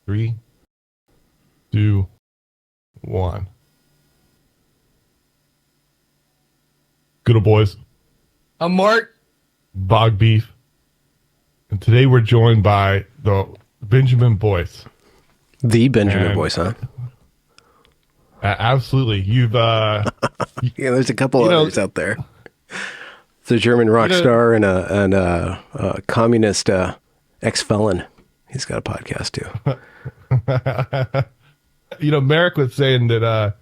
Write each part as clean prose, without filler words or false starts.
3, 2, 1. Good old boys. I'm Mark. Bog Beef. And today we're joined by the Benjamin Boyz. The Benjamin Boyz, huh? Absolutely. You've yeah, there's a couple others out there. It's a German rock star and a communist ex-felon. He's got a podcast too. Merrick was saying that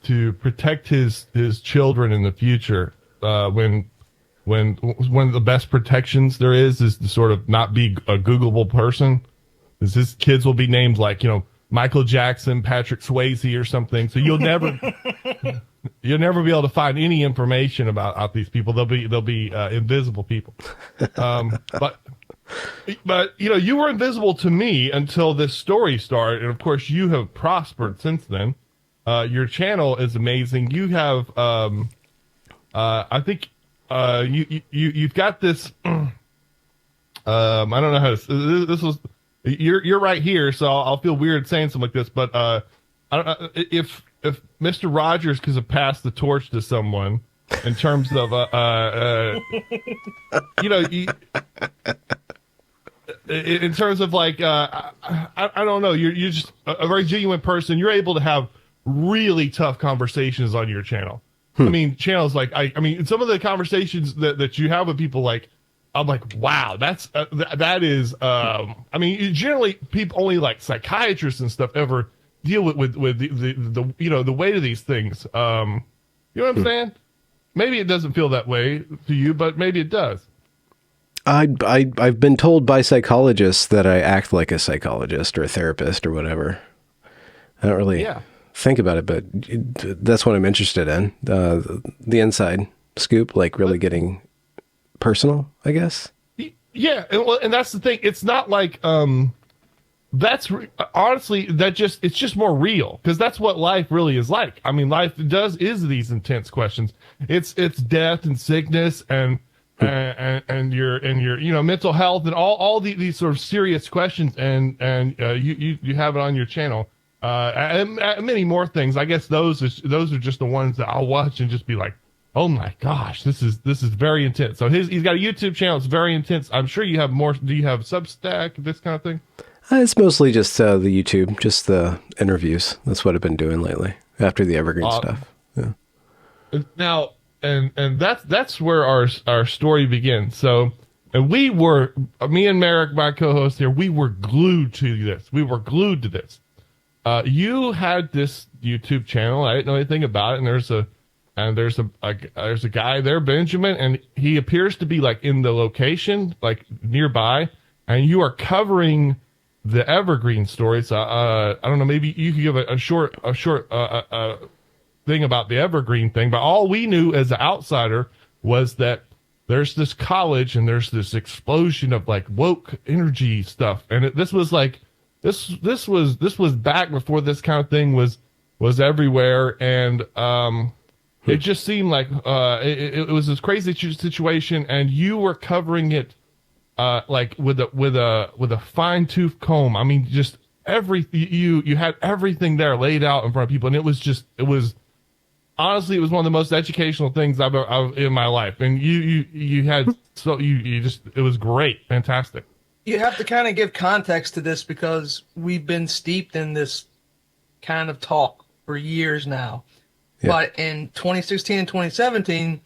to protect his children in the future, when one of the best protections there is to sort of not be a Googleable person, is his kids will be named like, Michael Jackson, Patrick Swayze or something. So you'll never be able to find any information about these people. They'll be invisible people. But you were invisible to me until this story started. And of course you have prospered since then. Your channel is amazing. You have, I think, you've got this, I don't know how to, this was, you're right here. So I'll feel weird saying something like this, but, I don't know if Mr. Rogers could have passed the torch to someone in terms of, in terms of like, I don't know, you're just a very genuine person. You're able to have really tough conversations on your channel. I mean, channels like, I mean, some of the conversations that you have with people, like, I'm like, wow, that is, I mean, generally people only like psychiatrists and stuff ever deal with the weight of these things. You know what I'm saying? Maybe it doesn't feel that way to you, but maybe it does. I've been told by psychologists that I act like a psychologist or a therapist or whatever. I don't really think about it, but that's what I'm interested in. The inside scoop, like really getting personal, I guess. Yeah, and that's the thing. It's not like honestly it's just more real, because that's what life really is like. I mean, life is these intense questions. It's death and sickness and your mental health and all these sort of serious questions, and you have it on your channel. And many more things. I guess those are just the ones that I'll watch and just be like, oh my gosh, this is very intense. So he's got a YouTube channel. It's very intense. I'm sure you have more. Do you have Substack, this kind of thing? It's mostly just the YouTube, just the interviews. That's what I've been doing lately after the Evergreen stuff. Yeah. Now, and that's where our story begins. So, and we were, me and Merrick, my co-host here, we were glued to this. You had this YouTube channel. I didn't know anything about it. And there's a guy there, Benjamin, and he appears to be like in the location, like nearby, and you are covering the Evergreen story. So, I don't know, maybe you could give a short thing about the Evergreen thing, but all we knew as an outsider was that there's this college and there's this explosion of like woke energy stuff. And this was like, this was back before this kind of thing was everywhere. And, it just seemed like, it was this crazy situation, and you were covering it, like with a fine tooth comb. I mean, just you had everything there laid out in front of people. And it was honestly, it was one of the most educational things I've in my life. And you had, it was great. Fantastic. You have to kind of give context to this, because we've been steeped in this kind of talk for years now. Yeah. But in 2016 and 2017,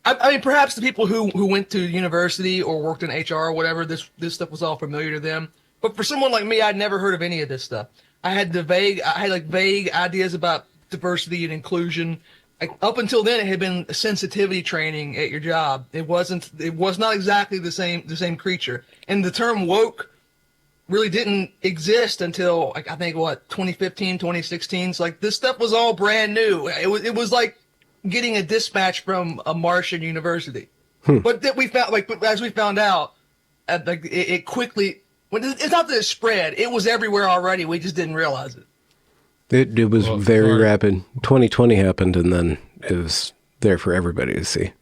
I mean, perhaps the people who went to university or worked in HR or whatever, this stuff was all familiar to them. But for someone like me, I'd never heard of any of this stuff. I had vague ideas about diversity and inclusion. Like, up until then, it had been sensitivity training at your job. It was not exactly the same creature. And the term woke really didn't exist until, like, I think 2015, 2016. So like, this stuff was all brand new. It was like getting a dispatch from a Martian university. But that we found, like, as we found out, like, it quickly, it's not that it spread, it was everywhere already. We just didn't realize it. It was very rapid. 2020 happened, and then it was there for everybody to see.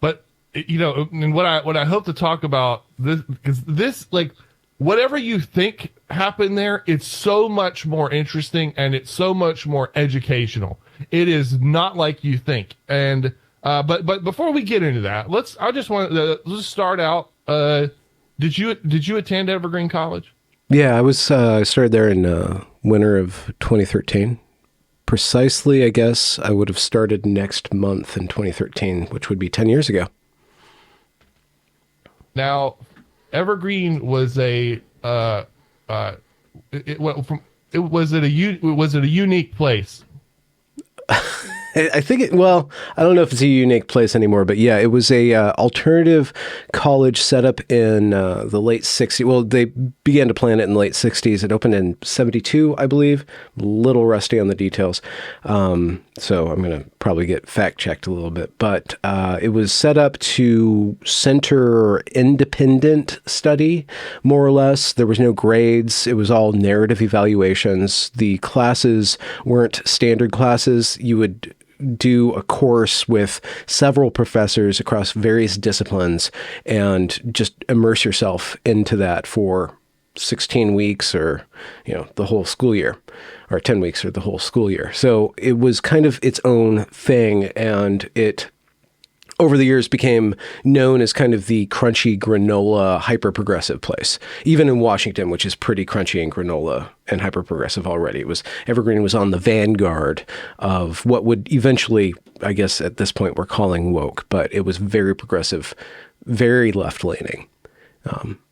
But, and what I hope to talk about this, because this, like, whatever you think happened there, it's so much more interesting and it's so much more educational. It is not like you think. And but before we get into that, let's start out. Did you attend Evergreen College? Yeah, I started there in winter of 2013. Precisely, I guess I would have started next month in 2013, which would be 10 years ago. Now, Evergreen was a was it a unique place? I think I don't know if it's a unique place anymore, but yeah, it was a alternative college set up in the late 60s. Well, they began to plan it in the late 60s. It opened in 72, I believe. A little rusty on the details. So I'm going to probably get fact checked a little bit, but it was set up to center independent study, more or less. There was no grades. It was all narrative evaluations. The classes weren't standard classes. You would do a course with several professors across various disciplines and just immerse yourself into that for 16 weeks or, the whole school year, or 10 weeks or the whole school year. So it was kind of its own thing, and it over the years became known as kind of the crunchy granola hyper-progressive place, even in Washington, which is pretty crunchy and granola and hyper-progressive already. Evergreen was on the vanguard of what would eventually, I guess at this point we're calling woke, but it was very progressive, very left-leaning.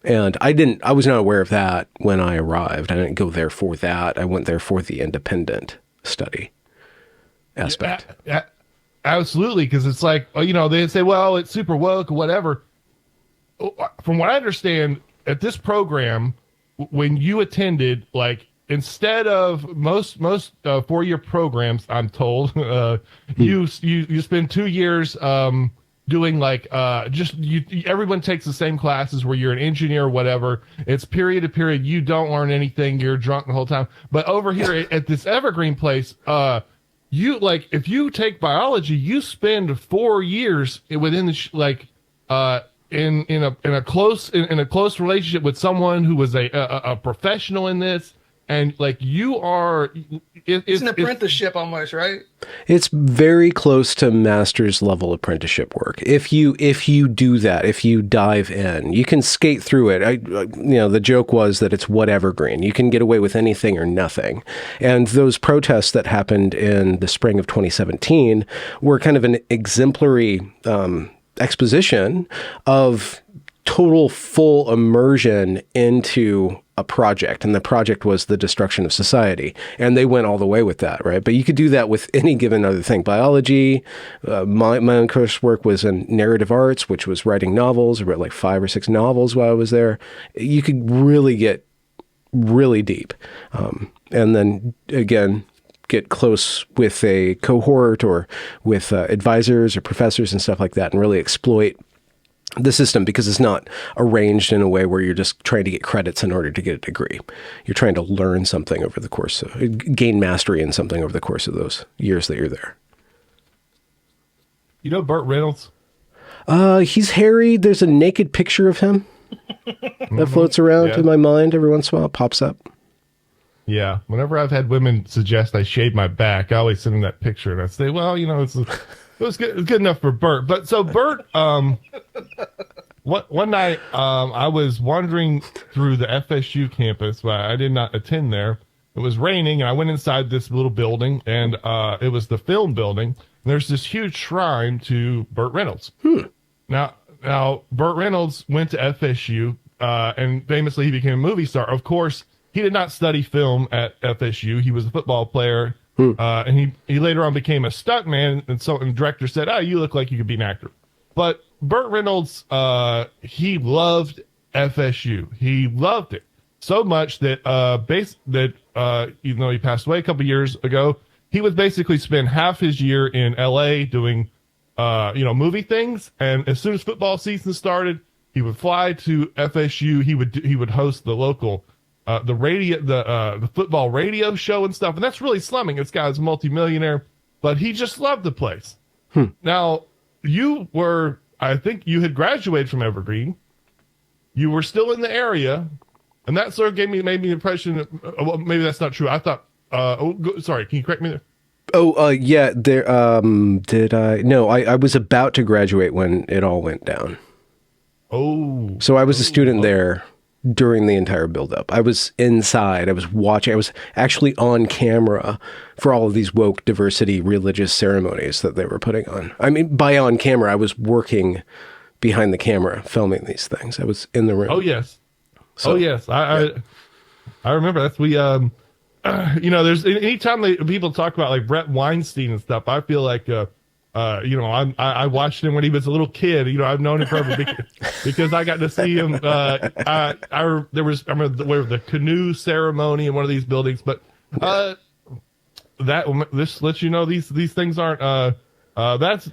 And I was not aware of that when I arrived. I didn't go there for that. I went there for the independent study aspect. Absolutely, because it's like, they say, well, it's super woke or whatever. From what I understand, at this program, when you attended, like, instead of most 4-year programs, I'm told, you spend 2 years doing like everyone takes the same classes where you're an engineer or whatever. It's period to period. You don't learn anything. You're drunk the whole time. But over here at this Evergreen place, if you take biology, you spend 4 years within in a close relationship with someone who was a professional in this, and like you are. It's an apprenticeship almost, right? It's very close to master's level apprenticeship work. If you do that, if you dive in, you can skate through it. The joke was that it's whatever green. You can get away with anything or nothing. And those protests that happened in the spring of 2017 were kind of an exemplary exposition of total full immersion into a project, and the project was the destruction of society, and they went all the way with that, right? But you could do that with any given other thing. Biology, my own coursework was in narrative arts, which was writing novels. I wrote like 5 or 6 novels while I was there. You could really get really deep, and then again get close with a cohort or with advisors or professors and stuff like that, and really exploit the system, because it's not arranged in a way where you're just trying to get credits in order to get a degree. You're trying to learn something over the course gain mastery in something over the course of those years that you're there. You know Burt Reynolds? He's hairy. There's a naked picture of him that floats around in my mind every once in a while. It pops up. Yeah. Whenever I've had women suggest I shave my back, I always send them that picture, and I say, well, it was good enough for Bert. But so Bert, one night I was wandering through the FSU campus, but I did not attend there. It was raining, and I went inside this little building, and it was the film building. And there's this huge shrine to Burt Reynolds. Now Burt Reynolds went to FSU, and famously he became a movie star. Of course, he did not study film at FSU. He was a football player. And he later on became a stuntman, and the director said, "Oh, you look like you could be an actor." But Burt Reynolds, he loved FSU. He loved it so much that even though he passed away a couple years ago, he would basically spend half his year in LA doing movie things, and as soon as football season started, he would fly to FSU. He would host the local the football radio show and stuff, and that's really slumming. This guy's a multimillionaire, but he just loved the place. Now, I think you had graduated from Evergreen. You were still in the area, and that sort of made me the impression that, well, maybe that's not true. I thought, sorry, can you correct me there? Oh, yeah. There. Did I? No, I was about to graduate when it all went down. Oh. So I was a student there during the entire buildup. I was inside. I was watching. I was actually on camera for all of these woke diversity religious ceremonies that they were putting on. I mean, by on camera, I was working behind the camera filming these things. I was in the room. Oh yes. So, oh yes. I remember that's there's anytime people talk about like Brett Weinstein and stuff, I feel like I watched him when he was a little kid. I've known him forever because I got to see him. I remember the canoe ceremony in one of these buildings, but this lets you know these things aren't. That's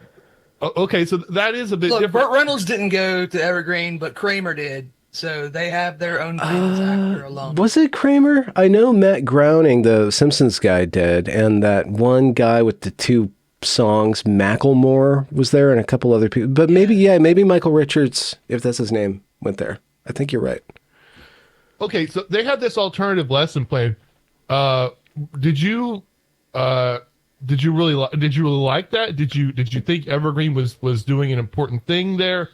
okay. So that is a bit different. Burt Reynolds didn't go to Evergreen, but Kramer did. So they have their own famous actor alum. Was it Kramer? I know Matt Groening, the Simpsons guy, did, and that one guy with the two songs, Macklemore, was there, and a couple other people. But maybe Michael Richards, if that's his name, went there. I think you're right. Okay, so they had this alternative lesson plan. Did you really like that? Did you think Evergreen was doing an important thing there?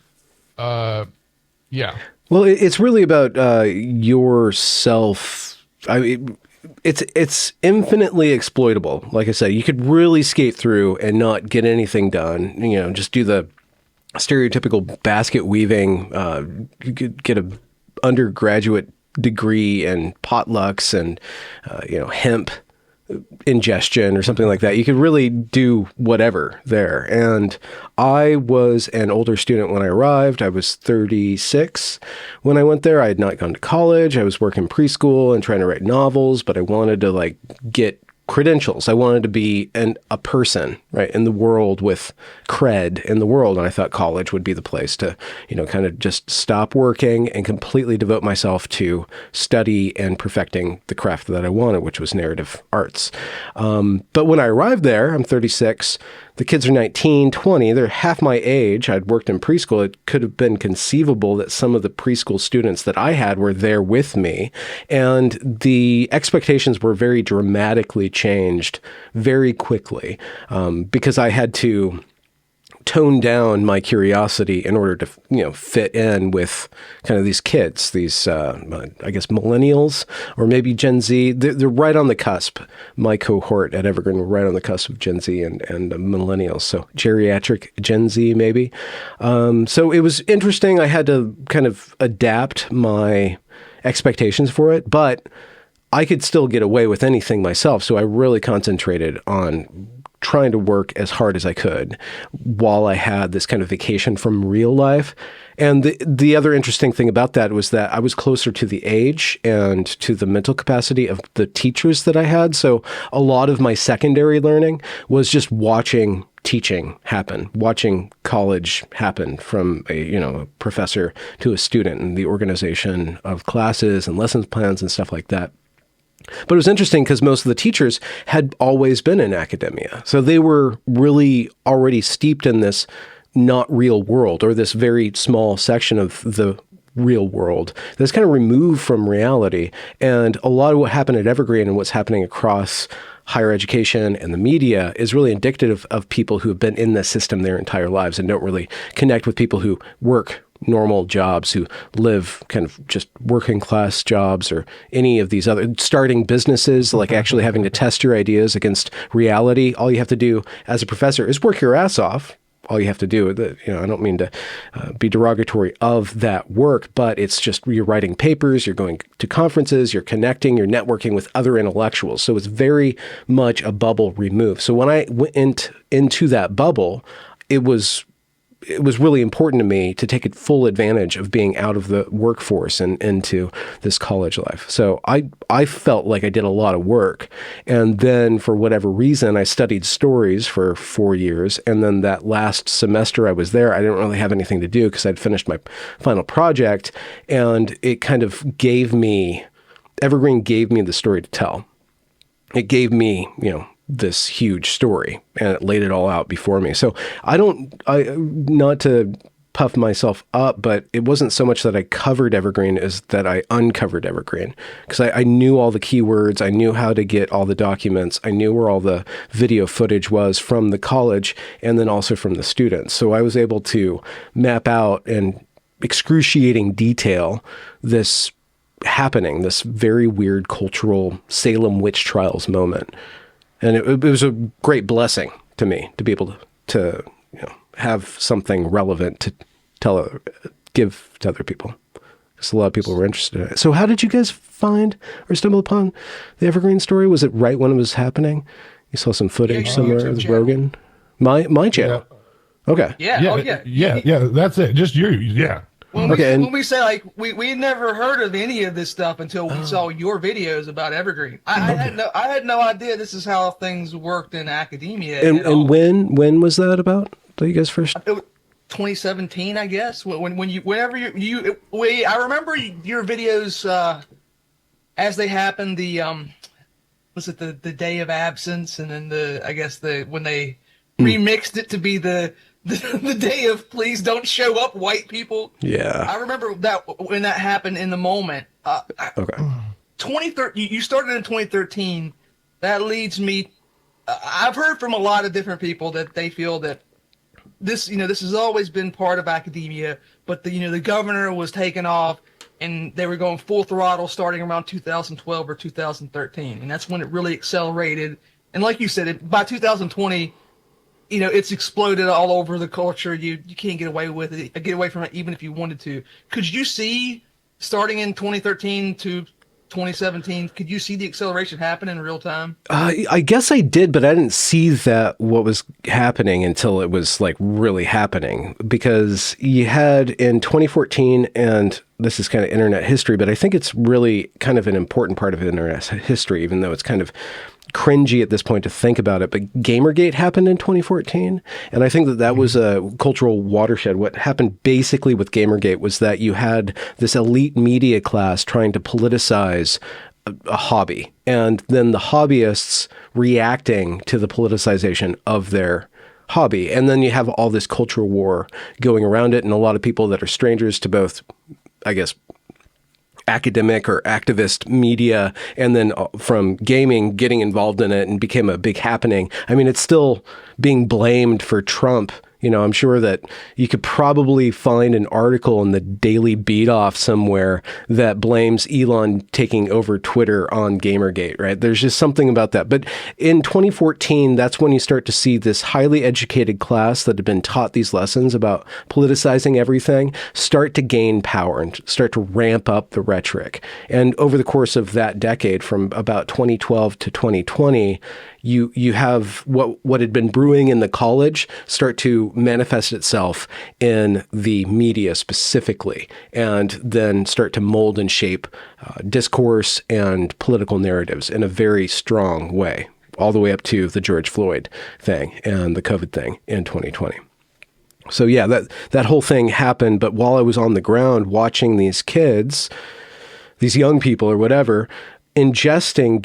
Yeah. Well, it's really about yourself. I mean, it's infinitely exploitable. Like I said, you could really skate through and not get anything done. Just do the stereotypical basket weaving. You could get a undergraduate degree in potlucks and hemp ingestion or something like that. You could really do whatever there. And I was an older student when I arrived. I was 36 when I went there. I had not gone to college. I was working preschool and trying to write novels, but I wanted to get credentials. I wanted to be a person, right, in the world with cred in the world. And I thought college would be the place to, kind of just stop working and completely devote myself to study and perfecting the craft that I wanted, which was narrative arts. But when I arrived there, I'm 36, the kids are 19, 20. They're half my age. I'd worked in preschool. It could have been conceivable that some of the preschool students that I had were there with me. And the expectations were very dramatically changed very quickly because I had to tone down my curiosity in order to, fit in with kind of these kids, these, I guess, millennials or maybe Gen Z. They're right on the cusp. My cohort at Evergreen were right on the cusp of Gen Z and millennials. So geriatric Gen Z, maybe. So it was interesting. I had to kind of adapt my expectations for it, but I could still get away with anything myself. So I really concentrated on trying to work as hard as I could while I had this kind of vacation from real life. And the other interesting thing about that was that I was closer to the age and to the mental capacity of the teachers that I had. So a lot of my secondary learning was just watching teaching happen, watching college happen from a professor to a student and the organization of classes and lessons plans and stuff like that. But it was interesting because most of the teachers had always been in academia. So they were really already steeped in this not real world, or this very small section of the real world that's kind of removed from reality. And a lot of what happened at Evergreen and what's happening across higher education and the media is really indicative of people who have been in this system their entire lives and don't really connect with people who work normal jobs, who live kind of just working class jobs, or any of these other starting businesses, like actually having to test your ideas against reality. All you have to do as a professor is work your ass off. All you have to do, I don't mean to be derogatory of that work, but it's just you're writing papers, you're going to conferences, you're connecting, you're networking with other intellectuals. So it's very much a bubble removed. So when I went into that bubble, it was really important to me to take full advantage of being out of the workforce and into this college life. So I felt like I did a lot of work. And then for whatever reason, I studied stories for 4 years. And then that last semester I was there, I didn't really have anything to do because I'd finished my final project. And it kind of Evergreen gave me the story to tell. It gave me, this huge story, and it laid it all out before me. So not to puff myself up, but it wasn't so much that I covered Evergreen as that I uncovered Evergreen, because I knew all the keywords. I knew how to get all the documents. I knew where all the video footage was from the college and then also from the students. So I was able to map out in excruciating detail this happening, this very weird cultural Salem witch trials moment. And it was a great blessing to me to be able to have something relevant to give to other people. Because a lot of people were interested in it. So how did you guys find or stumble upon the Evergreen story? Was it right when it was happening? You saw some footage somewhere with Rogan? My channel. Yeah. Okay. Yeah. That's it. Just you. Yeah. When we say, like, we never heard of any of this stuff until we saw your videos about Evergreen. I had no idea this is how things worked in academia. And when was that about? That you guys first? 2017, I guess. I remember your videos as they happened. Was it the day of absence, and then when they remixed it to be the day of please don't show up, white people. Yeah. I remember that when that happened in the moment. Okay. 2013, you started in 2013. That leads me, I've heard from a lot of different people that they feel that this has always been part of academia, but the governor was taken off and they were going full throttle starting around 2012 or 2013. And that's when it really accelerated. And like you said, by 2020, it's exploded all over the culture. You can't get away from it, even if you wanted to. Could you see, starting in 2013 to 2017, could you see the acceleration happen in real time? I guess I did, but I didn't see what was happening until it was like really happening, because you had in 2014, and this is kind of internet history, but I think it's really kind of an important part of internet history, even though it's kind of cringy at this point to think about it. But Gamergate happened in 2014, and I think that was a cultural watershed. What happened basically with Gamergate was that you had this elite media class trying to politicize a hobby, and then the hobbyists reacting to the politicization of their hobby. And then you have all this cultural war going around it, and a lot of people that are strangers to both, I guess, academic or activist media, and then from gaming getting involved in it and became a big happening. I mean, it's still being blamed for Trump. I'm sure that you could probably find an article in the Daily Beat Off somewhere that blames Elon taking over Twitter on Gamergate, right? There's just something about that. But in 2014, that's when you start to see this highly educated class that had been taught these lessons about politicizing everything start to gain power and start to ramp up the rhetoric. And over the course of that decade, from about 2012 to 2020, you have what had been brewing in the college start to manifest itself in the media specifically, and then start to mold and shape discourse and political narratives in a very strong way, all the way up to the George Floyd thing and the COVID thing in 2020. So yeah, that whole thing happened. But while I was on the ground watching these kids, these young people or whatever, ingesting,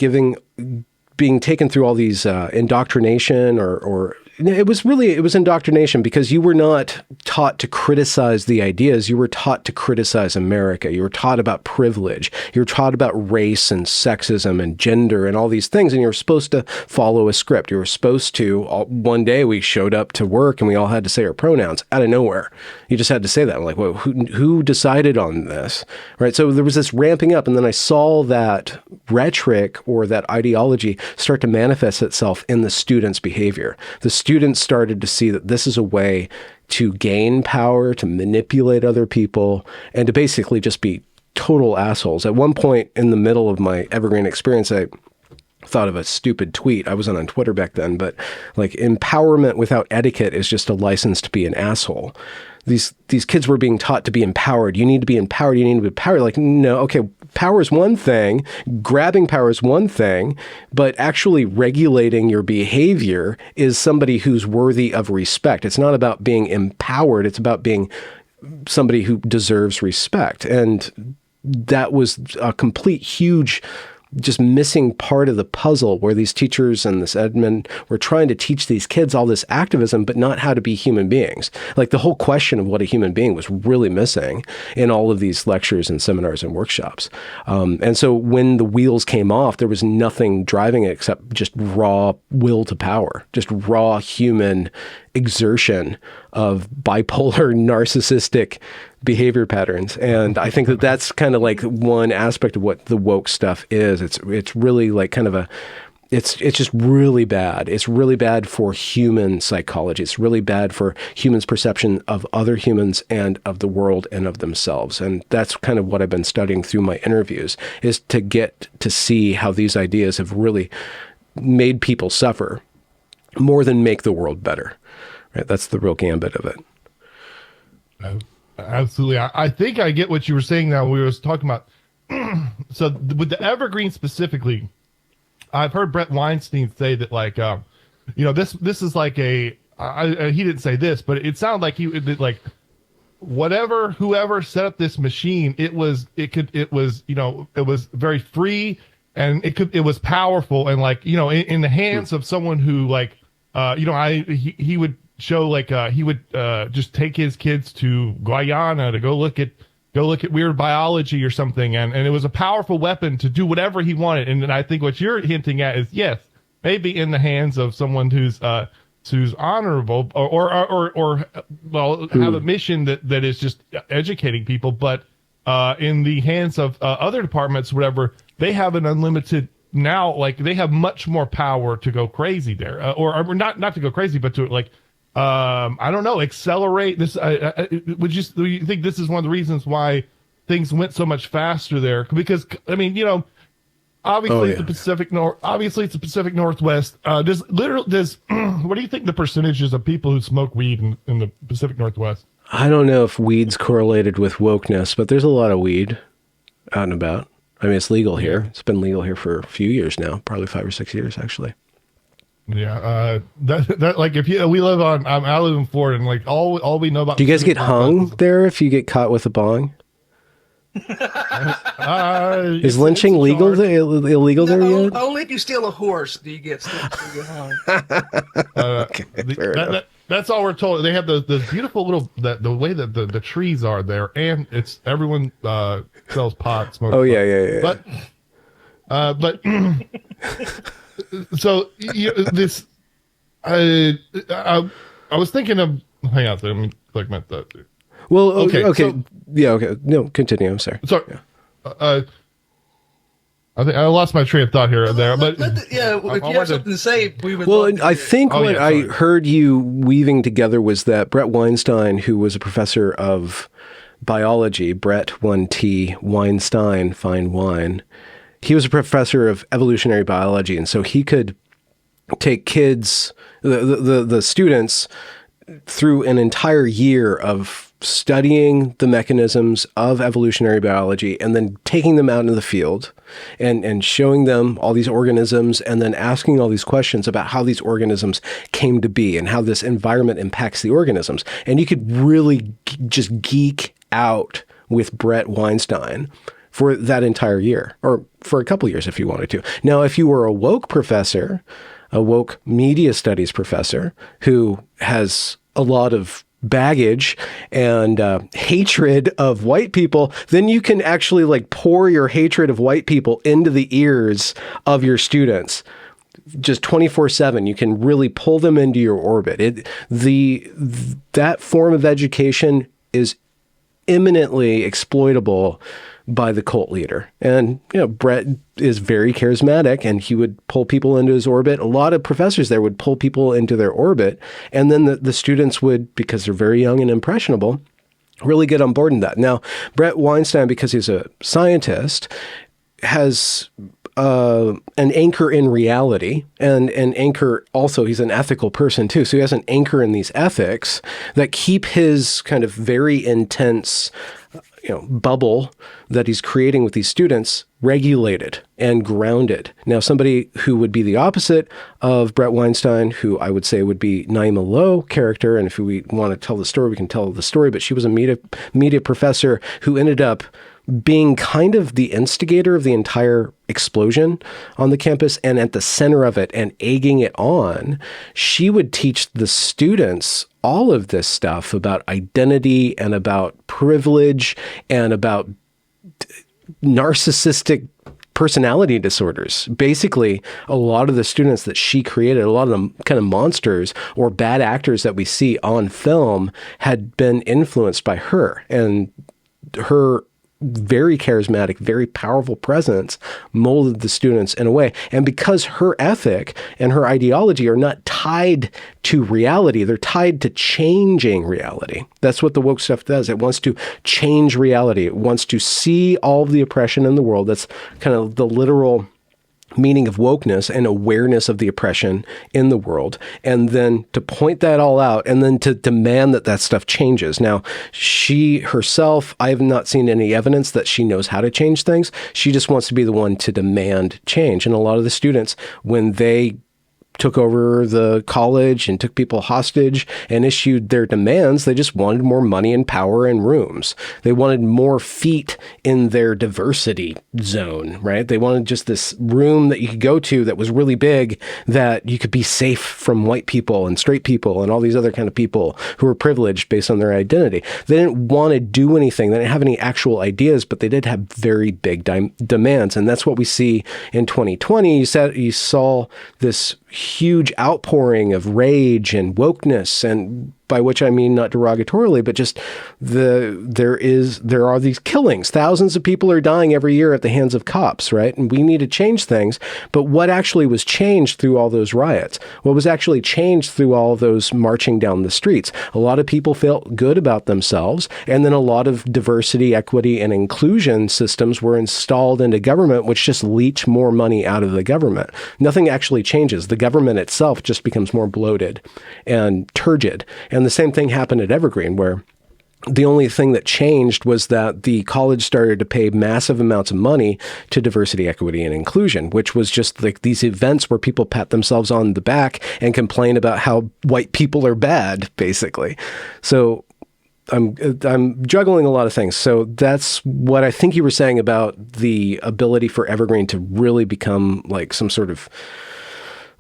being taken through all these indoctrination or it was indoctrination, because you were not taught to criticize the ideas. You were taught to criticize America. You were taught about privilege. You were taught about race and sexism and gender and all these things. And you were supposed to follow a script. You were supposed to, one day we showed up to work and we all had to say our pronouns out of nowhere. You just had to say that. I'm like, well, who decided on this? Right. So there was this ramping up, and then I saw that rhetoric or that ideology start to manifest itself in the students' behavior. The students started to see that this is a way to gain power, to manipulate other people, and to basically just be total assholes. At one point in the middle of my Evergreen experience, I thought of a stupid tweet. I wasn't on Twitter back then, but like, empowerment without etiquette is just a license to be an asshole. These kids were being taught to be empowered. You need to be empowered. You need to be empowered. Like, no, okay, power is one thing. Grabbing power is one thing, but actually regulating your behavior is somebody who's worthy of respect. It's not about being empowered. It's about being somebody who deserves respect. And that was a complete huge just missing part of the puzzle where these teachers and this admin were trying to teach these kids all this activism, but not how to be human beings. Like the whole question of what a human being was really missing in all of these lectures and seminars and workshops. And so when the wheels came off, there was nothing driving it except just raw will to power, just raw human exertion of bipolar, narcissistic behavior patterns. And I think that that's kind of like one aspect of what the woke stuff is. It's really like kind of it's just really bad. It's really bad for human psychology. It's really bad for humans' perception of other humans and of the world and of themselves. And that's kind of what I've been studying through my interviews, is to get to see how these ideas have really made people suffer more than make the world better. Right? That's the real gambit of it. Absolutely. I think I get what you were saying now. We were talking about, so with the evergreen specifically, I've heard Brett Weinstein say that, like, this is like he didn't say this, but it sounded like whoever set up this machine, it was very free, and it was powerful, and like, in the hands of someone who, like, he would show, like, he would just take his kids to Guyana to go look at weird biology or something, and it was a powerful weapon to do whatever he wanted. And I think what you're hinting at is, yes, maybe in the hands of someone who's honorable or have a mission that is just educating people, but in the hands of other departments, whatever, they have an unlimited. Now, like, they have much more power to go crazy there, or not to go crazy, but to, like, I don't know, accelerate this. Do you think this is one of the reasons why things went so much faster there? Because, I mean, obviously it's the Pacific Northwest. What do you think the percentages of people who smoke weed in the Pacific Northwest? I don't know if weed's correlated with wokeness, but there's a lot of weed out and about. I mean, it's legal here. It's been legal here for a few years now, probably 5 or 6 years, actually. Yeah, that like, if we live on, I live in Florida, and like all we know about. Do you guys get hung there if you get caught with a bong? Is lynching illegal there yet? Only if you steal a horse do you get hung. That's all we're told. They have the beautiful little the way that the trees are there, and it's everyone sells pot, smokes. Oh yeah. But so this, I was thinking of. Hang on, let me click my thought. Well, okay. So, yeah, okay. No, continue. I'm sorry. Sorry. Yeah. I think I lost my train of thought here and there, but if you have something to say, we would. Well, I think what I heard you weaving together was that Brett Weinstein, who was a professor of biology, Brett 1T Weinstein, fine wine. He was a professor of evolutionary biology, and so he could take kids, the students, through an entire year of studying the mechanisms of evolutionary biology and then taking them out into the field and showing them all these organisms and then asking all these questions about how these organisms came to be and how this environment impacts the organisms. And you could really just geek out with Brett Weinstein for that entire year, or for a couple years if you wanted to. Now, if you were a woke professor, a woke media studies professor who has a lot of baggage and hatred of white people, then you can actually like pour your hatred of white people into the ears of your students. Just 24/7, you can really pull them into your orbit. That form of education is imminently exploitable by the cult leader. And, Brett is very charismatic and he would pull people into his orbit. A lot of professors there would pull people into their orbit. And then the students would, because they're very young and impressionable, really get on board in that. Now, Brett Weinstein, because he's a scientist, has an anchor in reality, and an anchor also, he's an ethical person too. So he has an anchor in these ethics that keep his kind of very intense bubble that he's creating with these students regulated and grounded. Now, somebody who would be the opposite of Brett Weinstein, who I would say would be Naima Lowe character, and if we want to tell the story, we can tell the story, but she was a media professor who ended up being kind of the instigator of the entire explosion on the campus and at the center of it and egging it on, she would teach the students all of this stuff about identity and about privilege and about narcissistic personality disorders. Basically, a lot of the students that she created, a lot of them kind of monsters or bad actors that we see on film had been influenced by her, and her very charismatic, very powerful presence molded the students in a way. And because her ethic and her ideology are not tied to reality, they're tied to changing reality. That's what the woke stuff does. It wants to change reality. It wants to see all of the oppression in the world. That's kind of the literal meaning of wokeness and awareness of the oppression in the world, and then to point that all out and then to demand that that stuff changes. Now, she herself, I have not seen any evidence that she knows how to change things. She just wants to be the one to demand change. And a lot of the students, when they took over the college and took people hostage and issued their demands, they just wanted more money and power and rooms. They wanted more feet in their diversity zone, right? They wanted just this room that you could go to that was really big, that you could be safe from white people and straight people and all these other kind of people who were privileged based on their identity. They didn't want to do anything. They didn't have any actual ideas, but they did have very big demands. And that's what we see in 2020. You saw this huge outpouring of rage and wokeness, and by which I mean not derogatorily, but just there are these killings. Thousands of people are dying every year at the hands of cops, right? And we need to change things. But what actually was changed through all those riots? What was actually changed through all those marching down the streets? A lot of people felt good about themselves, and then a lot of diversity, equity, and inclusion systems were installed into government, which just leach more money out of the government. Nothing actually changes. The government itself just becomes more bloated and turgid. And the same thing happened at Evergreen, where the only thing that changed was that the college started to pay massive amounts of money to diversity, equity, and inclusion, which was just like these events where people pat themselves on the back and complain about how white people are bad, basically. So I'm juggling a lot of things. So that's what I think you were saying about the ability for Evergreen to really become like some sort of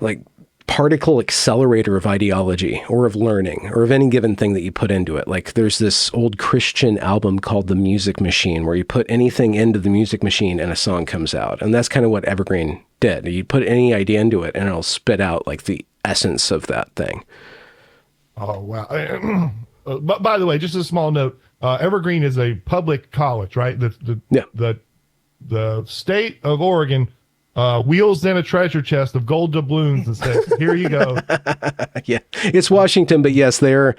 like particle accelerator of ideology or of learning or of any given thing that you put into it. Like there's this old Christian album called The Music Machine, where you put anything into the music machine and a song comes out. And that's kind of what Evergreen did. You put any idea into it and it'll spit out like the essence of that thing. Oh, wow. But by the way, just a small note, Evergreen is a public college, right? The state of Oregon wheels in a treasure chest of gold doubloons and says, here you go. Yeah, it's Washington, but yes, they're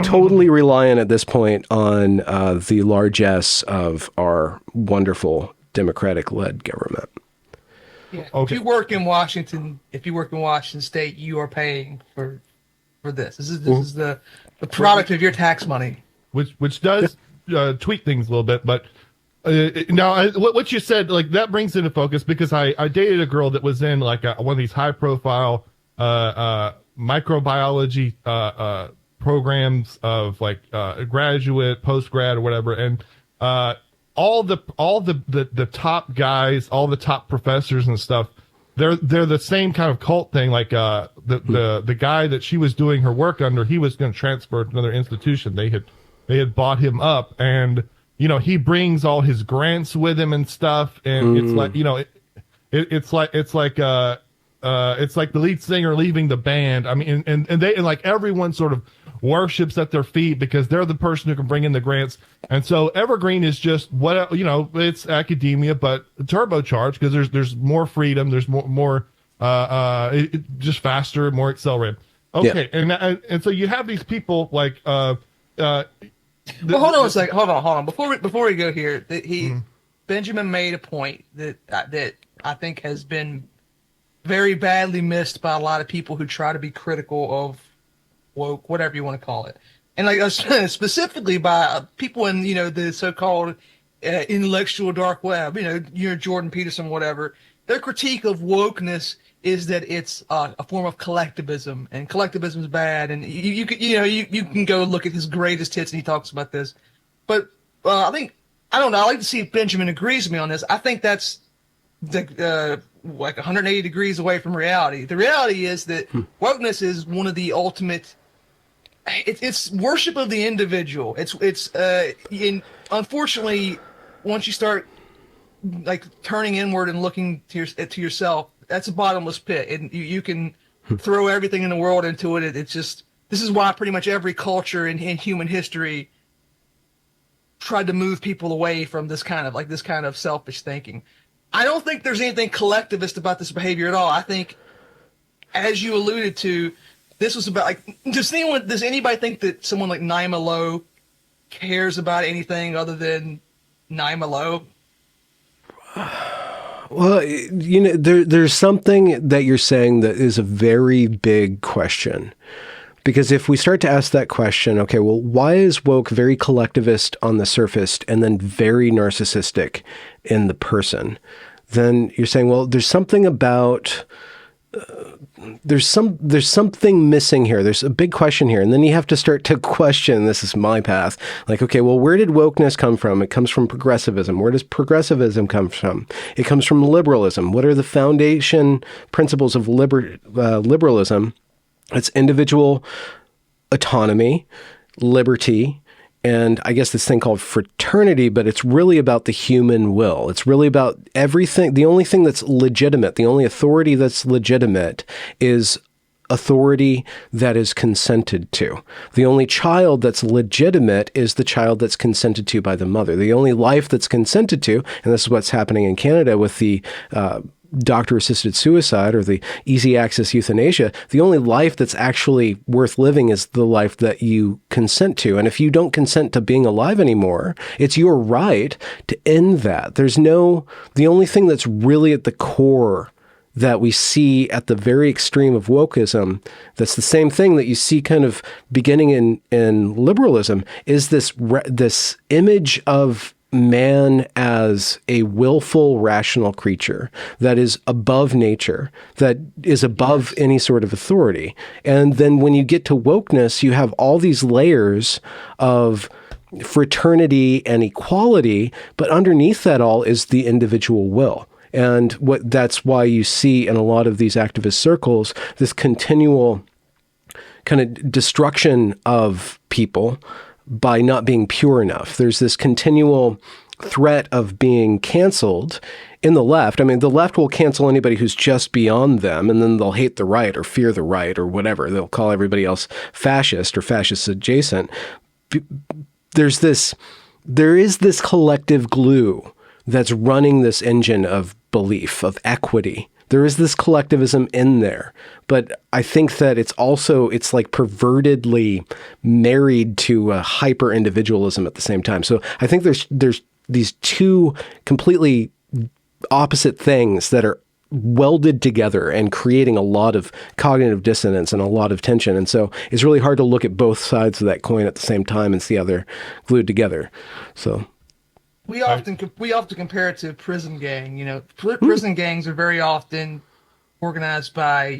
totally reliant at this point on the largesse of our wonderful Democratic-led government. Yeah. Okay. If you work in Washington State, you are paying for this. This is the product of your tax money. Which does tweak things a little bit, but now, what you said, like that brings into focus, because I dated a girl that was in like one of these high profile microbiology programs of like graduate, post grad, or whatever, and all the top guys, all the top professors and stuff, they're the same kind of cult thing. Like the guy that she was doing her work under, he was going to transfer to another institution. They had bought him up, and you know, he brings all his grants with him and stuff, and it's like, you know, it's like the lead singer leaving the band. I mean, and like everyone sort of worships at their feet because they're the person who can bring in the grants. And so Evergreen is just what, you know, it's academia, but turbocharged, because there's more freedom, there's more just faster, more accelerated. Okay, yeah. And so you have these people like well, hold on a second. Hold on. Before we go here, Benjamin made a point that I think has been very badly missed by a lot of people who try to be critical of woke, whatever you want to call it, and like specifically by people in the so-called intellectual dark web. Jordan Peterson, whatever. Their critique of wokeness is that it's a form of collectivism, and collectivism is bad. And you can go look at his greatest hits, and he talks about this. But I I don't know. I like to see if Benjamin agrees with me on this. I think that's like 180 degrees away from reality. The reality is that wokeness is one of the ultimate. It's worship of the individual. Unfortunately, once you start like turning inward and looking to yourself, that's a bottomless pit, and you can throw everything in the world into it. It's just, this is why pretty much every culture in human history tried to move people away from this kind of selfish thinking. I don't think there's anything collectivist about this behavior at all. I think, as you alluded to, this was about, like, does anybody think that someone like Naima Lowe cares about anything other than Naima Lowe? Well, you know, there's something that you're saying that is a very big question. Because if we start to ask that question, okay, well, why is woke very collectivist on the surface and then very narcissistic in the person? Then you're saying, well, there's something about, there's something missing here. There's a big question here. And then you have to start to question, this is my path. Like, okay, well, where did wokeness come from? It comes from progressivism. Where does progressivism come from? It comes from liberalism. What are the foundation principles of liberalism? It's individual autonomy, liberty, and I guess this thing called fraternity, but it's really about the human will. It's really about everything. The only thing that's legitimate, the only authority that's legitimate is authority that is consented to. The only child that's legitimate is the child that's consented to by the mother. The only life that's consented to, and this is what's happening in Canada with the doctor-assisted suicide or the easy access euthanasia, the only life that's actually worth living is the life that you consent to. And if you don't consent to being alive anymore, it's your right to end that. The only thing that's really at the core that we see at the very extreme of wokeism, that's the same thing that you see kind of beginning in liberalism, is this image of man as a willful, rational creature that is above nature, that is above any sort of authority. And then when you get to wokeness, you have all these layers of fraternity and equality, but underneath that all is the individual will. And that's why you see in a lot of these activist circles this continual kind of destruction of people by not being pure enough. There's this continual threat of being canceled in the left. I mean, the left will cancel anybody who's just beyond them, and then they'll hate the right or fear the right or whatever. They'll call everybody else fascist or fascist adjacent. There is this collective glue that's running this engine of belief, of equity. There is this collectivism in there, but I think that it's like pervertedly married to a hyper individualism at the same time. So I think there's these two completely opposite things that are welded together and creating a lot of cognitive dissonance and a lot of tension. And so it's really hard to look at both sides of that coin at the same time and see how they're glued together. So we often compare it to a prison gang. You know, prison gangs are very often organized by,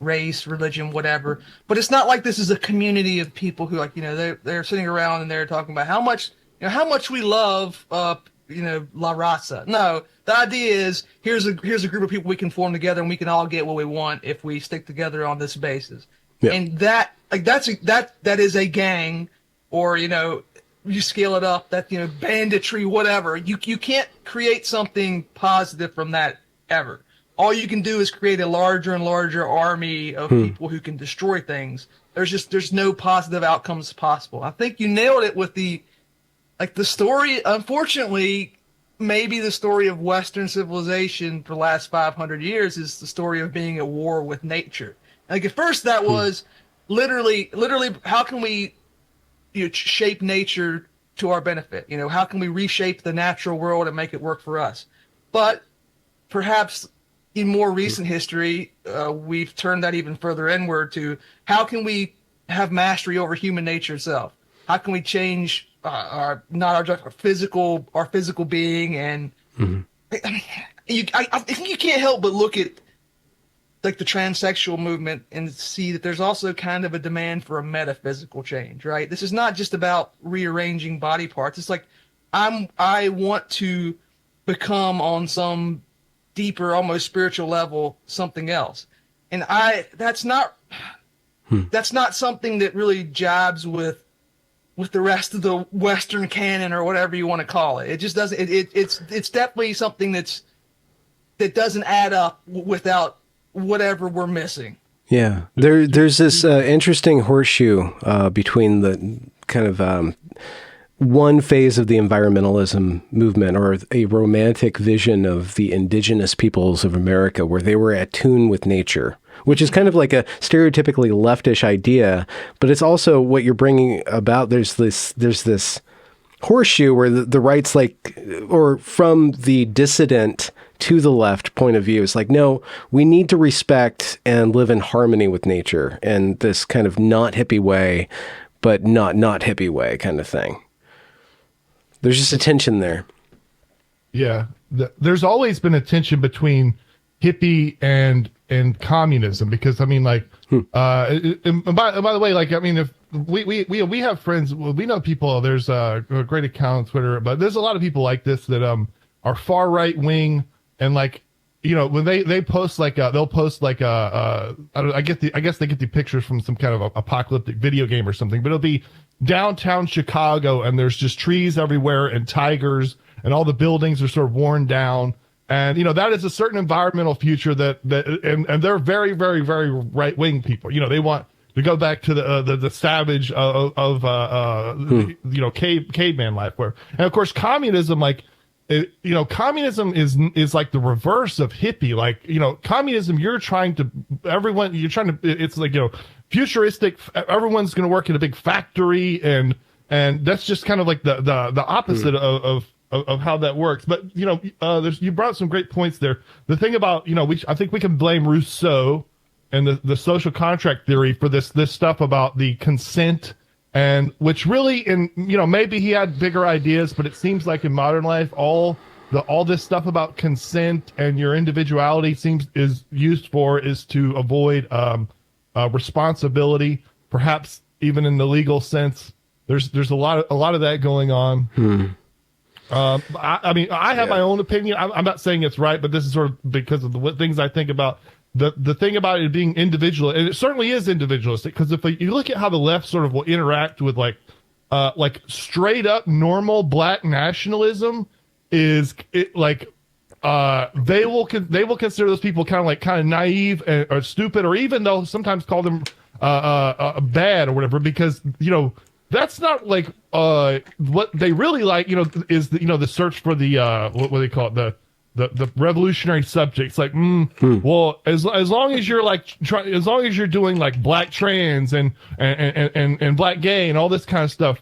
race, religion, whatever. But it's not like this is a community of people who, like, they're sitting around and they're talking about how much we love, La Raza. No, the idea is here's a group of people we can form together and we can all get what we want if we stick together on this basis. Yeah. And that is a gang, or, you scale it up, that, banditry, whatever. You can't create something positive from that ever. All you can do is create a larger and larger army of people who can destroy things. There's no positive outcomes possible. I think you nailed it with the story. Unfortunately, maybe the story of Western civilization for the last 500 years is the story of being at war with nature. Like, at first that was literally, how can we shape nature to our benefit? How can we reshape the natural world and make it work for us? But perhaps in more recent history, we've turned that even further inward to how can we have mastery over human nature itself? How can we change our physical being? And I think you can't help but look at like the transsexual movement and see that there's also kind of a demand for a metaphysical change, right? This is not just about rearranging body parts. It's like, I want to become on some deeper, almost spiritual level, something else. And that's not something that really jibes with the rest of the Western canon or whatever you want to call it. It just doesn't, it's definitely something that doesn't add up without whatever we're missing. Yeah. There's this interesting horseshoe between the kind of one phase of the environmentalism movement, or a romantic vision of the indigenous peoples of America, where they were at tune with nature, which is kind of like a stereotypically leftish idea, but it's also what you're bringing about. There's this horseshoe where the right's like, or from the dissident to the left point of view, it's like, no, we need to respect and live in harmony with nature in this kind of not hippie way, but not hippie way kind of thing. There's just a tension there. Yeah. There's always been a tension between hippie and communism, because I mean, like, and by the way, like, I mean, if we have friends, we know people, there's a great account on Twitter, but there's a lot of people like this that are far right wing, and like, you know, when they post like they'll post like I guess they get the pictures from some kind of apocalyptic video game or something, but it'll be downtown Chicago and there's just trees everywhere and tigers and all the buildings are sort of worn down, and you know, that is a certain environmental future that and they're very, very, very right wing people. You know, they want to go back to the savage of you know, caveman life, where, and of course communism, like, you know, communism is like the reverse of hippie. Like, you know, communism, it's like, you know, futuristic, everyone's going to work in a big factory, and that's just kind of like the opposite of how that works. But, you know, you brought some great points there. The thing about, you know, I think we can blame Rousseau and the social contract theory for this stuff about the consent, and which really, you know, maybe he had bigger ideas, but it seems like in modern life, all this stuff about consent and your individuality is used to avoid responsibility, perhaps even in the legal sense. There's a lot of that going on. I mean, I have my own opinion. I'm not saying it's right, but this is sort of because of the things I think about. The thing about it being individual, and it certainly is individualistic, because if you look at how the left sort of will interact with like straight up normal black nationalism, they will consider those people kind of naive or stupid, or even they'll sometimes call them bad or whatever, because, you know, that's not like what they really like, you know, is the search for the what do they call it, the revolutionary subjects, like, well, as long as you're like as long as you're doing like black trans and black gay and all this kind of stuff.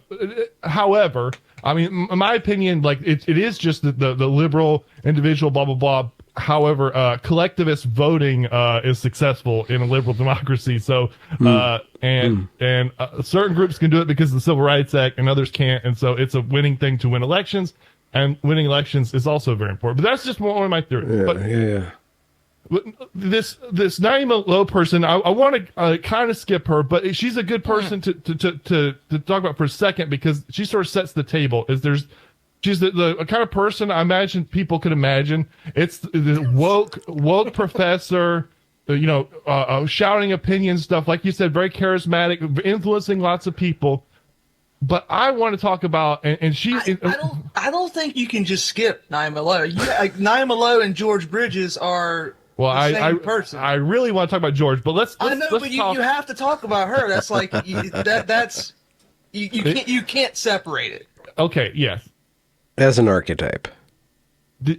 However, I mean, in my opinion, like it is just the liberal individual, blah blah blah. However, collectivist voting is successful in a liberal democracy. So certain groups can do it because of the Civil Rights Act, and others can't. And so it's a winning thing to win elections. And winning elections is also very important. But that's just one of my theories. But this Naima Lowe person, I want to kind of skip her, but she's a good person to talk about for a second, because she sort of sets the table. She's the kind of person I imagine people could imagine. It's the woke professor, you know, shouting opinion stuff, like you said, very charismatic, influencing lots of people. But I want to talk about, and she. I don't think you can just skip Naima Lowe. Naima Lowe and George Bridges are the same person. I really want to talk about George, but let's I know, let's but you have to talk about her. That's like you can't separate it. Okay. Yes. As an archetype.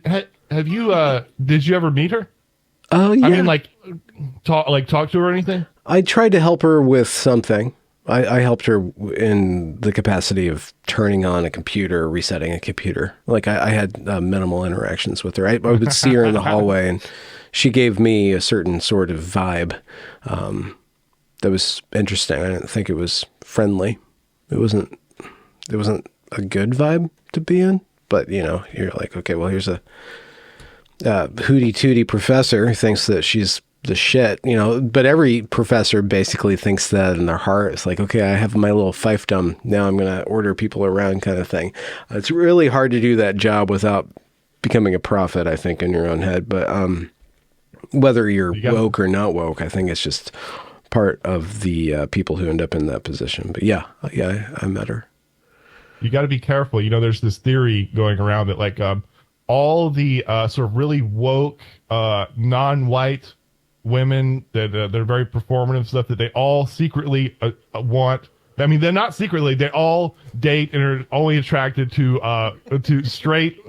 Have you? Did you ever meet her? Oh yeah. I mean, talk to her or anything? I tried to help her with something. I helped her in the capacity of turning on a computer, resetting a computer. Like I had minimal interactions with her. I would see her in the hallway, and she gave me a certain sort of vibe that was interesting. I didn't think it was friendly. It wasn't a good vibe to be in. But you know, you're like, okay, well, here's a hooty tooty professor who thinks that she's the shit, but every professor basically thinks that in their heart. It's like, okay, I have my little fiefdom. Now I'm going to order people around kind of thing. It's really hard to do that job without becoming a prophet, I think, in your own head. But whether you're woke or not woke, I think it's just part of the people who end up in that position. But yeah, I met her. You got to be careful. There's this theory going around that like all the sort of really woke non-white women that they're very performative stuff, that they all secretly want. I mean, they're not secretly. They all date and are only attracted to straight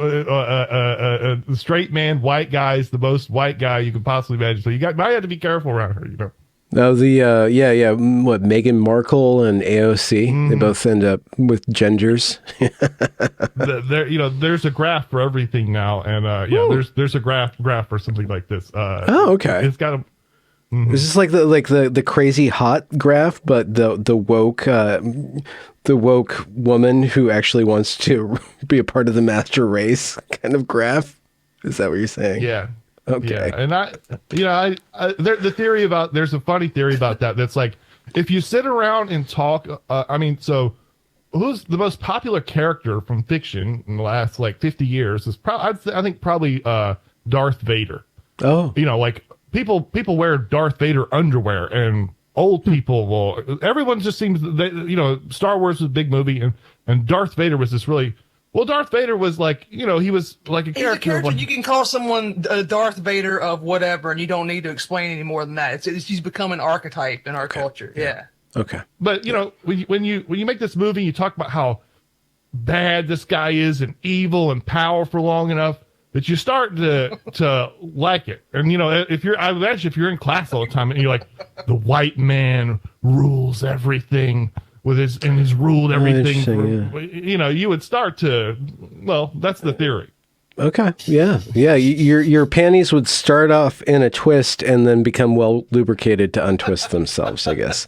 man white guys, the most white guy you could possibly imagine. So might have to be careful around her. Oh, what, Meghan Markle and AOC, they both end up with gingers. There's a graph for everything now, and there's a graph for something like this. Okay. It's got a. Mm-hmm. Is this like the crazy hot graph, but the woke woman who actually wants to be a part of the master race kind of graph? Is that what you're saying? Yeah. Okay. Yeah. And the theory about, there's a funny theory about that. That's like, if you sit around and talk, so who's the most popular character from fiction in the last like 50 years is probably Darth Vader. Oh. Like people wear Darth Vader underwear, and old people everyone just seems Star Wars was a big movie, and Darth Vader was this really. Well, Darth Vader was like, he was like a character. You can call someone Darth Vader of whatever, and you don't need to explain any more than that. He's become an archetype in our culture. Yeah. Okay. But when you make this movie, you talk about how bad this guy is and evil and powerful long enough that you start to like it. And I imagine if you're in class all the time and you're like, the white man rules everything. He's ruled everything. Yeah. You would start to. Well, that's the theory. Okay. Yeah. Your panties would start off in a twist and then become well lubricated to untwist themselves, I guess.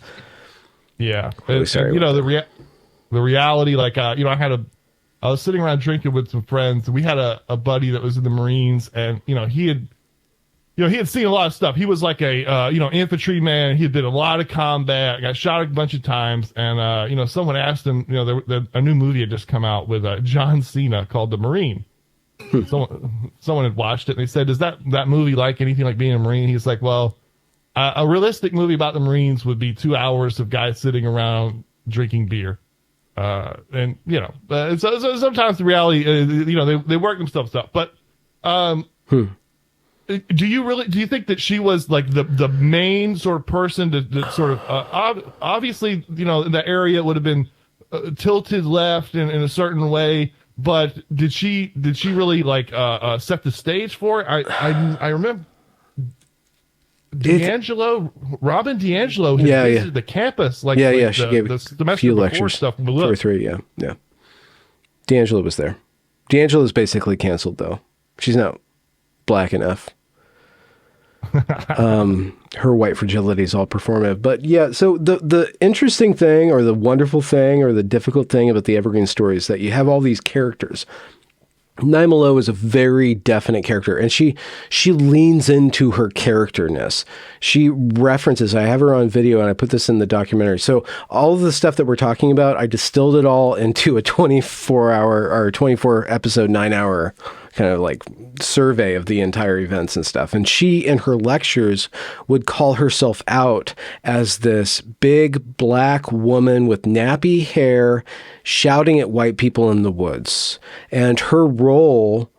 Yeah. The reality, like I was sitting around drinking with some friends, and we had a buddy that was in the Marines, and he had seen a lot of stuff. He was like a, infantryman. He had did a lot of combat, got shot a bunch of times. And, someone asked him, a new movie had just come out with John Cena called The Marine. Someone had watched it, and they said, "Is that movie like anything like being a Marine?" He's like, "Well, a realistic movie about the Marines would be 2 hours of guys sitting around drinking beer." So sometimes the reality, they work themselves up. But, do you think that she was like the main sort of person that sort of obviously in that area would have been tilted left in a certain way, but did she really like set the stage for it? I remember Robin DiAngelo visited the campus she gave the semester a few before lectures, stuff 2 or 3. Yeah. DiAngelo was there. DiAngelo's basically canceled though. She's not black enough. Her white fragility is all performative. But yeah, so the interesting thing or the wonderful thing or the difficult thing about the Evergreen story is that you have all these characters. Naima Lowe is a very definite character, and she leans into her characterness. She references, I have her on video, and I put this in the documentary. So all of the stuff that we're talking about, I distilled it all into a 24-hour or 24-episode, 9-hour kind of like survey of the entire events and stuff. And she, in her lectures, would call herself out as this big black woman with nappy hair shouting at white people in the woods. And her role,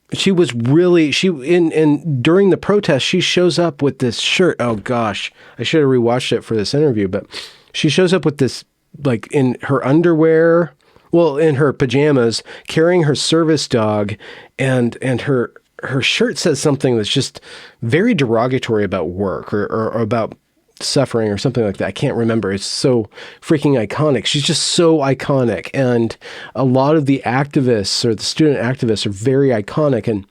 during the protest, she shows up with this shirt. Oh gosh, I should have rewatched it for this interview, but she shows up with this, like in her underwear, in her pajamas, carrying her service dog, and her shirt says something that's just very derogatory about work or about suffering or something like that. I can't remember. It's so freaking iconic. She's just so iconic. And a lot of the activists or the student activists are very iconic. And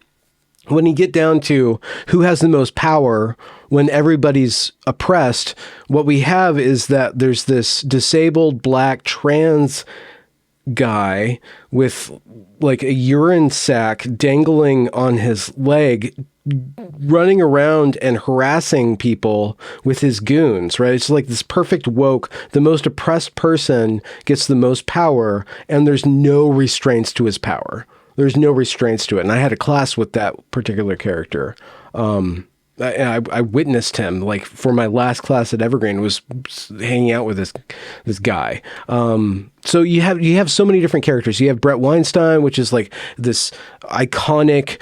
when you get down to who has the most power when everybody's oppressed, what we have is that there's this disabled black trans guy with like a urine sac dangling on his leg, running around and harassing people with his goons, right? It's like this perfect woke, the most oppressed person gets the most power, and there's no restraints to his power. There's no restraints to it. And I had a class with that particular character. I witnessed him, like, for my last class at Evergreen, was hanging out with this guy. So you have so many different characters. You have Brett Weinstein, which is like this iconic,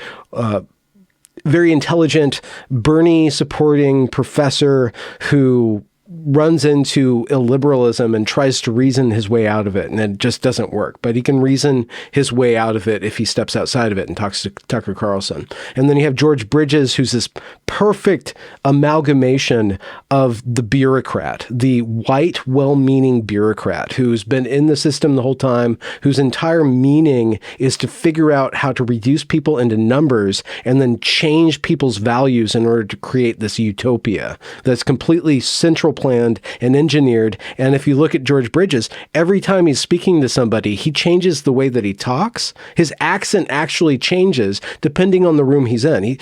very intelligent, Bernie supporting professor who runs into illiberalism and tries to reason his way out of it, and it just doesn't work. But he can reason his way out of it if he steps outside of it and talks to Tucker Carlson. And then you have George Bridges, who's this perfect amalgamation of the bureaucrat, the white, well-meaning bureaucrat who's been in the system the whole time, whose entire meaning is to figure out how to reduce people into numbers and then change people's values in order to create this utopia that's completely central planned and engineered. And if you look at George Bridges, every time he's speaking to somebody, he changes the way that he talks. His accent actually changes depending on the room he's in.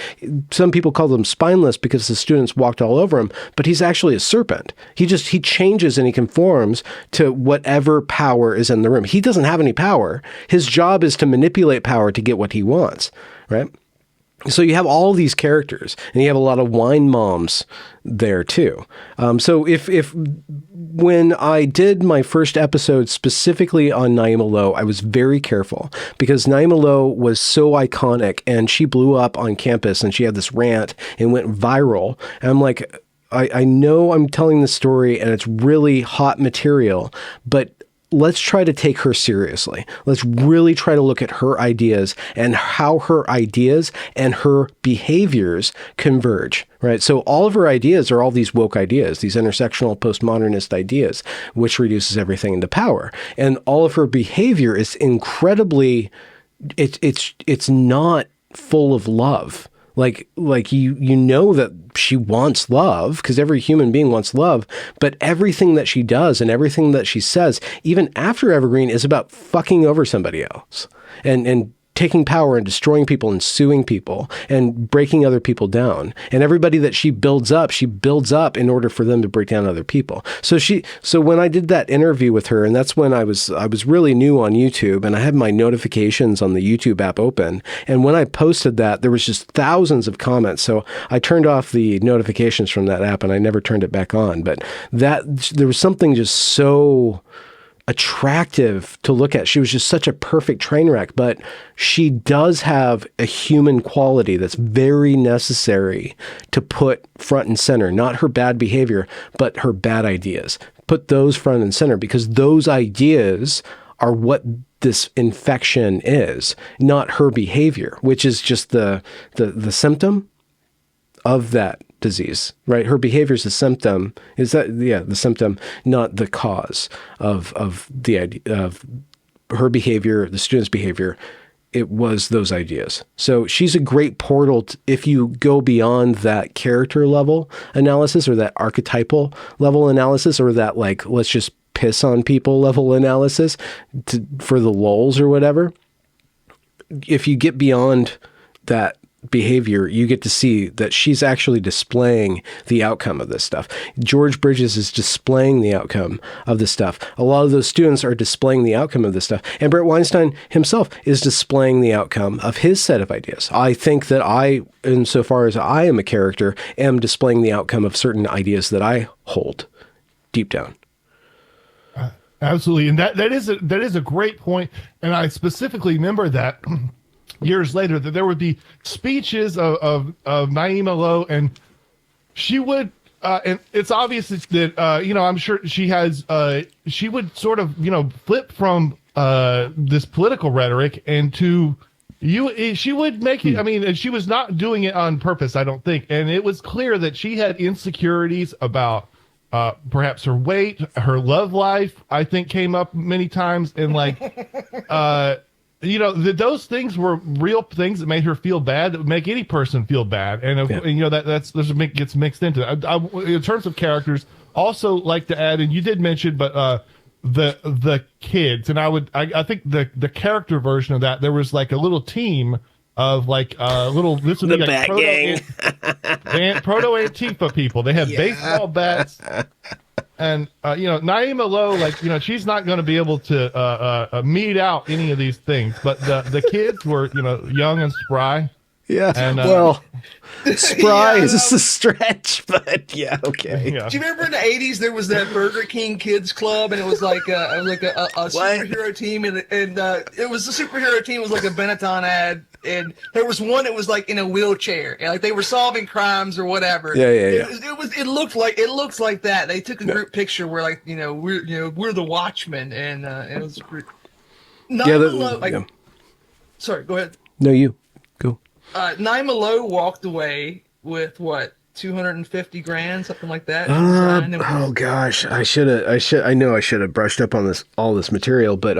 Some people call him spineless because the students walked all over him, but he's actually a serpent. He changes and he conforms to whatever power is in the room. He doesn't have any power. His job is to manipulate power to get what he wants, right? So you have all these characters, and you have a lot of wine moms there too. So if when I did my first episode specifically on Naima Lowe, I was very careful because Naima Lowe was so iconic, and she blew up on campus, and she had this rant and went viral. And I'm like, I know I'm telling the story, and it's really hot material, but let's try to take her seriously. Let's really try to look at her ideas and how her ideas and her behaviors converge, right? So all of her ideas are all these woke ideas, these intersectional postmodernist ideas, which reduces everything into power. And all of her behavior is incredibly, it's not full of love. Like you know that she wants love because every human being wants love, but everything that she does and everything that she says, even after Evergreen, is about fucking over somebody else and taking power and destroying people and suing people and breaking other people down. And everybody that she builds up in order for them to break down other people. So when I did that interview with her, and that's when I was really new on YouTube, and I had my notifications on the YouTube app open. And when I posted that, there was just thousands of comments. So I turned off the notifications from that app and I never turned it back on. But there was something just so attractive to look at. She was just such a perfect train wreck, but she does have a human quality that's very necessary to put front and center, not her bad behavior, but her bad ideas. Put those front and center because those ideas are what this infection is, not her behavior, which is just the symptom of that disease, right? Her behavior is a symptom. The symptom, not the cause of the idea of her behavior, the student's behavior. It was those ideas. So she's a great portal if you go beyond that character level analysis or that archetypal level analysis or that, like, let's just piss on people level analysis for the lulz or whatever. If you get beyond that behavior, you get to see that she's actually displaying the outcome of this stuff. George Bridges is displaying the outcome of this stuff. A lot of those students are displaying the outcome of this stuff. And Brett Weinstein himself is displaying the outcome of his set of ideas. I think that I, insofar as I am a character, am displaying the outcome of certain ideas that I hold deep down. Absolutely. And that is a great point. And I specifically remember that years later, that there would be speeches of Naima Lowe, and she would, and it's obvious that, I'm sure she would sort of, flip from this political rhetoric into she would make it, I mean, she was not doing it on purpose, I don't think. And it was clear that she had insecurities about perhaps her weight, her love life, I think came up many times. And those things were real things that made her feel bad, that would make any person feel bad. And, that's gets mixed into it. In terms of characters, also like to add, and you did mention, but the kids, and I think the character version of that, there was like a little team of like little. This would The be like Bat Gang. proto Antifa people. They have baseball bats, and Naima Lowe, like she's not going to be able to mete out any of these things. But the kids were young and spry. Yeah. And, well, spry is just a stretch, but yeah, okay. Yeah. Do you remember in the 80s there was that Burger King Kids Club, and it was like a superhero team, and it was the superhero team was like a Benetton ad, and there was one that was like in a wheelchair, and like they were solving crimes or whatever. Yeah. It looks like that. They took a group picture where like we're the Watchmen, and it was Sorry, go ahead. No, you go. Naima Lowe walked away with what, 250 grand, something like that. Oh gosh, I know I should have brushed up on all this material, but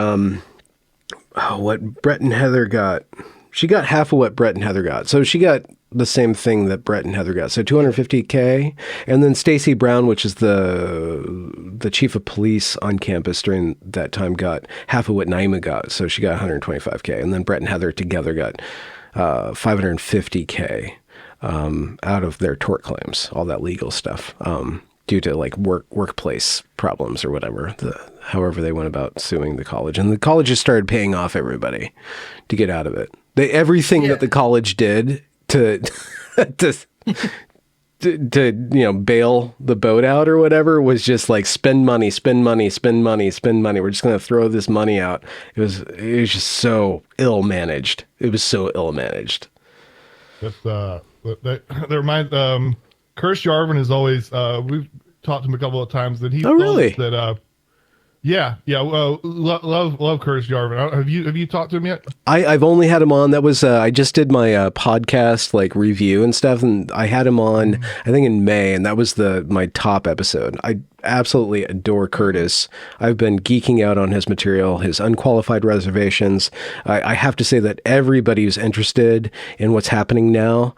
what Brett and Heather got, she got half of what Brett and Heather got. So she got the same thing that Brett and Heather got. So $250K, and then Stacey Brown, which is the chief of police on campus during that time, got half of what Naima got. So she got $125K, and then Brett and Heather together got $550K out of their tort claims, all that legal stuff, due to like workplace problems or whatever, however they went about suing the college. And the college just started paying off everybody to get out of it. Everything that the college did to bail the boat out or whatever was just like spend money. We're just going to throw this money out. It was just so ill managed. It was so ill managed. That reminds Kirsch Yarvin is always we've talked to him a couple of times that he really that love Kirsch Yarvin. Have you talked to him yet? I've only had him on. That was I just did my podcast like review and stuff, and I had him on I think in May, and that was my top episode. I absolutely adore Curtis. I've been geeking out on his material, his unqualified reservations. I have to say that everybody who's interested in what's happening now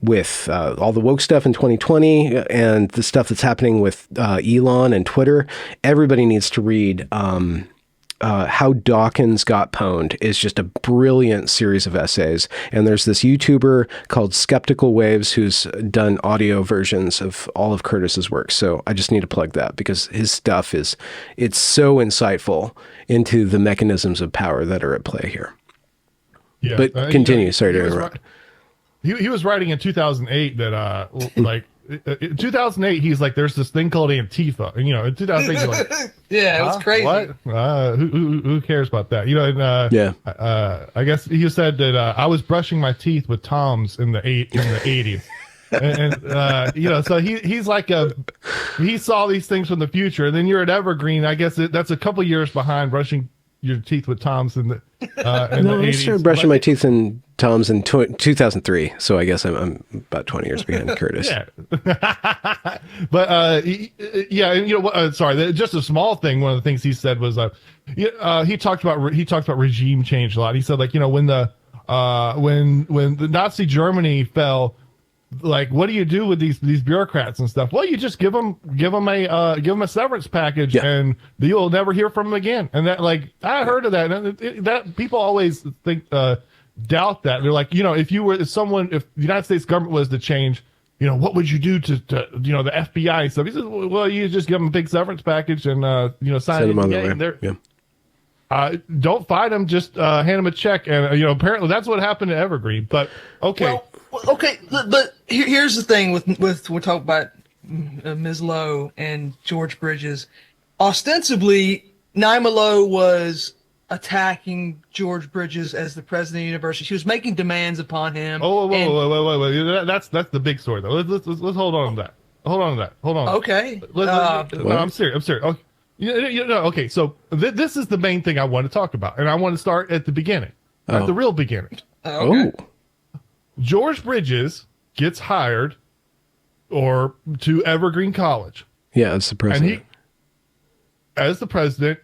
with all the woke stuff in 2020 and the stuff that's happening with Elon and Twitter, everybody needs to read How Dawkins Got Pwned. Is just a brilliant series of essays. And there's this YouTuber called Skeptical Waves who's done audio versions of all of Curtis's work. So I just need to plug that because his stuff it's so insightful into the mechanisms of power that are at play here. Yeah, but continue. Sorry to interrupt. He was writing in 2008 that like in 2008 he's like, there's this thing called Antifa, and in 2008 you're like, yeah, it was crazy. What? Who cares about that? I guess he said that I was brushing my teeth with Toms in the 80s. and so he's like he saw these things from the future, and then you're at Evergreen. I guess that's a couple years behind brushing your teeth with Toms in the I started brushing my teeth in Toms in 2003, so I guess I'm about 20 years behind Curtis. Yeah. But sorry, just a small thing. One of the things he said was he talked about regime change a lot. He said, like, when the Nazi Germany fell, like, what do you do with these bureaucrats and stuff? Well, you just give them a severance package, and you'll never hear from them again. And that, like, I heard of that. And that people always think doubt that. They're like, if the United States government was to change, what would you do to the FBI and stuff? He says, well, you just give them a big severance package and sign them on the way. Yeah. Don't fight them. Just hand them a check, and apparently that's what happened to Evergreen. But okay. Well, okay, but here's the thing with we're talking about Ms. Lowe and George Bridges. Ostensibly, Naima Lowe was attacking George Bridges as the president of the university. She was making demands upon him. Wait. That's the big story, though. Let's hold on to that. Hold on. Okay. I'm serious. Okay. Okay, so this is the main thing I want to talk about, and I want to start at the beginning, at the real beginning. Okay. George Bridges gets hired to Evergreen College. Yeah, as the president.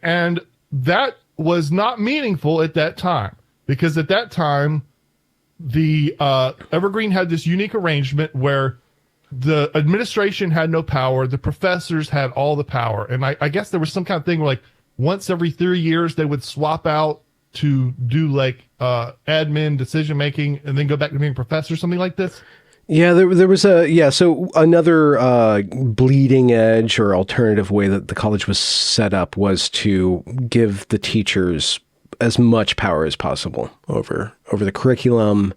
And that was not meaningful at that time, because at that time, the Evergreen had this unique arrangement where the administration had no power, the professors had all the power, and I guess there was some kind of thing where, like, once every 3 years they would swap out to do like admin, decision making, and then go back to being a professor, something like this? Yeah, there was so another bleeding edge or alternative way that the college was set up was to give the teachers as much power as possible over the curriculum,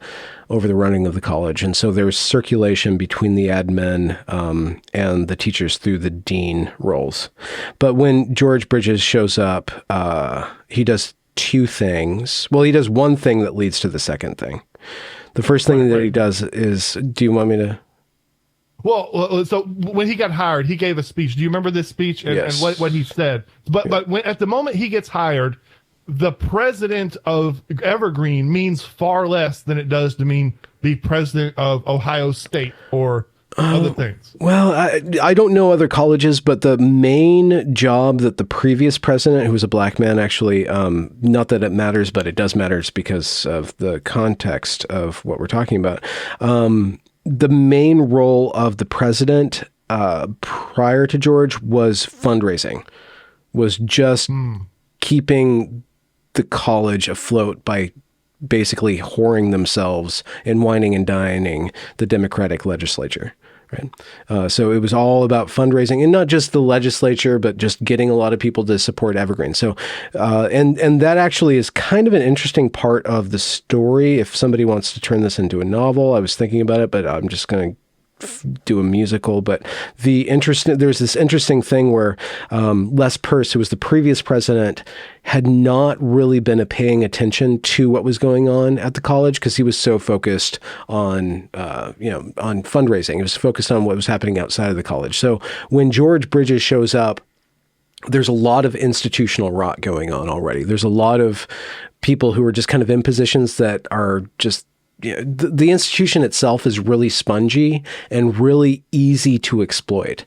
over the running of the college. And so there was circulation between the admin and the teachers through the dean roles. But when George Bridges shows up, he does two things. Well, he does one thing that leads to the second thing. The first thing that he does is, do you want me to? Well, so when he got hired, he gave a speech. Do you remember this speech and, Yes. and what he said? But when, at the moment he gets hired, the president of Evergreen means far less than it does to mean the president of Ohio State or other things. Well, I don't know other colleges, but the main job that the previous president, who was a black man, actually, not that it matters, but it does matter because of the context of what we're talking about. The main role of the president prior to George was fundraising, was just keeping the college afloat by basically whoring themselves and whining and dining the Democratic legislature. Right. So it was all about fundraising, and not just the legislature, but just getting a lot of people to support Evergreen. So, and that actually is kind of an interesting part of the story. If somebody wants to turn this into a novel, I was thinking about it, but I'm just going to do a musical. But there's this interesting thing where Les Perce, who was the previous president, had not really been paying attention to what was going on at the college because he was so focused on on fundraising. He was focused on what was happening outside of the college. So when George Bridges shows up, there's a lot of institutional rot going on already. There's a lot of people who are just kind of in positions that are just, the institution itself is really spongy and really easy to exploit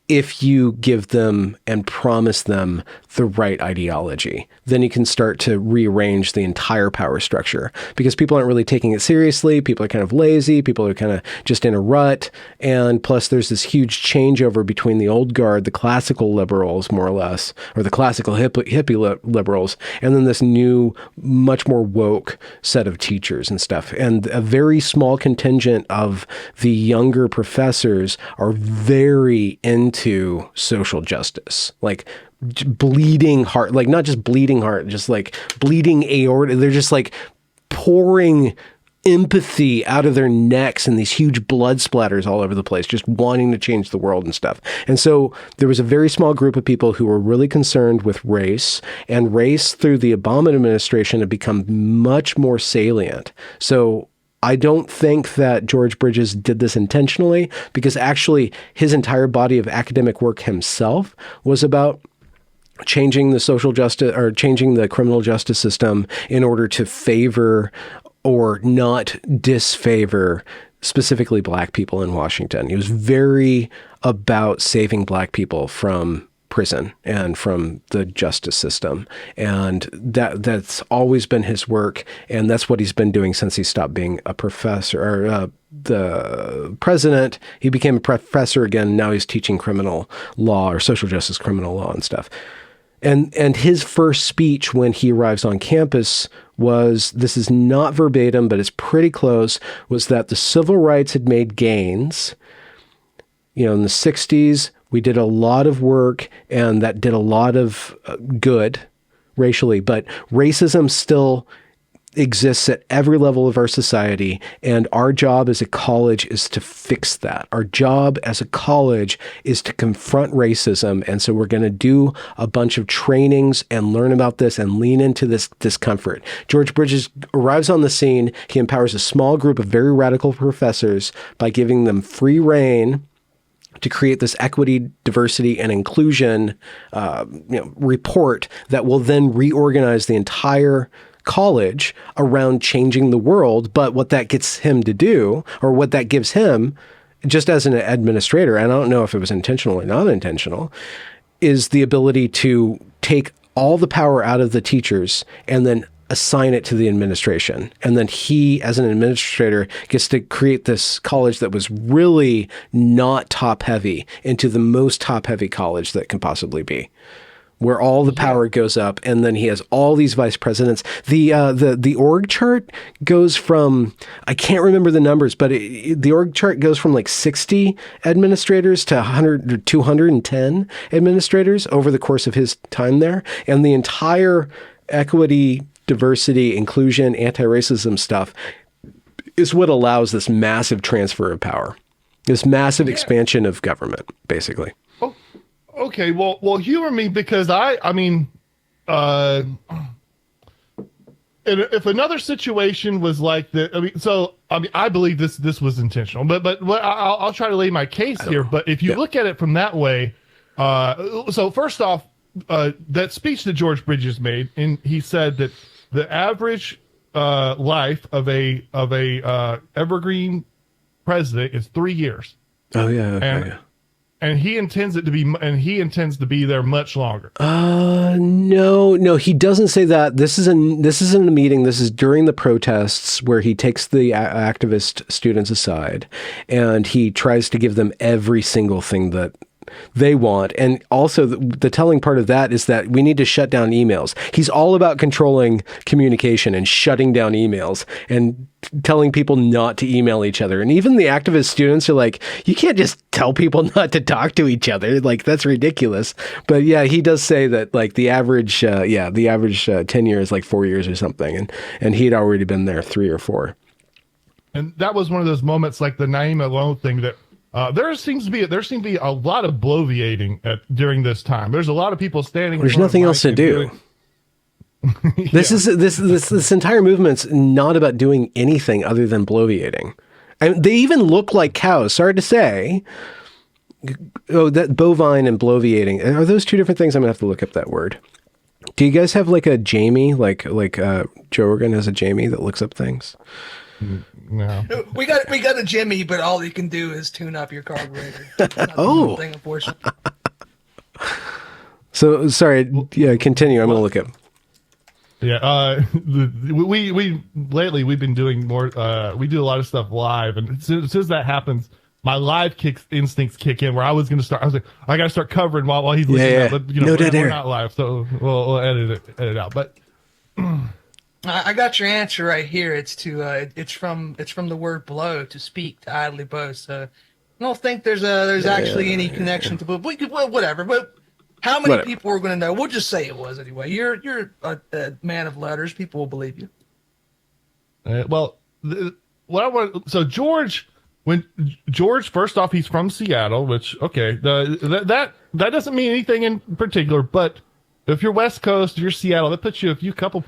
if you give them and promise them the right ideology. Then you can start to rearrange the entire power structure because people aren't really taking it seriously. People are kind of lazy. People are kind of just in a rut. And plus there's this huge changeover between the old guard, the classical liberals, more or less, or the classical hippie liberals, and then this new, much more woke set of teachers and stuff. And a very small contingent of the younger professors are very into social justice, like bleeding heart, like not just bleeding heart, just like bleeding aorta. They're just like pouring empathy out of their necks and these huge blood splatters all over the place, just wanting to change the world and stuff. And so there was a very small group of people who were really concerned with race, and race through the Obama administration had become much more salient. So I don't think that George Bridges did this intentionally, because actually his entire body of academic work himself was about changing the social justice, or changing the criminal justice system in order to favor or not disfavor specifically black people in Washington. He was very about saving black people from prison and from the justice system. And that's always been his work. And that's what he's been doing since he stopped being a professor, or the president. He became a professor again. Now he's teaching criminal law, or social justice criminal law and stuff. And his first speech when he arrives on campus was, this is not verbatim, but it's pretty close, was that the civil rights had made gains. In the 60s, we did a lot of work, and that did a lot of good racially, but racism still exists at every level of our society, and our job as a college is to fix that. Our job as a college is to confront racism, and so we're going to do a bunch of trainings and learn about this and lean into this discomfort. George Bridges arrives on the scene. He empowers a small group of very radical professors by giving them free rein to create this equity, diversity, and inclusion report that will then reorganize the entire college around changing the world. But what that gets him to do, or what that gives him, just as an administrator, and I don't know if it was intentional or not intentional, is the ability to take all the power out of the teachers and then assign it to the administration. And then he, as an administrator, gets to create this college that was really not top heavy into the most top heavy college that can possibly be, where all the power goes up, and then he has all these vice presidents. The org chart goes from, I can't remember the numbers, but the org chart goes from like 60 administrators to 100 or 210 administrators over the course of his time there, and the entire equity, diversity, inclusion, anti-racism stuff is what allows this massive transfer of power, this massive expansion of government, basically. Oh, okay. Well, humor me, because I mean, if another situation was like that, I believe this was intentional, but I'll try to lay my case here. But if you look at it from that way, so first off, that speech that George Bridges made, and he said that the average life of a evergreen president is 3 years. Oh yeah, okay, and he intends it to be, and he intends to be there much longer. No, he doesn't say that. This isn't a meeting. This is during the protests where he takes the activist students aside, and he tries to give them every single thing that they want. And also the telling part of that is that we need to shut down emails. He's all about controlling communication and shutting down emails and telling people not to email each other. And even the activist students are like, you can't just tell people not to talk to each other. Like, that's ridiculous. But yeah, he does say that like the average tenure is like 4 years or something. And he'd already been there 3 or 4. And that was one of those moments like the Naeem Alone thing that there seems to be a lot of bloviating during this time. There's a lot of people standing. There's nothing else to do. This entire movement's not about doing anything other than bloviating. And they even look like cows. Sorry to say. Oh, that bovine and bloviating, are those two different things? I'm gonna have to look up that word. Do you guys have like a Jamie, like Joe Rogan has a Jamie that looks up things? No. We got a Jimmy, but all you can do is tune up your carburetor. Oh. Thing, unfortunately. So sorry. Yeah, continue. I'm gonna look up. Yeah. We lately we've been doing more. We do a lot of stuff live, and as soon as that happens, my live instincts kick in. Where I was like, I gotta start covering while he's listening. Yeah. But we're not live, so we'll edit it out. But. I got your answer right here. It's from the word blow, to speak, to idly boast. So I don't think there's actually any connection to, but we could, well, whatever. But how many people are going to know? We'll just say it was anyway. You're a man of letters. People will believe you. So George, first off, he's from Seattle, which that doesn't mean anything in particular, but. If you're West Coast, if you're Seattle, that puts you a couple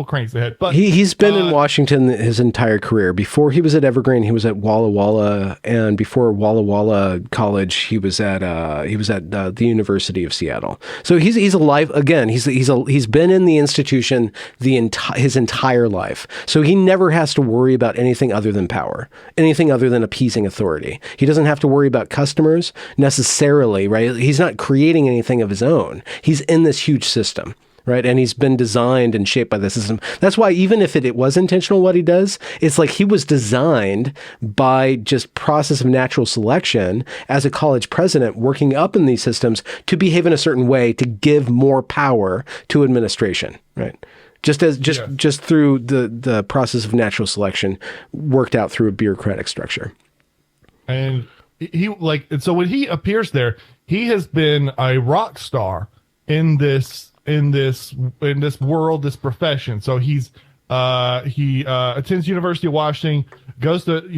cranks ahead. But he's been in Washington his entire career. Before he was at Evergreen, he was at Walla Walla, and before Walla Walla College, he was at the University of Seattle. So he's alive again. He's been in the institution his entire life. So he never has to worry about anything other than power, anything other than appeasing authority. He doesn't have to worry about customers necessarily, right? He's not creating anything of his own. He's in this huge system, right? And he's been designed and shaped by the system. That's why even if it was intentional what he does, it's like he was designed by just process of natural selection as a college president working up in these systems to behave in a certain way to give more power to administration, right? Just through the process of natural selection worked out through a bureaucratic structure. And so when he appears there, he has been a rock star in this world, this profession. So he attends University of Washington, goes to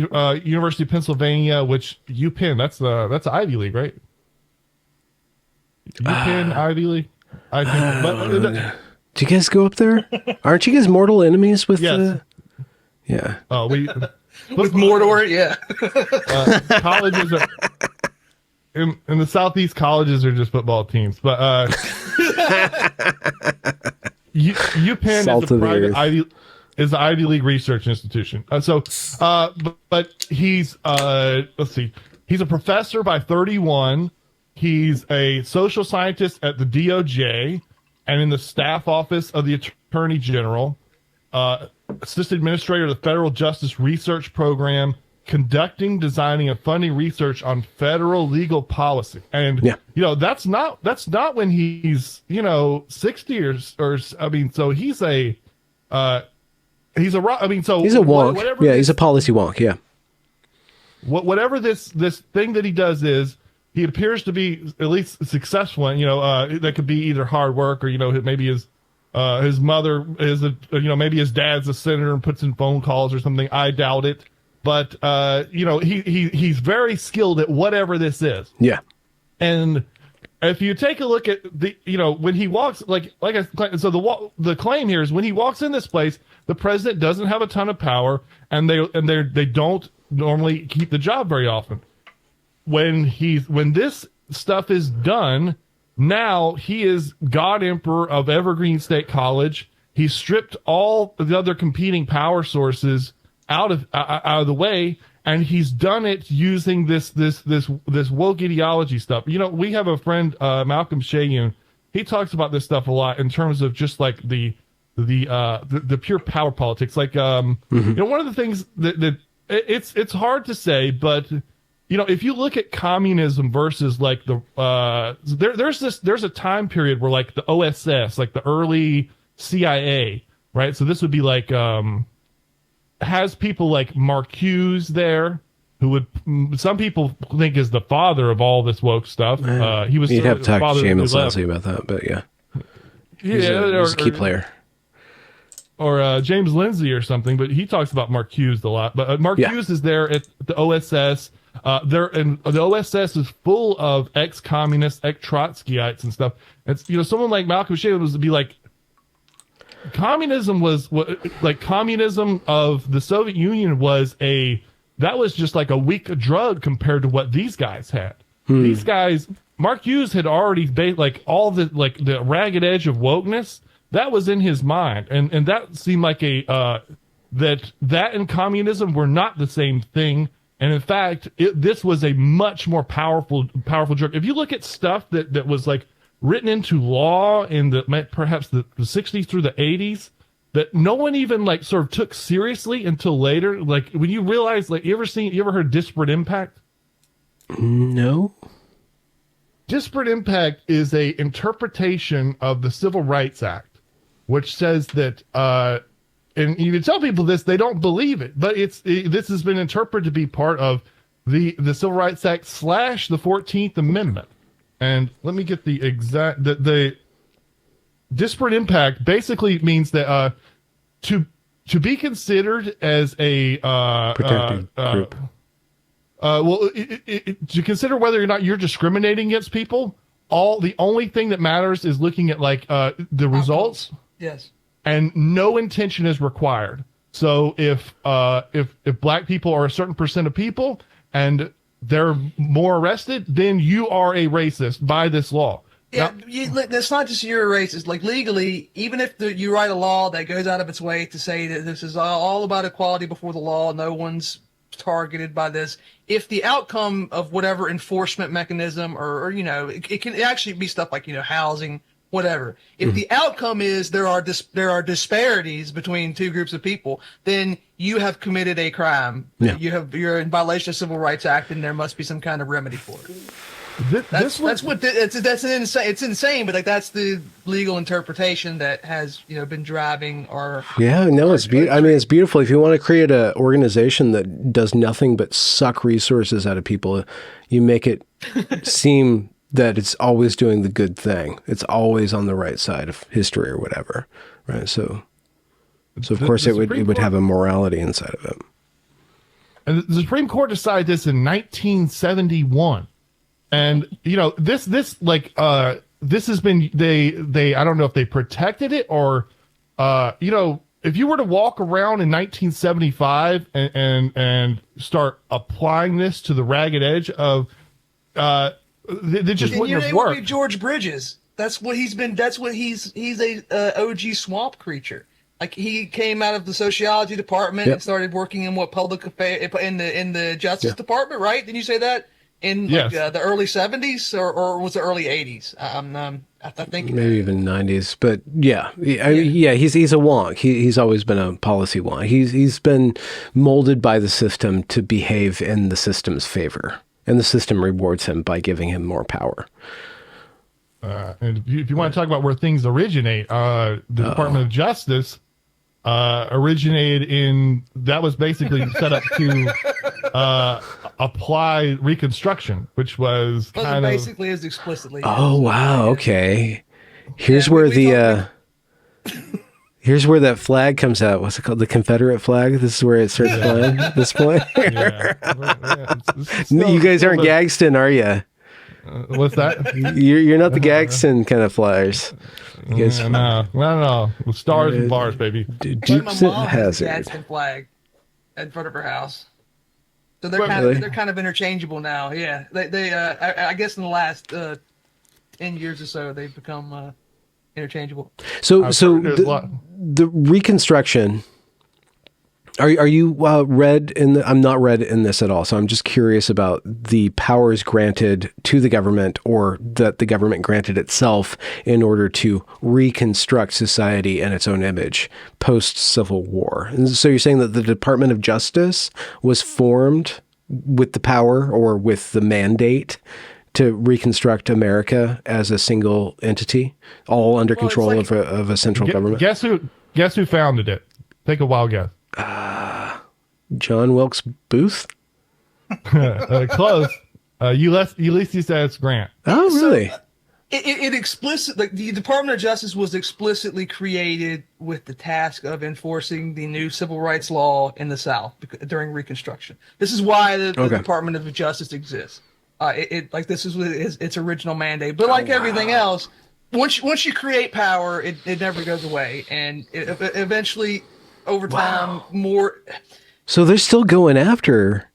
University of Pennsylvania, which UPenn, that's Ivy League, right? UPenn, Ivy League. I think. Do you guys go up there? Aren't you guys mortal enemies with? Yes. Yeah. Oh, with Mordor, yeah. Colleges are. In the Southeast, colleges are just football teams, but UPenn is the Ivy League research institution. But he's let's see, he's a professor by 31. He's a social scientist at the DOJ and in the staff office of the Attorney General, assistant administrator of the Federal Justice Research Program, conducting, designing, and funding research on federal legal policy. And that's not when he's 60 or I mean, so he's a he's a wonk. He's a policy wonk. Yeah. Whatever this thing that he does is, he appears to be at least successful. And, that could be either hard work or maybe his mother is maybe his dad's a senator and puts in phone calls or something. I doubt it. But, he's very skilled at whatever this is. Yeah. And if you take a look at when he walks, so the claim here is when he walks in this place, the president doesn't have a ton of power, and they don't normally keep the job very often. When this stuff is done, now he is God Emperor of Evergreen State College. He's stripped all the other competing power sources out of the way, and he's done it using this woke ideology stuff. We have a friend, Malcolm Shayun. He talks about this stuff a lot in terms of just like the pure power politics. Like one of the things that it's hard to say, but if you look at communism versus like there's a time period where like the OSS, like the early CIA, right? So this would be like has people like Marcuse there, who would some people think is the father of all this woke stuff. He was. You'd have to talk to James Lindsay about that, but yeah, he's a key player. Or James Lindsay or something, but he talks about Marcuse a lot. But Marcuse is there at the OSS. And the OSS is full of ex-communists, ex-Trotskyites and stuff. It's someone like Malcolm Shea was to be like, communism was like communism of the Soviet Union was just like a weak drug compared to what these guys had. These guys, Marcuse had already like all the ragged edge of wokeness that was in his mind, and that seemed like that and communism were not the same thing. And in fact, this was a much more powerful drug. If you look at stuff that was like written into law in perhaps the 60s through the 80s, that no one even like sort of took seriously until later. Like when you realize, like, you ever heard disparate impact? No. Disparate impact is a interpretation of the Civil Rights Act, which says that, and you tell people this, they don't believe it, but this has been interpreted to be part of the Civil Rights Act / the 14th Amendment. And let me get the exact, the disparate impact basically means that to be considered as a protected group. To consider whether or not you're discriminating against people, the only thing that matters is looking at like the results. Yes. And no intention is required. So if black people are a certain percent of people and they're more arrested, then you are a racist by this law. Yeah, that's not just you're a racist. Like legally, even if you write a law that goes out of its way to say that this is all about equality before the law, no one's targeted by this. If the outcome of whatever enforcement mechanism or it can actually be stuff like housing, whatever. If the outcome is there are disparities between two groups of people, then you have committed a crime. Yeah. You're in violation of Civil Rights Act, and there must be some kind of remedy for it. That's insane. It's insane, but like that's the legal interpretation that has been driving our. Yeah, no, it's beautiful. I mean, it's beautiful. If you want to create an organization that does nothing but suck resources out of people, you make it seem that it's always doing the good thing. It's always on the right side of history or whatever, right? So of course it would have a morality inside of it. And the Supreme Court decided this in 1971, and this has been they I don't know if they protected it or if you were to walk around in 1975 and start applying this to the ragged edge of they just wouldn't have worked. Would be George Bridges. That's what he's been. That's what he's a OG swamp creature. Like he came out of the sociology department and started working in public affairs in the Justice Department, right? Didn't you say that in the early 70s or was it early 80s? I think maybe even 90s, but yeah, he's a wonk. He's always been a policy wonk. He's been molded by the system to behave in the system's favor, and the system rewards him by giving him more power. And if you want to talk about where things originate, the Department of Justice originated that was basically set up to apply Reconstruction, which was kind of basically as explicitly. Oh, wow. Okay. Here's where here's where that flag comes out. What's it called? The Confederate flag? This is where it starts flying at this point. You guys aren't Gagston, are you? What's that? You're not the Gagston kind of flyers. You guys, no. Stars and bars, baby. Dukes of Hazzard. Gadsden flag in front of her house. So they're kind of interchangeable now. Yeah, I guess in the last 10 years or so they've become interchangeable. So the Reconstruction. Are you read in I'm not read in this at all, so I'm just curious about the powers granted to the government, or that the government granted itself in order to reconstruct society in its own image post-Civil War. And so you're saying that the Department of Justice was formed with the power or with the mandate to reconstruct America as a single entity, all under control of a central government? Guess who founded it? Take a wild guess. John Wilkes Booth? Close. Ulysses S. Grant. Oh, really? So, the Department of Justice was explicitly created with the task of enforcing the new civil rights law in the South during Reconstruction. This is why the Department of Justice exists. This is its original mandate. But like everything else, once you create power, it never goes away, and it eventually, over time, more. So they're still going after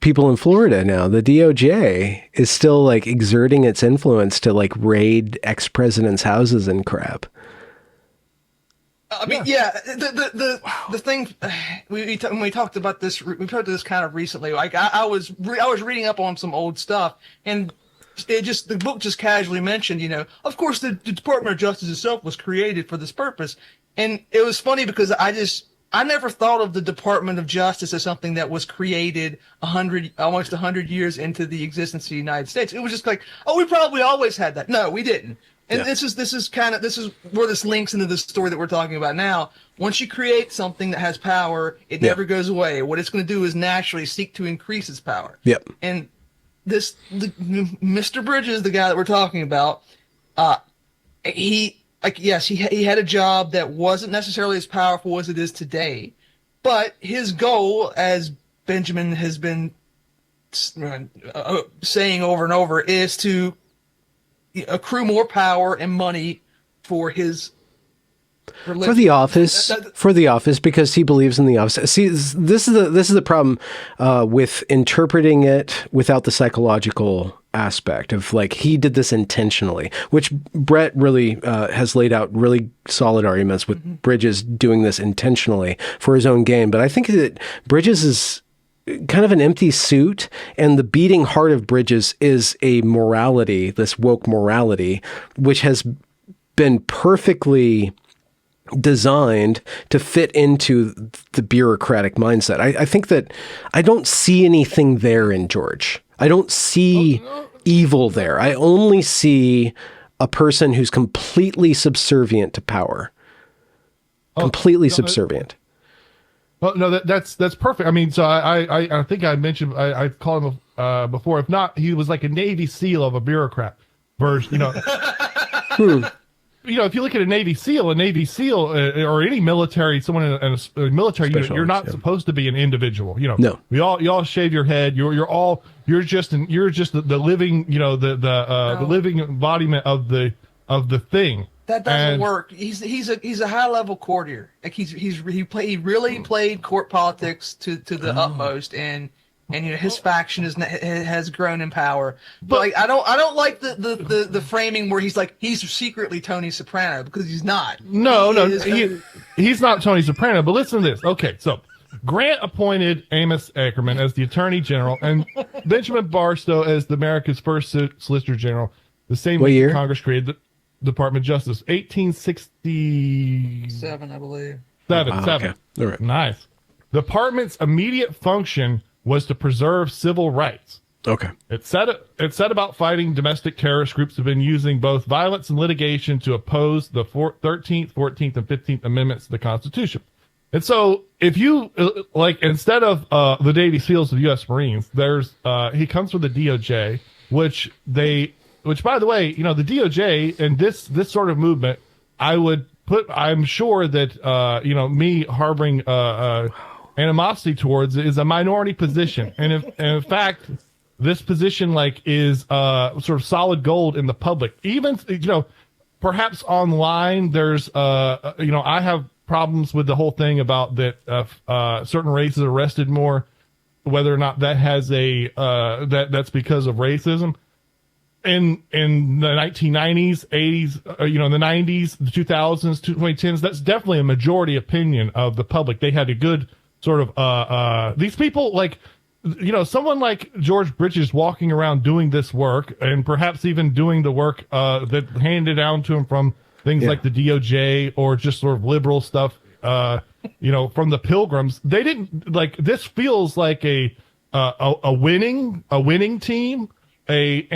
people in Florida now. The DOJ is still like exerting its influence to like raid ex-presidents' houses and crap. I mean, the thing when we talked about this, we talked about this kind of recently. Like I was reading up on some old stuff, and the book just casually mentioned, of course the Department of Justice itself was created for this purpose. And it was funny because I never thought of the Department of Justice as something that was created almost 100 years into the existence of the United States. It was just like, oh, we probably always had that. No, we didn't. And this is where this links into the story that we're talking about now. Once you create something that has power, it never goes away. What it's going to do is naturally seek to increase its power. Yep. And Mr. Bridges, the guy that we're talking about, he had a job that wasn't necessarily as powerful as it is today, but his goal, as Benjamin has been saying over and over, is to accrue more power and money for his religion. For the office, because he believes in the office. See, this is the problem with interpreting it without the psychological aspect of like he did this intentionally, which Brett really has laid out really solid arguments with Bridges doing this intentionally for his own gain. But I think that Bridges is kind of an empty suit, and the beating heart of Bridges is a morality, this woke morality, which has been perfectly designed to fit into the bureaucratic mindset. I think that I don't see anything there in George. I don't see evil there. I only see a person who's completely subservient to power. Completely subservient. Well, no, that's perfect. I mean, so I think I mentioned, I called him before. If not, he was like a Navy SEAL of a bureaucrat version, if you look at a Navy SEAL or any military, someone in a military unit, you're not supposed to be an individual. No. You all shave your head. You're just the living, the living embodiment of the thing. That doesn't work. He's a high level courtier. Like he really played court politics to the utmost, and his faction has grown in power. But like I don't like the framing where he's like he's secretly Tony Soprano, because he's not. He's not Tony Soprano. But listen to this. Okay, so Grant appointed Amos Ackerman as the Attorney General and Benjamin Barstow as America's first Solicitor General. the same What week year? Congress created the Department of Justice. 1867, Seven, I believe. seven. Okay. All right. Nice. The department's immediate function was to preserve civil rights. Okay. It said about fighting domestic terrorist groups have been using both violence and litigation to oppose the 13th, 14th, and 15th Amendments to the Constitution. And so if you, instead of the Navy SEALs of the U.S. Marines, he comes from the DOJ, which by the way, the DOJ and this sort of movement, I'm sure that, me harboring animosity towards it is a minority position. And in fact, this position is sort of solid gold in the public. Even perhaps online, there's I have problems with the whole thing about that certain races are arrested more, whether or not that has that's because of racism. In the 1990s, 80s, in the 90s, the 2000s, 2010s, that's definitely a majority opinion of the public. They had a good sort of these people someone like George Bridges walking around doing this work, and perhaps even doing the work that handed down to him from things like the DOJ or just sort of liberal stuff, from the Pilgrims. They didn't this feels like a winning team, et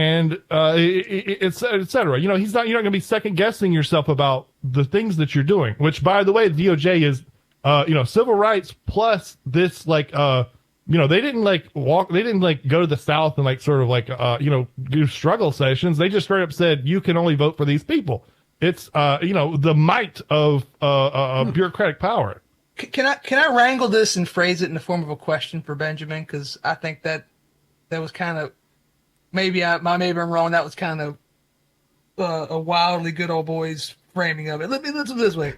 cetera. You're not going to be second guessing yourself about the things that you're doing. Which, by the way, the DOJ is civil rights plus this they didn't go to the South and do struggle sessions. They just straight up said, you can only vote for these people. It's, the might of bureaucratic power. Can I wrangle this and phrase it in the form of a question for Benjamin? Cause I think that was kind of, maybe I'm wrong. That was kind of a wildly good old boys framing of it. Let's do it this way.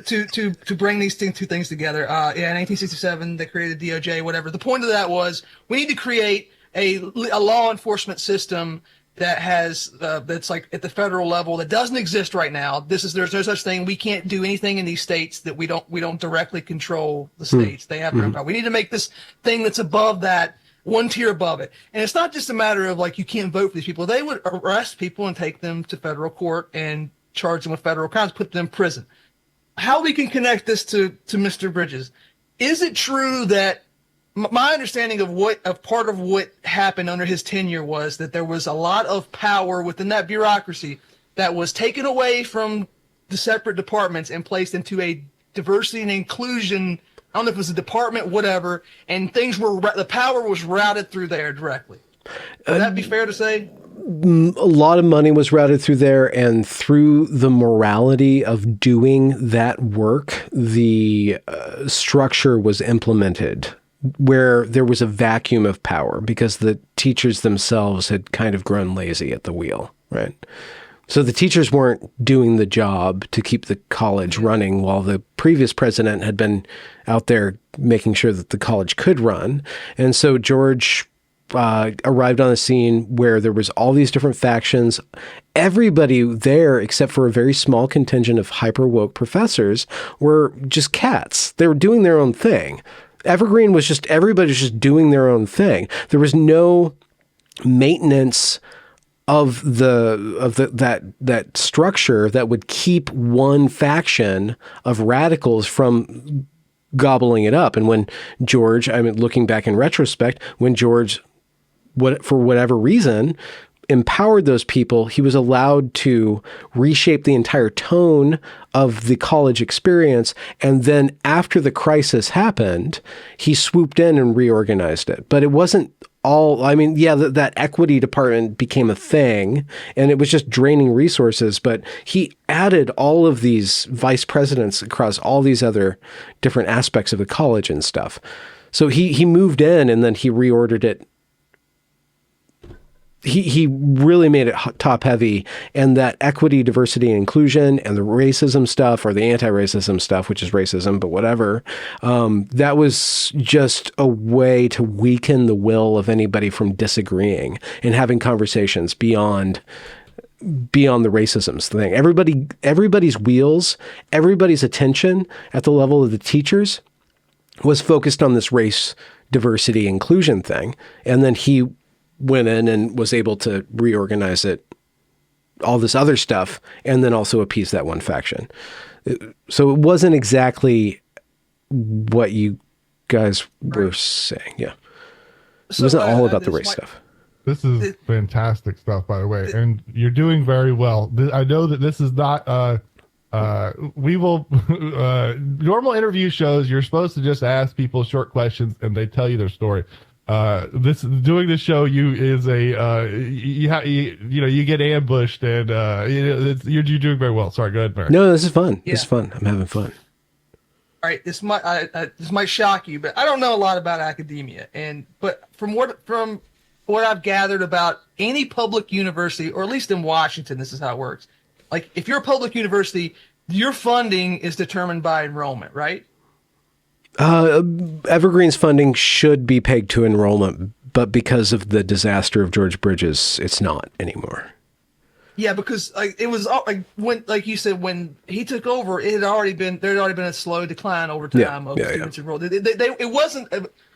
To bring these two things together. In 1967, they created DOJ, whatever. The point of that was we need to create a law enforcement system that has that's at the federal level that doesn't exist right now. There's no such thing. We can't do anything in these states that we don't directly control the states. They have their own power. We need to make this thing that's above that, one tier above it. And it's not just a matter of you can't vote for these people. They would arrest people and take them to federal court and charge them with federal crimes, put them in prison. How we can connect this to Mr. Bridges? Is it true that my understanding of part of what happened under his tenure was that there was a lot of power within that bureaucracy that was taken away from the separate departments and placed into a diversity and inclusion, I don't know if it was a department, whatever, and the power was routed through there directly. Would that be fair to say? A lot of money was routed through there, and through the morality of doing that work, the structure was implemented where there was a vacuum of power because the teachers themselves had kind of grown lazy at the wheel, right? So the teachers weren't doing the job to keep the college running while the previous president had been out there making sure that the college could run. And so George arrived on the scene where there was all these different factions. Everybody there, except for a very small contingent of hyper woke professors, were just cats. They were doing their own thing. Evergreen was just, everybody's just doing their own thing. There was no maintenance of that structure that would keep one faction of radicals from gobbling it up. And when George, looking back in retrospect, when George, for whatever reason, empowered those people, he was allowed to reshape the entire tone of the college experience. And then after the crisis happened, he swooped in and reorganized it. But it wasn't all, that equity department became a thing and it was just draining resources, but he added all of these vice presidents across all these other different aspects of the college and stuff. So he moved in and then he reordered it. He really made it top heavy, and that equity, diversity, and inclusion and the racism stuff, or the anti-racism stuff, which is racism, but whatever, that was just a way to weaken the will of anybody from disagreeing and having conversations beyond the racism thing. Everybody's wheels, everybody's attention at the level of the teachers was focused on this race, diversity, inclusion thing. And then he went in and was able to reorganize it all this other stuff and then also appease that one faction. So it wasn't exactly what you guys were saying. Yeah. It wasn't all about the race stuff. This is fantastic stuff, by the way, and you're doing very well. I know that this is not, we will, normal interview shows, you're supposed to just ask people short questions and they tell you their story. Doing this show, you get ambushed and, you're doing very well. Sorry, go ahead, Mary. No, this is fun. Yeah. This is fun. I'm having fun. All right, this might shock you, but I don't know a lot about academia, but from what I've gathered about any public university, or at least in Washington, this is how it works. Like, if you're a public university, your funding is determined by enrollment, right? Evergreen's funding should be pegged to enrollment, but because of the disaster of George Bridges, it's not anymore. Yeah, because it was when, like you said, when he took over, there had already been a slow decline over time of students enrolled. It wasn't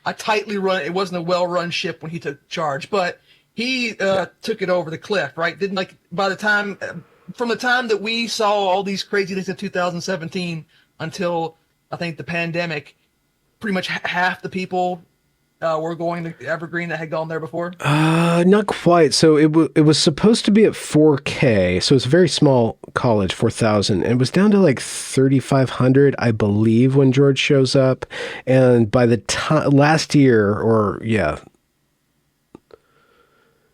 a tightly run, it wasn't a well-run ship when he took charge, but he took it over the cliff, right? From the time that we saw all these crazy things in 2017 until I think the pandemic, pretty much half the people were going to Evergreen that had gone there before? Not quite. So it was supposed to be at 4K. So it's a very small college, 4,000. And it was down to like 3,500, I believe, when George shows up. And by the time last year,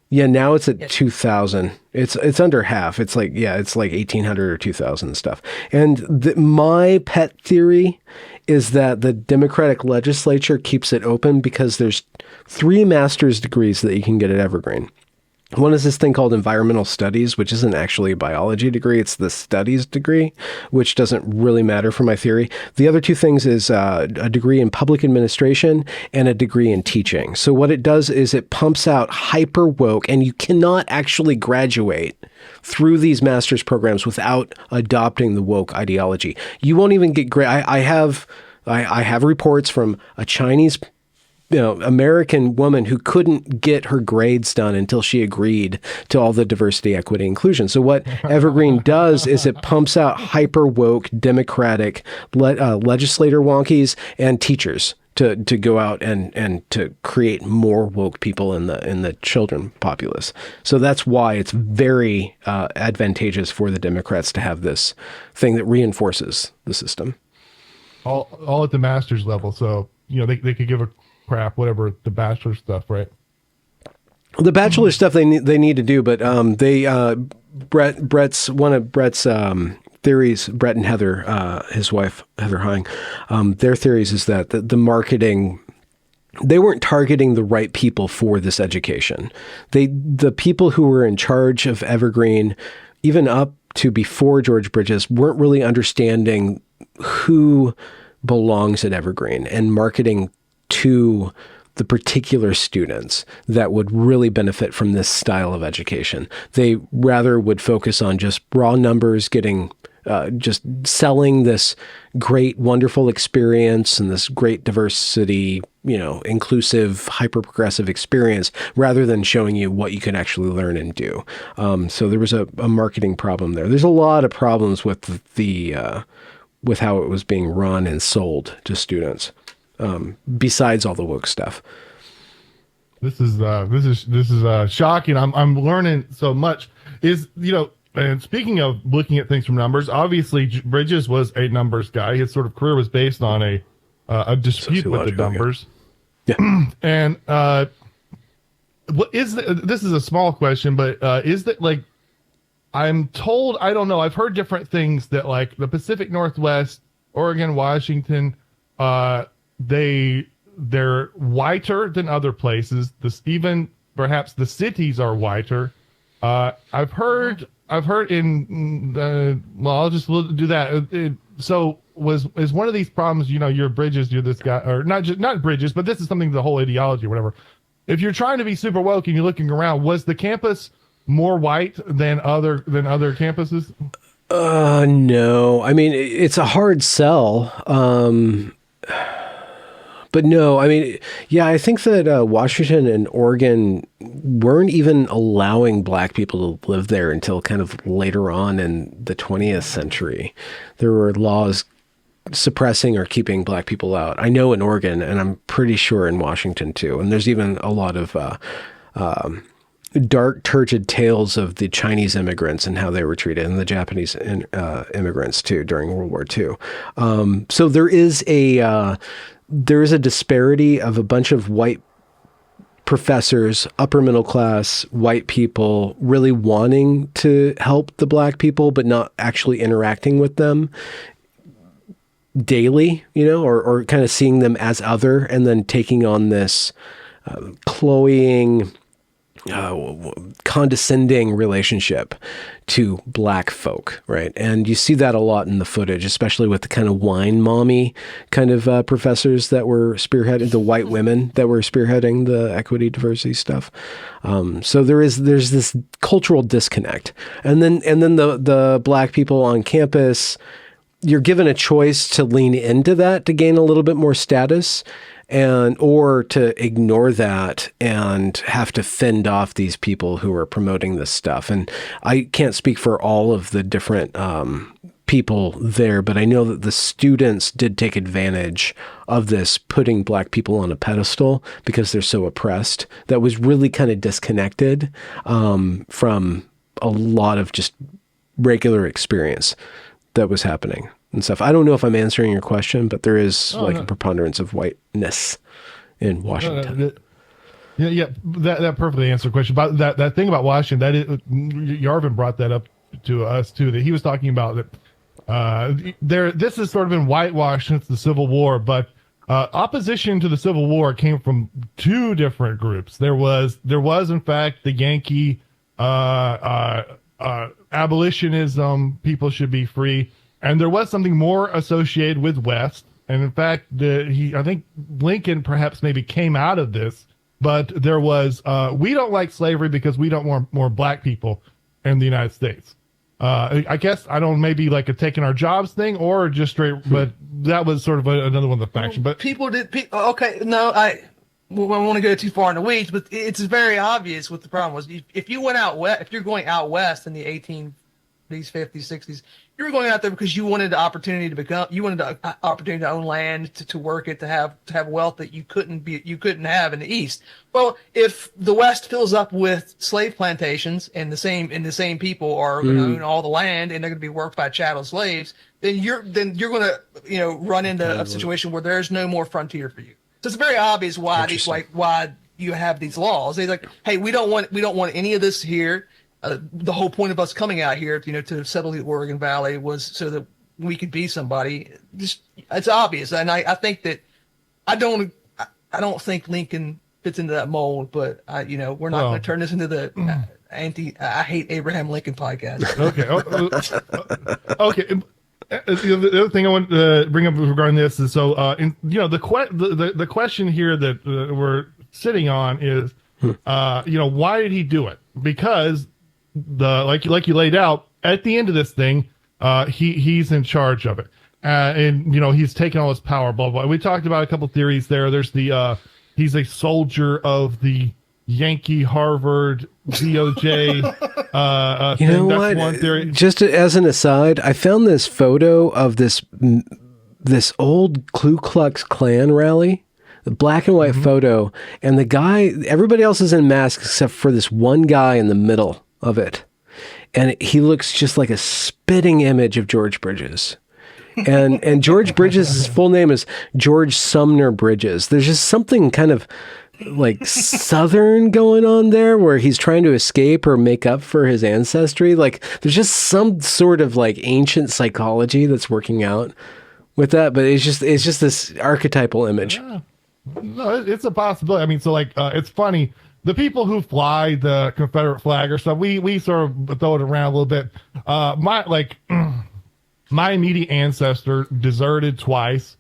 now it's at 2,000. It's under half. It's like 1,800 or 2,000 and stuff. And my pet theory is that the Democratic legislature keeps it open because there's 3 master's degrees that you can get at Evergreen. One is this thing called environmental studies, which isn't actually a biology degree. It's the studies degree, which doesn't really matter for my theory. The other 2 things is a degree in public administration and a degree in teaching. So what it does is it pumps out hyper woke, and you cannot actually graduate through these master's programs without adopting the woke ideology. You won't even get I have reports from a Chinese American woman who couldn't get her grades done until she agreed to all the diversity, equity, inclusion. So what Evergreen does is it pumps out hyper woke Democratic legislator wonkies and teachers to go out and to create more woke people in the children populace. So that's why it's very advantageous for the Democrats to have this thing that reinforces the system. All at the master's level. So, they could give a crap, whatever the bachelor stuff, right? The bachelor stuff they need to do, but Brett's one of Brett's theories, Brett and Heather, his wife Heather Hine, their theories is that the marketing, they weren't targeting the right people for this education. The people who were in charge of Evergreen, even up to before George Bridges, weren't really understanding who belongs at Evergreen and marketing to the particular students that would really benefit from this style of education. They rather would focus on just raw numbers, getting just selling this great, wonderful experience and this great diversity, inclusive, hyper-progressive experience, rather than showing you what you can actually learn and do. So there was a marketing problem there. There's a lot of problems with with how it was being run and sold to students. Besides all the woke stuff. This is shocking. I'm learning so much. And speaking of looking at things from numbers, obviously Bridges was a numbers guy. His sort of career was based on a dispute with the numbers. Yeah. And this is a small question, but is that like, I'm told, I don't know, I've heard different things that like the Pacific Northwest, Oregon, Washington, they're whiter than other places. Even perhaps the cities are whiter. I've heard in I'll just do that. So is one of these problems, you're Bridges, you're this guy, or not Bridges, but this is something, the whole ideology or whatever. If you're trying to be super woke and you're looking around, was the campus more white than other campuses? No. I mean, it's a hard sell. But no, I mean, yeah, I think that Washington and Oregon weren't even allowing black people to live there until kind of later on in the 20th century. There were laws suppressing or keeping black people out. I know in Oregon, and I'm pretty sure in Washington too. And there's even a lot of dark, turgid tales of the Chinese immigrants and how they were treated, and the Japanese immigrants too during World War II. So there is a disparity of a bunch of white professors, upper middle class white people, really wanting to help the black people, but not actually interacting with them daily, or kind of seeing them as other, and then taking on this cloying, condescending relationship to black folk, right? And you see that a lot in the footage, especially with the kind of wine mommy kind of professors that were spearheading, the white women that were spearheading the equity diversity stuff. So there's this cultural disconnect, and then the black people on campus, you're given a choice to lean into that to gain a little bit more status, or to ignore that and have to fend off these people who are promoting this stuff. And I can't speak for all of the different people there, but I know that the students did take advantage of this, putting black people on a pedestal because they're so oppressed. That was really kind of disconnected from a lot of just regular experience that was happening and stuff. I don't know if I'm answering your question, but there is a preponderance of whiteness in Washington. Yeah, that perfectly answered the question. But that thing about Washington, Yarvin brought that up to us too, that he was talking about that this has sort of been whitewashed since the Civil War, but opposition to the Civil War came from two different groups. There was in fact the Yankee abolitionism, people should be free. And there was something more associated with West. And in fact, I think Lincoln perhaps maybe came out of this, but there was, we don't like slavery because we don't want more black people in the United States. I guess, I don't, maybe like a taking our jobs thing or just straight, but that was sort of another one of the factions. But okay, no, I won't want to go too far in the weeds, but it's very obvious what the problem was. If you went out west, if you're going out west in the 1850s, 50s, 60s, you were going out there because you wanted the opportunity to own land, to work it, to have wealth that you couldn't have in the East. Well, if the West fills up with slave plantations and the same people are going to own all the land and they're going to be worked by chattel slaves, then you're going to run into a situation where there's no more frontier for you. So it's very obvious why you have these laws. They're like, hey, we don't want any of this here. The whole point of us coming out here, to settle the Oregon Valley was so that we could be somebody. Just, it's obvious, and I think that I don't think Lincoln fits into that mold. But we're not going to turn this into the I hate Abraham Lincoln podcast. Okay. Okay. The other thing I want to bring up regarding this is the question here that we're sitting on is why did he do it? Because like you laid out at the end of this thing, he's in charge of it, and he's taking all his power. Blah blah. We talked about a couple theories there. There's the he's a soldier of the Yankee Harvard DOJ. That's one theory. Just as an aside, I found this photo of this old Ku Klux Klan rally. The black and white photo, and the guy, everybody else is in masks except for this one guy in the middle of it. And he looks just like a spitting image of George Bridges. And George Bridges' full name is George Sumner Bridges. There's just something kind of like Southern going on there where he's trying to escape or make up for his ancestry. Like there's just some sort of like ancient psychology that's working out with that, but it's just this archetypal image. Yeah. No, it's a possibility. I mean, so it's funny. The people who fly the Confederate flag or stuff, we sort of throw it around a little bit. My immediate ancestor deserted twice.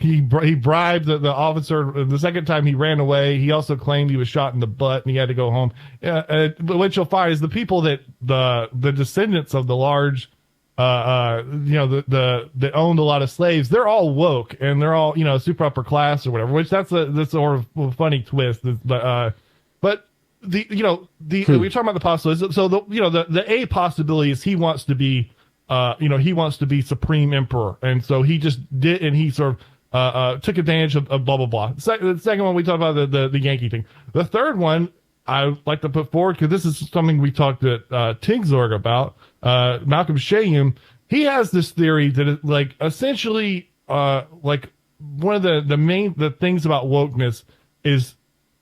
He bribed the officer. The second time he ran away. He also claimed he was shot in the butt and he had to go home. But what you'll find is the people that the descendants of the large that owned a lot of slaves, they're all woke and they're all, super upper class or whatever, which that's sort of funny twist. But we're talking about the possibilities. So the a possibility is he wants to be, he wants to be supreme emperor. And so he just did, and he sort of, took advantage of blah, blah, blah. The second one, we talked about the Yankee thing. The third one, I would like to put forward, because this is something we talked to Tigzorg about, Malcolm Shayum. He has this theory that is like essentially like one of the things about wokeness is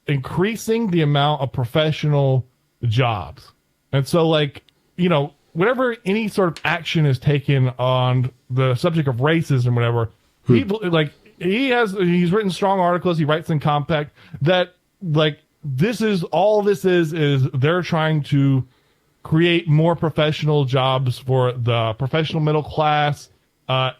increasing the amount of professional jobs. And so like, whenever any sort of action is taken on the subject of racism, whatever, people like he's written strong articles. He writes in Compact that like, this is they're trying to create more professional jobs for the professional middle class,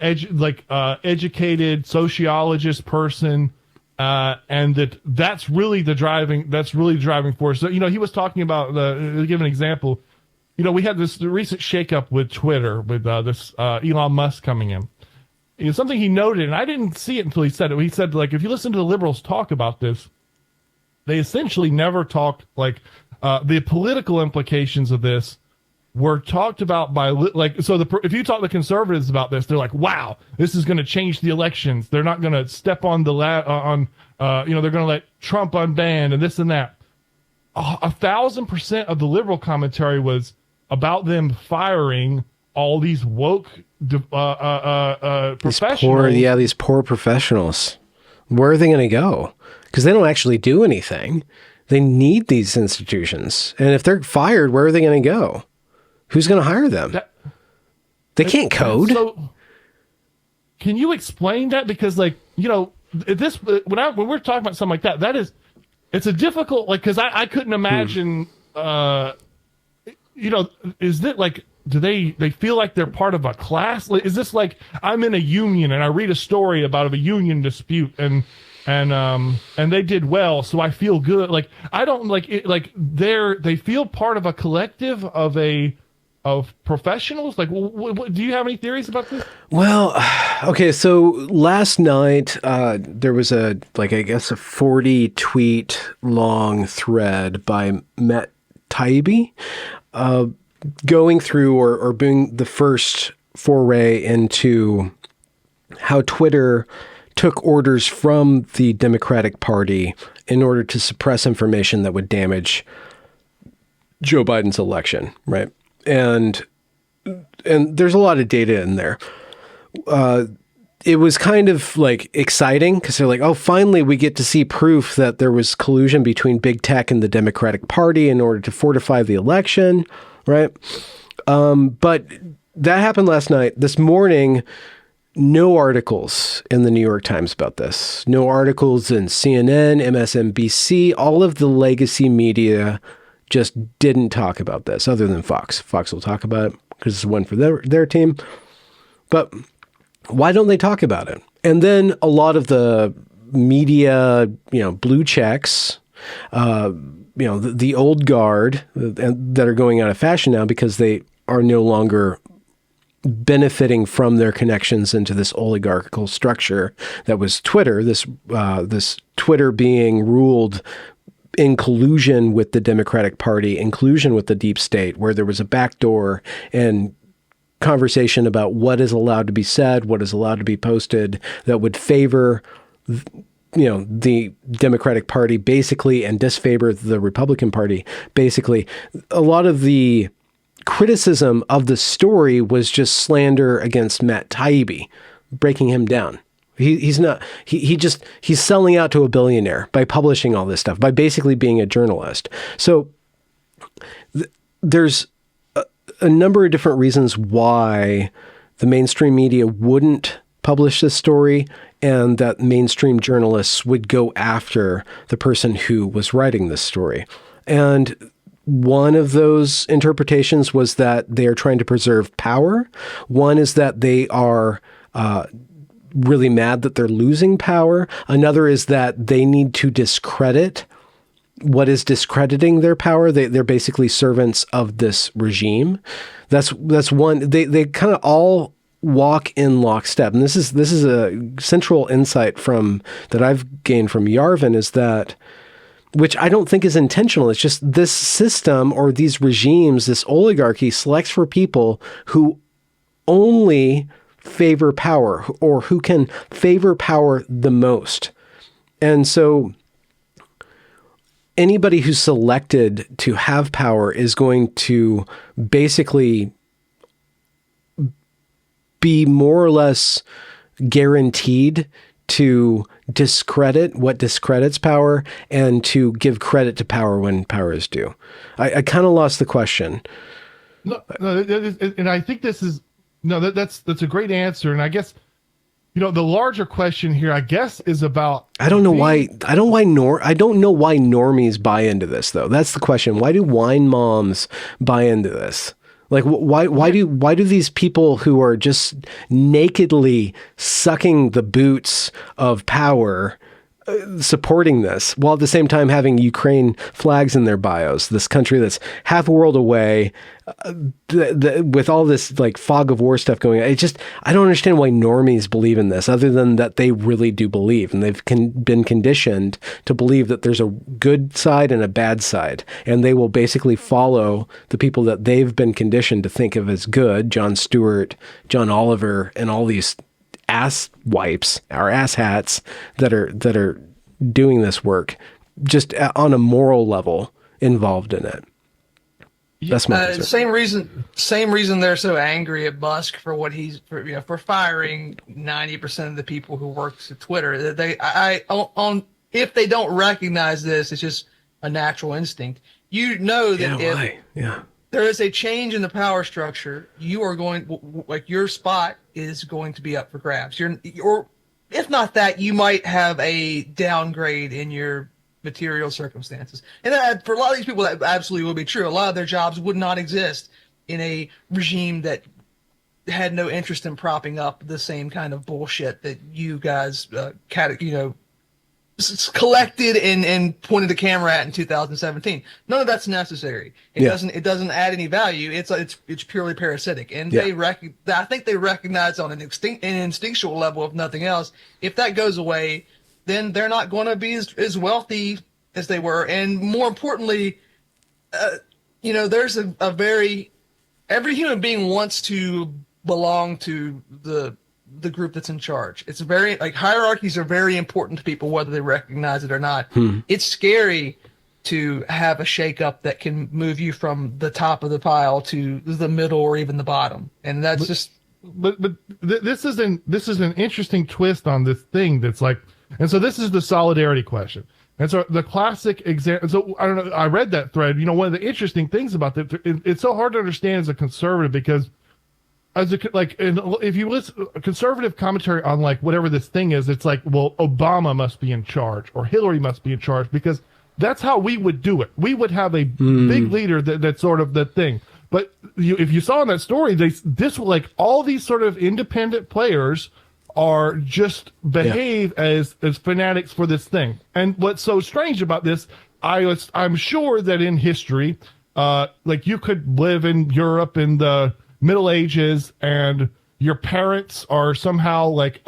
educated sociologist person, and that's really the driving force. So, he was talking about to give an example. We had this recent shakeup with Twitter with this Elon Musk coming in. Something he noted, and I didn't see it until he said it. He said, like, if you listen to the liberals talk about this, they essentially never talked, like, the political implications of this were talked about by, like, so if you talk to conservatives about this, they're like, wow, this is going to change the elections. They're not going to step on they're going to let Trump unban and this and that. 1,000% of the liberal commentary was about them firing all these woke professionals. These poor professionals. Where are they going to go? Because they don't actually do anything. They need these institutions. And if they're fired, where are they going to go? Who's going to hire them? They can't code. So, can you explain that? Because, like, when we're talking about something like that, it's a difficult, like, because I couldn't imagine, is it like, do they feel like they're part of a class? Like, is this like, I'm in a union and I read a story about a union dispute and they did well, so I feel good. Like, I don't like it. Like, they feel part of a collective of professionals. Like, do you have any theories about this? Well, okay. So last night, there was I guess a 40 tweet long thread by Matt Taibbi, going through or being the first foray into how Twitter took orders from the Democratic Party in order to suppress information that would damage Joe Biden's election, right? And there's a lot of data in there. It was kind of like exciting because they're like, oh, finally we get to see proof that there was collusion between big tech and the Democratic Party in order to fortify the election, right? But that happened last night. This morning, no articles in the New York Times about this. No articles in CNN, MSNBC, all of the legacy media just didn't talk about this, other than Fox. Fox will talk about it because it's one for their team. But why don't they talk about it? And then a lot of the media, blue checks, the old guard that are going out of fashion now because they are no longer benefiting from their connections into this oligarchical structure that was Twitter, this Twitter being ruled in collusion with the Democratic Party, in collusion with the deep state, where there was a backdoor and conversation about what is allowed to be said, what is allowed to be posted that would favor the Democratic Party basically and disfavor the Republican Party basically. A lot of the criticism of the story was just slander against Matt Taibbi, breaking him down. He's selling out to a billionaire by publishing all this stuff, by basically being a journalist. So there's a number of different reasons why the mainstream media wouldn't publish this story and that mainstream journalists would go after the person who was writing this story. And one of those interpretations was that they are trying to preserve power. One is that they are really mad that they're losing power. Another is that they need to discredit what is discrediting their power. They're basically servants of this regime. That's one. They kind of all walk in lockstep. And this is a central insight that I've gained from Yarvin, is that, which I don't think is intentional. It's just this system or these regimes, this oligarchy selects for people who only favor power, or who can favor power the most. And so anybody who's selected to have power is going to basically be more or less guaranteed to discredit what discredits power and to give credit to power when power is due. I kind of lost the question. No, and I think this is that's a great answer. And I guess, the larger question here, I guess, is about. I don't know why normies buy into this, though. That's the question. Why do wine moms buy into this? Like, why do these people who are just nakedly sucking the boots of power supporting this, while at the same time having Ukraine flags in their bios, this country that's half a world away, with all this like fog of war stuff going on? I don't understand why normies believe in this, other than that they really do believe, and they've been conditioned to believe that there's a good side and a bad side, and they will basically follow the people that they've been conditioned to think of as good, Jon Stewart, John Oliver, and all these ass wipes, our ass hats that are doing this work just on a moral level involved in it. That's my answer. Same reason they're so angry at Musk for what for firing 90% of the people who works at Twitter. If they don't recognize this, it's just a natural instinct. That there is a change in the power structure, you are going, like, your spot is going to be up for grabs. Or if not that, you might have a downgrade in your material circumstances. And that, for a lot of these people, that absolutely will be true. A lot of their jobs would not exist in a regime that had no interest in propping up the same kind of bullshit that you guys, collected and pointed the camera at in 2017. None of that's necessary. It doesn't add any value. It's purely parasitic. And I think they recognize on an instinctual level, if nothing else, if that goes away, then they're not going to be as wealthy as they were. And more importantly, there's every human being wants to belong to the group that's in charge. It's very, like, hierarchies are very important to people, whether they recognize it or not. It's scary to have a shakeup that can move you from the top of the pile to the middle or even the bottom. And that's but this is an interesting twist on this thing that's like, and so this is the solidarity question. And so the classic example, so I don't know, I read that thread, one of the interesting things about that, it's so hard to understand as a conservative, because if you listen conservative commentary on like whatever this thing is, it's like, well, Obama must be in charge or Hillary must be in charge, because that's how we would do it. We would have a big leader that's sort of the thing. But if you saw in that story, like all these sort of independent players are just behave as fanatics for this thing. And what's so strange about this, I'm sure that in history, like you could live in Europe in the Middle Ages, and your parents are somehow like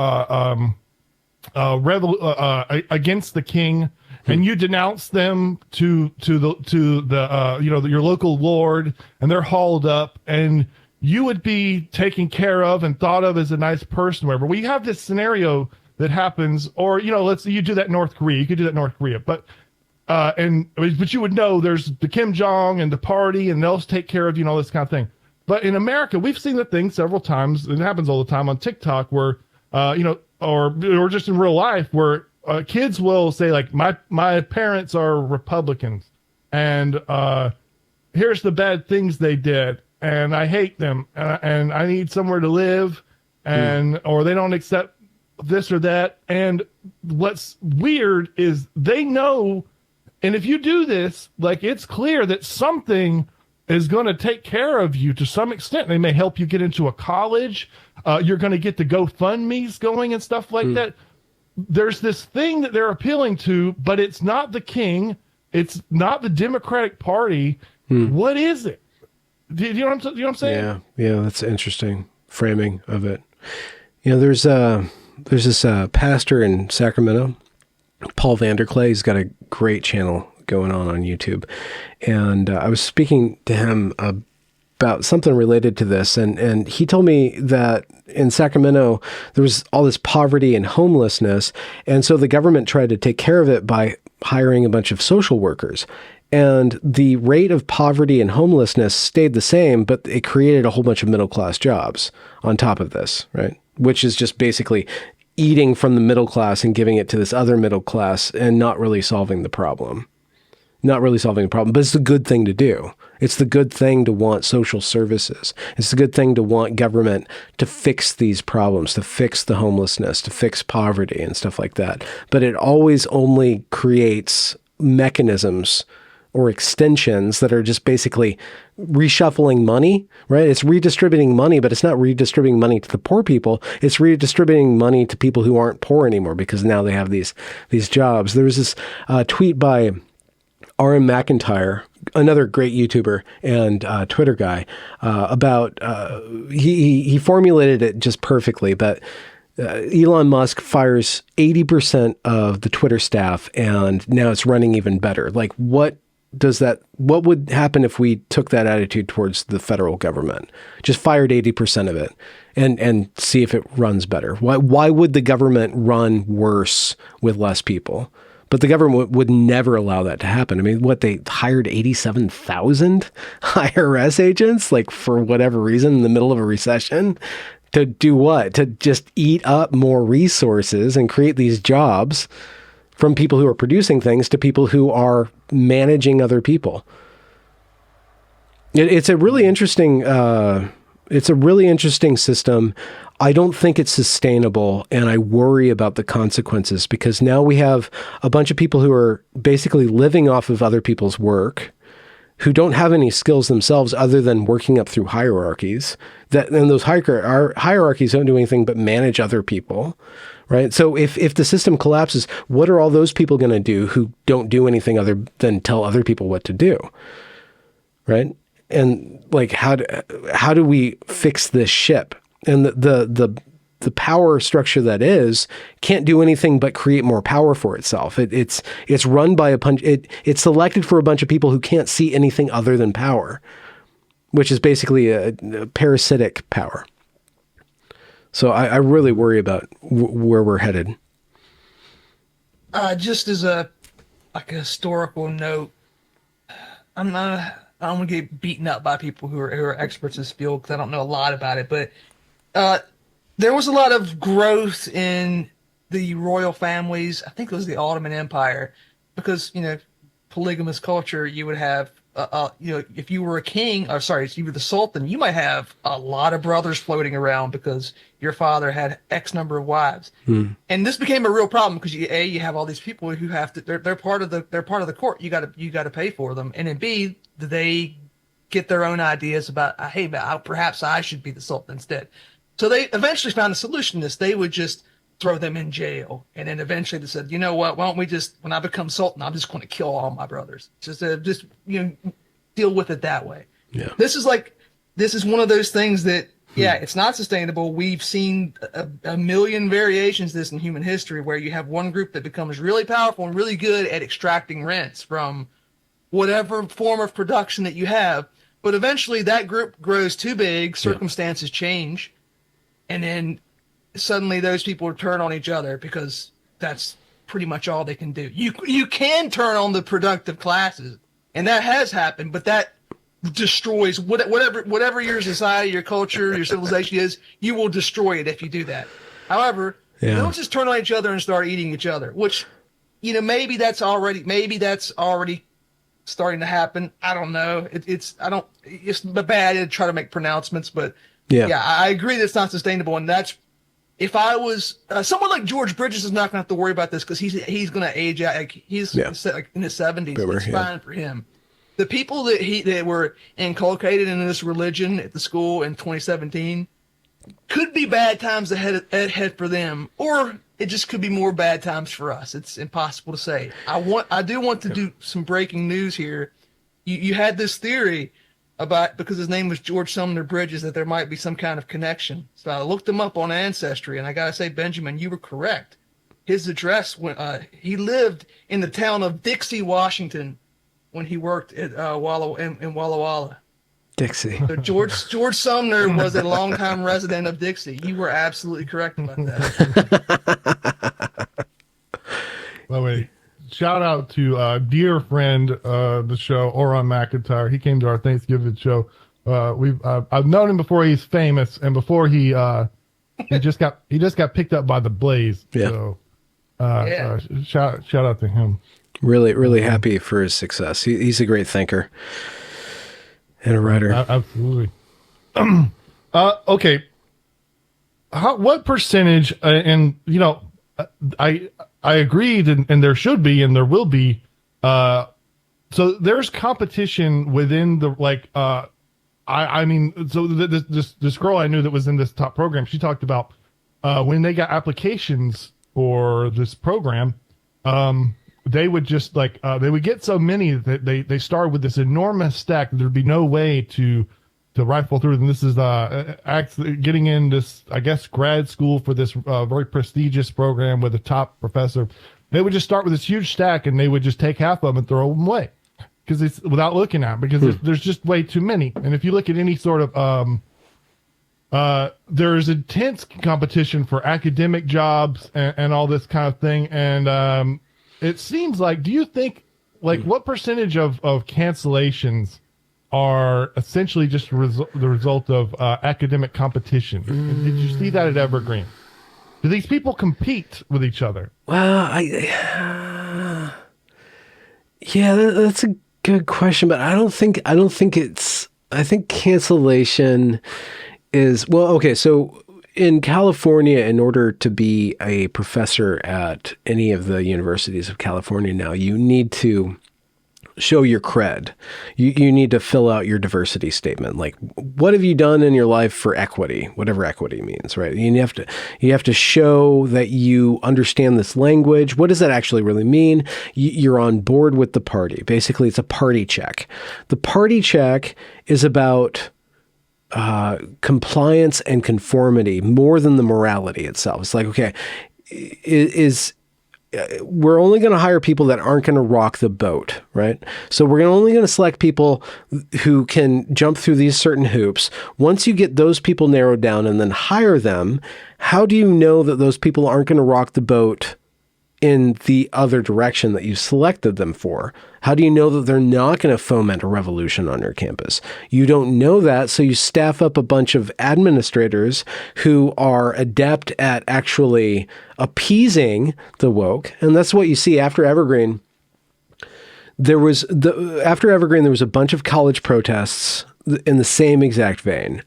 against the king, and you denounce them to the your local lord, and they're hauled up, and you would be taken care of and thought of as a nice person, wherever. We have this scenario that happens, or let's say you do that in North Korea. You could do that in North Korea, but you would know there's the Kim Jong and the party, and they'll take care of all this kind of thing. But in America, we've seen the thing several times. It happens all the time on TikTok where, or just in real life where kids will say like, my parents are Republicans, and here's the bad things they did, and I hate them, and I need somewhere to live, or they don't accept this or that. And what's weird is they know, and if you do this, like, it's clear that something is going to take care of you to some extent. They may help you get into a college. You're going to get the GoFundMe's going and stuff like that. There's this thing that they're appealing to, but it's not the king, it's not the Democratic Party. What is it? Do you know what I'm saying? Yeah, that's interesting framing of it. There's this pastor in Sacramento, Paul Vanderklay. He's got a great channel going on YouTube, and I was speaking to him about something related to this, and he told me that in Sacramento there was all this poverty and homelessness, and so the government tried to take care of it by hiring a bunch of social workers. And the rate of poverty and homelessness stayed the same, but it created a whole bunch of middle-class jobs on top of this, right? Which is just basically eating from the middle class and giving it to this other middle class and not really solving the problem. Not really solving the problem, but it's the good thing to do. It's the good thing to want social services. It's the good thing to want government to fix these problems, to fix the homelessness, to fix poverty and stuff like that. But it always only creates mechanisms or extensions that are just basically reshuffling money, right? It's redistributing money, but it's not redistributing money to the poor people. It's redistributing money to people who aren't poor anymore because now they have these jobs. There was this tweet by R.M. McIntyre, another great YouTuber and Twitter guy, about he formulated it just perfectly, but Elon Musk fires 80% of the Twitter staff, and now it's running even better. Like, what would happen if we took that attitude towards the federal government? Just fired 80% of it and see if it runs better. Why would the government run worse with less people? But the government would never allow that to happen. I mean, they hired 87,000 IRS agents, like for whatever reason, in the middle of a recession, to do what? To just eat up more resources and create these jobs from people who are producing things to people who are managing other people. It's a really interesting. It's a really interesting system. I don't think it's sustainable, and I worry about the consequences because now we have a bunch of people who are basically living off of other people's work, who don't have any skills themselves other than working up through hierarchies. And those hierarchies don't do anything but manage other people. Right. So if the system collapses, what are all those people going to do who don't do anything other than tell other people what to do? Right. And like, how do we fix this ship? And the power structure that is can't do anything but create more power for itself. It's run by it's selected for a bunch of people who can't see anything other than power, which is basically a parasitic power. So I really worry about where we're headed. Just as a historical note, I don't want to get beaten up by people who are experts in this field because I don't know a lot about it. But there was a lot of growth in the royal families. I think it was the Ottoman Empire, because polygamous culture. You would have if you were a king, or sorry, if you were the sultan, you might have a lot of brothers floating around because your father had X number of wives. And this became a real problem because you have all these people who have to, they're part of the court. You got to pay for them. And then B, they get their own ideas about, hey, perhaps I should be the sultan instead. So they eventually found a solution to this. They would just throw them in jail. And then eventually they said, you know what, why don't we just, when I become sultan, I'm just going to kill all my brothers. Just deal with it that way. Yeah. This is one of those things that, it's not sustainable. We've seen a million variations of this in human history, where you have one group that becomes really powerful and really good at extracting rents from whatever form of production that you have. But eventually that group grows too big, circumstances change, and then suddenly those people turn on each other because that's pretty much all they can do. You can turn on the productive classes, and that has happened, but that destroys whatever your society, your culture, your civilization is. You will destroy it if you do that. However, don't just turn on each other and start eating each other, which maybe that's already starting to happen. I don't know. It's bad to try to make pronouncements, but I agree that it's not sustainable. And that's, if I was someone like George Bridges is not going to have to worry about this because he's going to age out. Like he's like in his 70s. It's fine for him. The people that were inculcated in this religion at the school in 2017 could be bad times ahead for them, or it just could be more bad times for us. It's impossible to say. I do want to do some breaking news here. You had this theory about, because his name was George Sumner Bridges, that there might be some kind of connection. So I looked him up on Ancestry, and I gotta say, Benjamin, you were correct. His address, when he lived in the town of Dixie, Washington, when he worked at in Walla Walla. Dixie. So George Sumner was a longtime resident of Dixie. You were absolutely correct about that. By the way, shout out to dear friend the show, Oron McIntyre. He came to our Thanksgiving show. I've known him before he's famous, and before he just got picked up by the Blaze. Yeah. So shout out to him. Really happy for his success. He's a great thinker and a writer. Absolutely. Okay. What percentage? And you know, I agreed, and there should be, and there will be. So there's competition within the I mean, so this girl I knew that was in this top program, she talked about when they got applications for this program, they would just they would get so many that they started with this enormous stack. There'd be no way to rifle through them. This is getting in this, I guess, grad school for this very prestigious program with a top professor. They would just start with this huge stack, and they would just take half of them and throw them away because it's without looking at them, because there's just way too many. And if you look at any sort of there's intense competition for academic jobs and all this kind of thing. And it seems like, do you think, what percentage of cancellations are essentially just the result of academic competition? Did you see that at Evergreen? Do these people compete with each other? Well, that's a good question, but I think cancellation is, well, okay, so in California, in order to be a professor at any of the universities of California now, you need to show your cred. You need to fill out your diversity statement. Like, what have you done in your life for equity? Whatever equity means, right? You have to show that you understand this language. What does that actually really mean? You're on board with the party. Basically, it's a party check. The party check is about compliance and conformity more than the morality itself. It's like, okay, we're only going to hire people that aren't going to rock the boat, right? So we're only going to select people who can jump through these certain hoops. Once you get those people narrowed down and then hire them, how do you know that those people aren't going to rock the boat in the other direction that you selected them for? How do you know that they're not going to foment a revolution on your campus? You don't know that, so you staff up a bunch of administrators who are adept at actually appeasing the woke. And that's what you see after Evergreen. After Evergreen, there was a bunch of college protests in the same exact vein.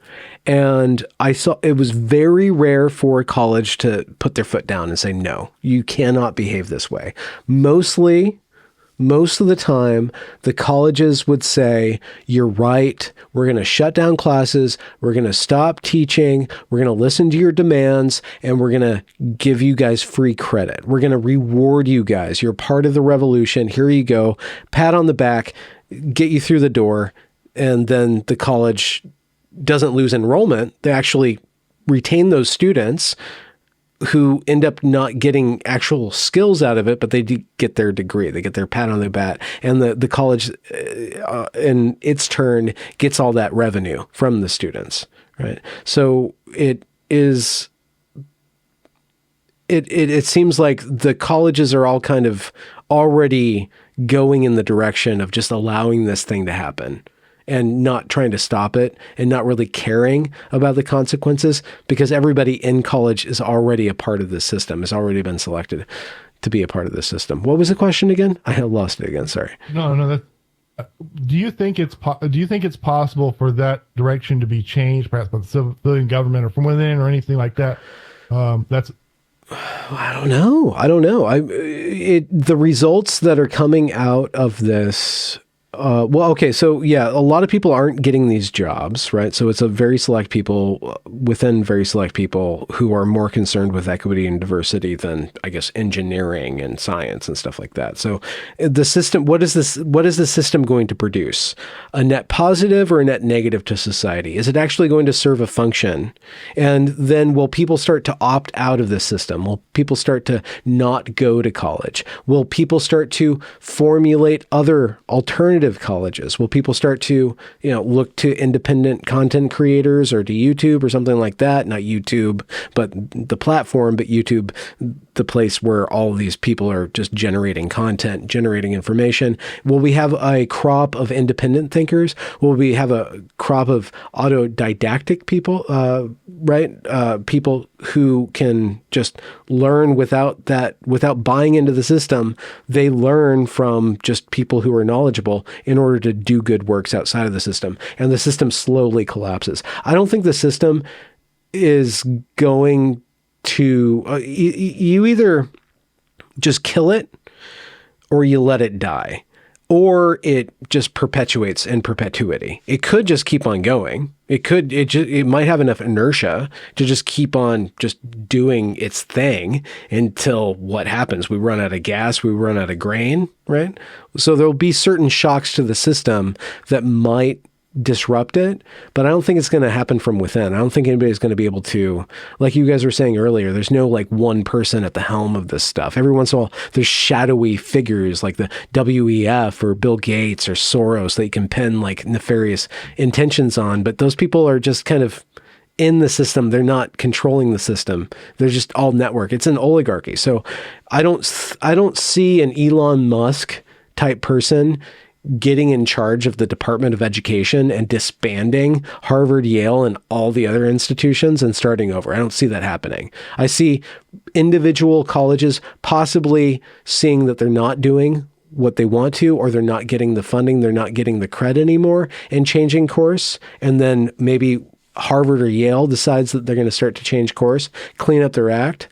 And I saw it was very rare for a college to put their foot down and say, no, you cannot behave this way. Most of the time, the colleges would say, you're right, we're going to shut down classes, we're going to stop teaching, we're going to listen to your demands, and we're going to give you guys free credit. We're going to reward you guys. You're part of the revolution. Here you go. Pat on the back, get you through the door. And then the college doesn't lose enrollment. They actually retain those students who end up not getting actual skills out of it, but they get their degree. They get their pat on the back. And the college, in its turn, gets all that revenue from the students, right? So it seems like the colleges are all kind of already going in the direction of just allowing this thing to happen and not trying to stop it and not really caring about the consequences, because everybody in college is already a part of the system, has already been selected to be a part of the system. What was the question again? I lost it again. Sorry. No. Do you think it's possible for that direction to be changed, perhaps by the civilian government or from within or anything like that? I don't know. The results that are coming out of this Well, okay, so yeah, a lot of people aren't getting these jobs, right? So it's a very select people within very select people who are more concerned with equity and diversity than, I guess, engineering and science and stuff like that. So the system, what is this? What is the system going to produce? A net positive or a net negative to society? Is it actually going to serve a function? And then will people start to opt out of this system? Will people start to not go to college? Will people start to formulate other alternative colleges? Will people start to, look to independent content creators or to YouTube or something like that? Not YouTube, but the platform, but YouTube, the place where all of these people are just generating content, generating information. Will we have a crop of independent thinkers? Will we have a crop of autodidactic people, right? People who can just learn without buying into the system. They learn from just people who are knowledgeable in order to do good works outside of the system. And the system slowly collapses. I don't think the system is going to, you either just kill it or you let it die, or it just perpetuates in perpetuity. It could just keep on going. It might have enough inertia to just keep on just doing its thing until what happens? We run out of gas, we run out of grain, right? So there'll be certain shocks to the system that might disrupt it, but I don't think it's going to happen from within. I don't think anybody's going to be able to, like you guys were saying earlier, there's no like one person at the helm of this stuff. Every once in a while, there's shadowy figures like the WEF or Bill Gates or Soros that you can pin like nefarious intentions on, but those people are just kind of in the system. They're not controlling the system. They're just all network. It's an oligarchy. So I don't see an Elon Musk type person getting in charge of the Department of Education and disbanding Harvard, Yale, and all the other institutions and starting over. I don't see that happening. I see individual colleges possibly seeing that they're not doing what they want to, or they're not getting the funding, they're not getting the credit anymore, and changing course. And then maybe Harvard or Yale decides that they're going to start to change course, clean up their act,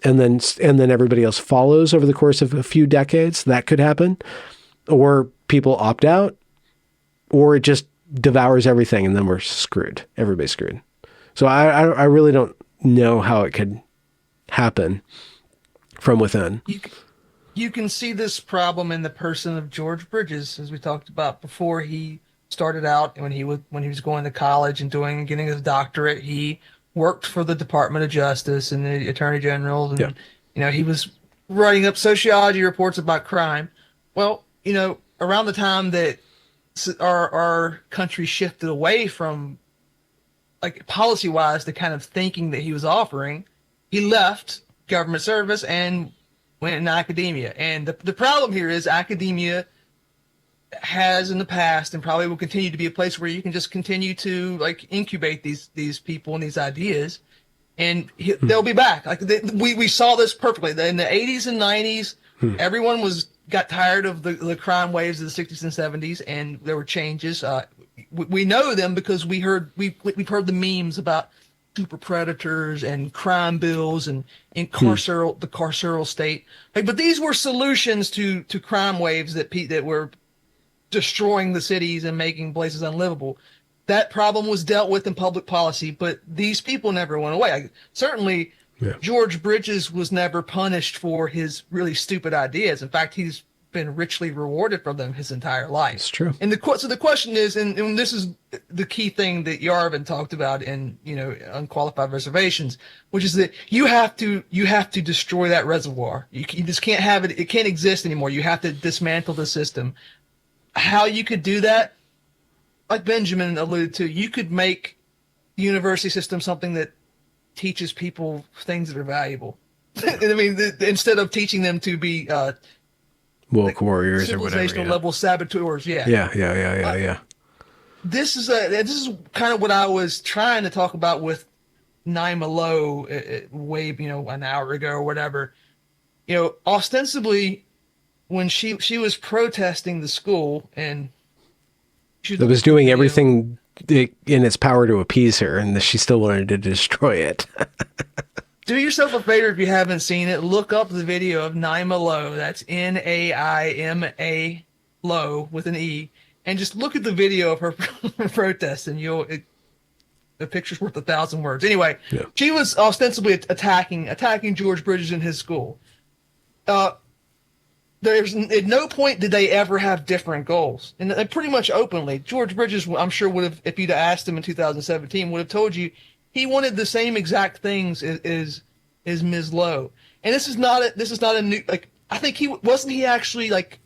and then everybody else follows over the course of a few decades. That could happen. Or people opt out, or it just devours everything and then we're screwed. Everybody's screwed. So I really don't know how it could happen from within. You can see this problem in the person of George Bridges, as we talked about before. He started out when he was going to college and getting his doctorate. He worked for the Department of Justice and the Attorney General, and he was writing up sociology reports about crime. Well, around the time that our country shifted away from, like, policy-wise, the kind of thinking that he was offering, he left government service and went into academia. And the problem here is academia has in the past and probably will continue to be a place where you can just continue to, like, incubate these people and these ideas, and they'll be back. Like, we saw this perfectly. In the 80s and 90s, everyone got tired of the crime waves of the 60s and 70s, and there were changes. We know them because we've heard the memes about super predators and crime bills and the carceral state. But these were solutions to crime waves that were destroying the cities and making places unlivable. That problem was dealt with in public policy, but these people never went away. Certainly, George Bridges was never punished for his really stupid ideas. In fact, he's been richly rewarded for them his entire life. It's true. And so the question is, and this is the key thing that Yarvin talked about in unqualified reservations, which is that you have to destroy that reservoir. You just can't have it. It can't exist anymore. You have to dismantle the system. How you could do that, like Benjamin alluded to, you could make the university system something that teaches people things that are valuable. I mean, instead of teaching them to be woke warriors or whatever, civilizational level saboteurs. Yeah. This is kind of what I was trying to talk about with Naima Lowe way an hour ago or whatever. Ostensibly, when she was protesting the school, and it was doing everything in its power to appease her, and she still wanted to destroy it. Do yourself a favor if you haven't seen it. Look up the video of Naima Lowe. That's Naima Lowe with an E. and just look at the video of her protest, and the picture's worth 1,000 words. Anyway, she was ostensibly attacking George Bridges in his school. There's at no point did they ever have different goals, and pretty much openly. George Bridges, I'm sure, would have, if you'd asked him in 2017, would have told you he wanted the same exact things as Ms. Lowe. And this is not a new, like, I think he actually like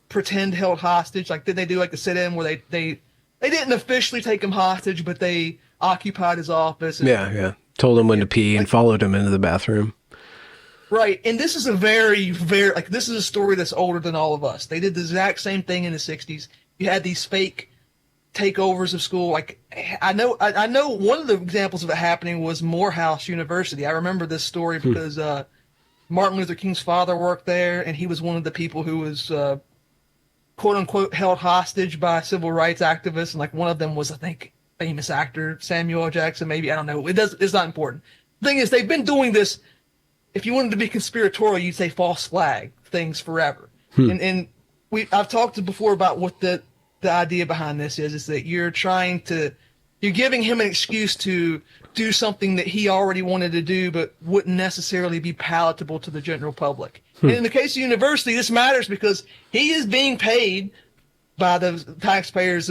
pretend held hostage. Like, did they do like a sit-in where they didn't officially take him hostage, but they occupied his office? And, told him when to pee and followed him into the bathroom. Right, and this is a very, very, like, this is a story that's older than all of us. They did the exact same thing in the 60s. You had these fake takeovers of school. Like, I know one of the examples of it happening was Morehouse University. I remember this story because Martin Luther King's father worked there, and he was one of the people who was, quote-unquote, held hostage by civil rights activists, and, like, one of them was, I think, famous actor Samuel L. Jackson, maybe. I don't know. It's not important. The thing is, they've been doing this. If you wanted to be conspiratorial, you'd say false flag things forever. And I've talked before about what the idea behind this is that you're giving him an excuse to do something that he already wanted to do, but wouldn't necessarily be palatable to the general public. And in the case of university, this matters because he is being paid by the taxpayers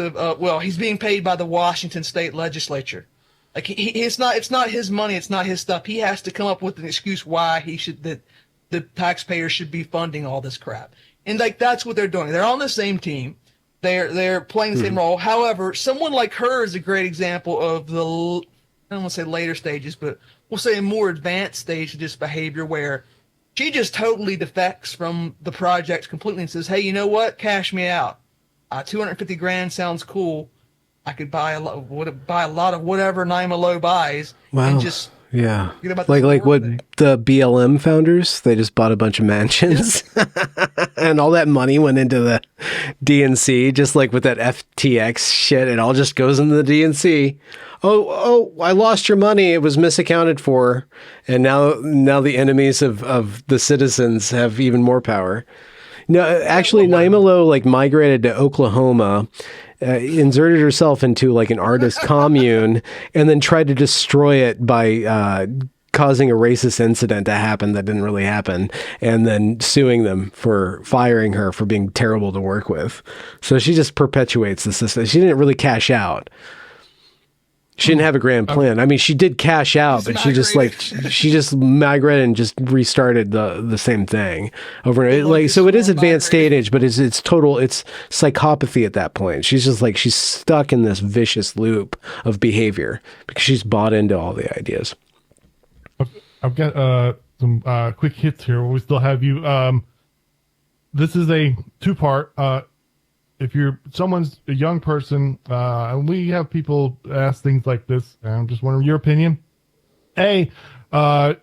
he's being paid by the Washington State Legislature. Like, it's not his money, it's not his stuff. He has to come up with an excuse why the taxpayers should be funding all this crap. And, like, that's what they're doing. They're on the same team. They're playing the same role. However, someone like her is a great example of the, I don't want to say later stages, but we'll say a more advanced stage of this behavior where she just totally defects from the project completely and says, hey, you know what? Cash me out. $250,000 sounds cool. I could buy a lot of whatever Naima Lowe buys, and just get about like what the BLM founders, they just bought a bunch of mansions, and all that money went into the DNC. Just like with that FTX shit, it all just goes into the DNC. Oh, I lost your money; it was misaccounted for, and now the enemies of the citizens have even more power. No, actually, Naima Lowe like migrated to Oklahoma. Inserted herself into like an artist commune and then tried to destroy it by causing a racist incident to happen that didn't really happen, and then suing them for firing her for being terrible to work with. So she just perpetuates the system. She didn't really cash out. She didn't have a grand plan. I mean, she did cash out, but she just migrated and just restarted the same thing over and like. So it is advanced stage, but it's psychopathy at that point. She's just like, she's stuck in this vicious loop of behavior because she's bought into all the ideas. I've got some quick hits here. We still have you. This is a two-part. If someone's a young person, and we have people ask things like this, and I'm just wondering your opinion. If a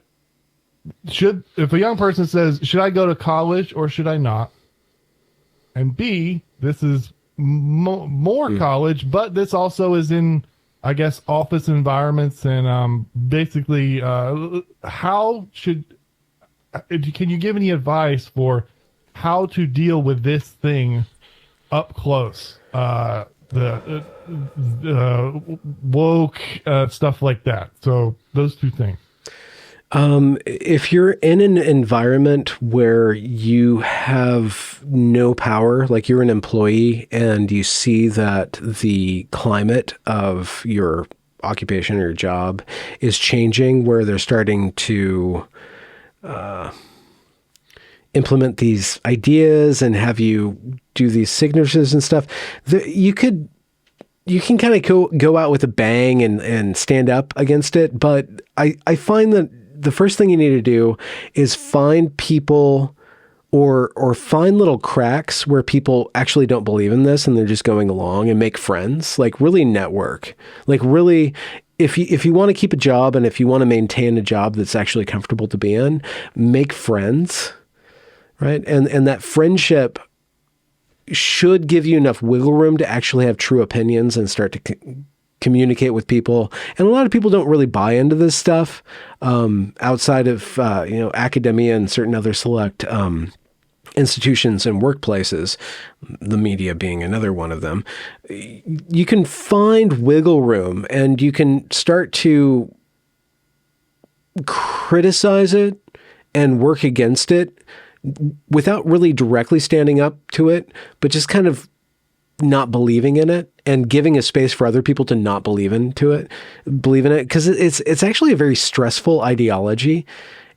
young person says, should I go to college or should I not? And B, this is more college, but this also is in, I guess, office environments, and basically, can you give any advice for how to deal with this thing up close, the woke stuff like that? So those two things. If you're in an environment where you have no power, like you're an employee and you see that the climate of your occupation or your job is changing, where they're starting to implement these ideas and have you do these signatures and stuff, you can kind of go out with a bang and stand up against it. But I find that the first thing you need to do is find people or find little cracks where people actually don't believe in this and they're just going along, and make friends, like really network, like really, if you want to keep a job and if you want to maintain a job that's actually comfortable to be in, make friends. Right. And that friendship should give you enough wiggle room to actually have true opinions and start to communicate with people. And a lot of people don't really buy into this stuff outside of, academia and certain other select institutions and workplaces, the media being another one of them, you can find wiggle room and you can start to criticize it and work against it without really directly standing up to it, but just kind of not believing in it and giving a space for other people to not believe in it, because it's actually a very stressful ideology.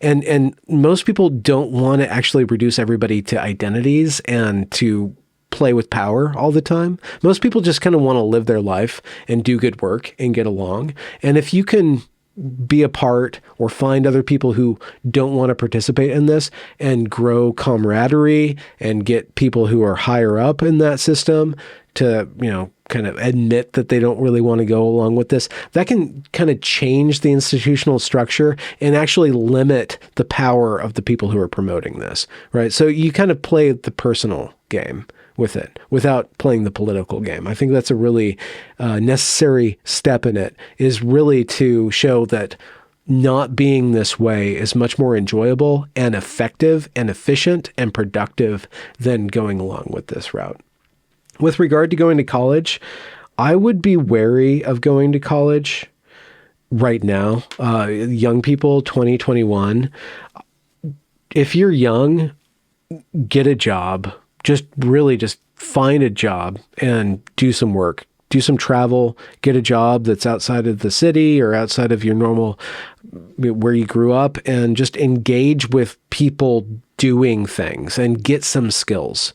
And most people don't want to actually reduce everybody to identities and to play with power all the time. Most people just kind of want to live their life and do good work and get along. And if you can be a part or find other people who don't want to participate in this and grow camaraderie and get people who are higher up in that system to, kind of admit that they don't really want to go along with this, that can kind of change the institutional structure and actually limit the power of the people who are promoting this, right? So you kind of play the personal game with it without playing the political game. I think that's a really necessary step in it, is really to show that not being this way is much more enjoyable and effective and efficient and productive than going along with this route. With regard to going to college, I would be wary of going to college right now. Young people, 2021, if you're young, get a job. Just find a job and do some work, do some travel, get a job that's outside of the city or outside of your normal, where you grew up, and just engage with people doing things and get some skills.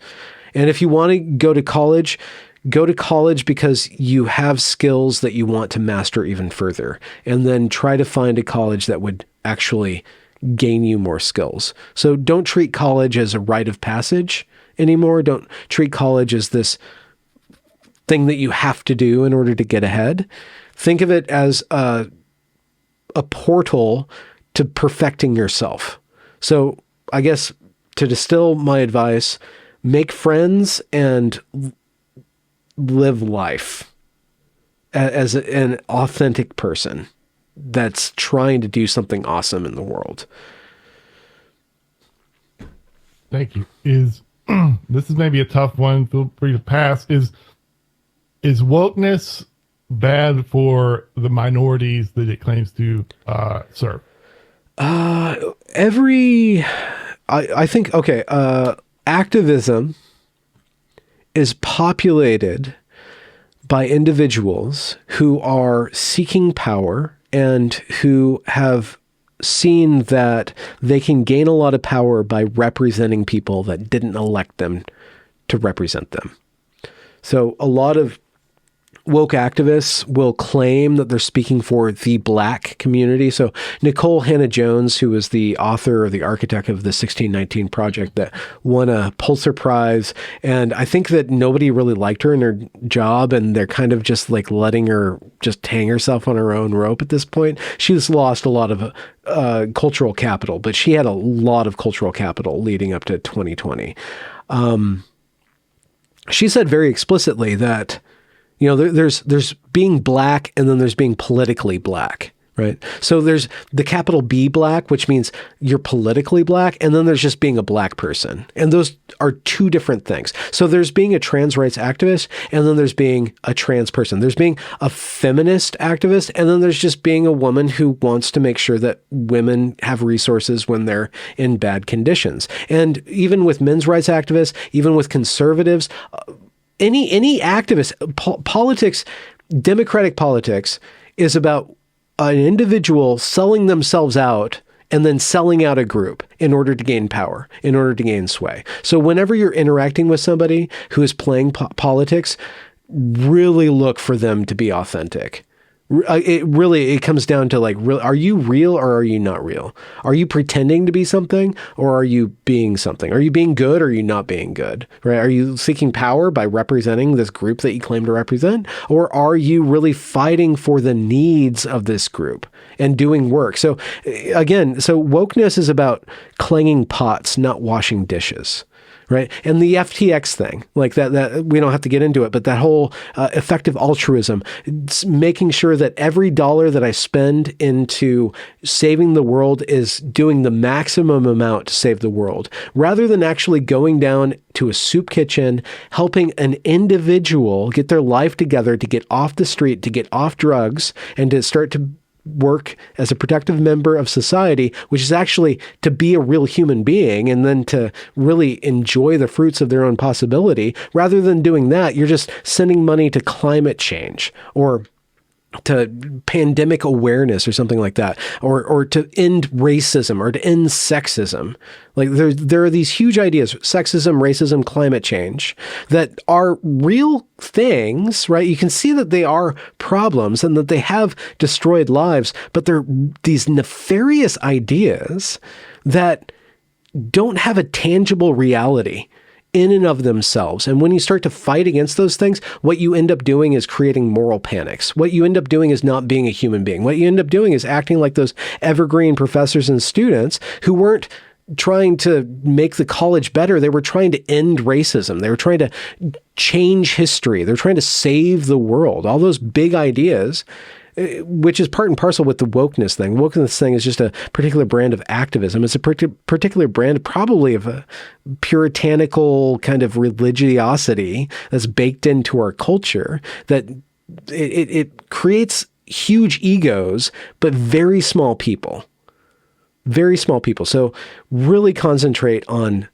And if you want to go to college because you have skills that you want to master even further, and then try to find a college that would actually gain you more skills. So don't treat college as a rite of passage anymore. Don't treat college as this thing that you have to do in order to get ahead. Think of it as a portal to perfecting yourself. So I guess to distill my advice, make friends and live life as an authentic person that's trying to do something awesome in the world. Thank you. This is maybe a tough one. Feel free to pass. Is wokeness bad for the minorities that it claims to serve? I think, okay, activism is populated by individuals who are seeking power and who have seen that they can gain a lot of power by representing people that didn't elect them to represent them. So a lot of woke activists will claim that they're speaking for the Black community. So Nicole Hannah-Jones, who was the author or the architect of the 1619 Project that won a Pulitzer Prize, and I think that nobody really liked her in her job, and they're kind of just like letting her just hang herself on her own rope at this point. She's lost a lot of cultural capital, but she had a lot of cultural capital leading up to 2020. She said very explicitly that there's being Black, and then there's being politically Black, right? So there's the capital B Black, which means you're politically Black, and then there's just being a Black person. And those are two different things. So there's being a trans rights activist, and then there's being a trans person. There's being a feminist activist, and then there's just being a woman who wants to make sure that women have resources when they're in bad conditions. And even with men's rights activists, even with conservatives, any activist, politics, democratic politics is about an individual selling themselves out and then selling out a group in order to gain power, in order to gain sway. So whenever you're interacting with somebody who is playing politics, really look for them to be authentic. It comes down to like, are you real or are you not real? Are you pretending to be something or are you being something? Are you being good or are you not being good? Right? Are you seeking power by representing this group that you claim to represent? Or are you really fighting for the needs of this group and doing work? So again, wokeness is about clanging pots, not washing dishes. right? And the FTX thing, like that we don't have to get into it, but that whole effective altruism, it's making sure that every dollar that I spend into saving the world is doing the maximum amount to save the world, rather than actually going down to a soup kitchen, helping an individual get their life together to get off the street, to get off drugs, and to start to work as a productive member of society, which is actually to be a real human being and then to really enjoy the fruits of their own possibility. Rather than doing that, you're just sending money to climate change or to pandemic awareness or something like that, or to end racism or to end sexism. Like there are these huge ideas, sexism, racism, climate change, that are real things, right? You can see that they are problems and that they have destroyed lives, but they're these nefarious ideas that don't have a tangible reality in and of themselves. And when you start to fight against those things, what you end up doing is creating moral panics. What you end up doing is not being a human being. What you end up doing is acting like those evergreen professors and students who weren't trying to make the college better. They were trying to end racism. They were trying to change history. They're trying to save the world. All those big ideas, which is part and parcel with the wokeness thing. Wokeness thing is just a particular brand of activism. It's a particular brand probably of a puritanical kind of religiosity that's baked into our culture, that it creates huge egos, but very small people. Very small people. So really concentrate on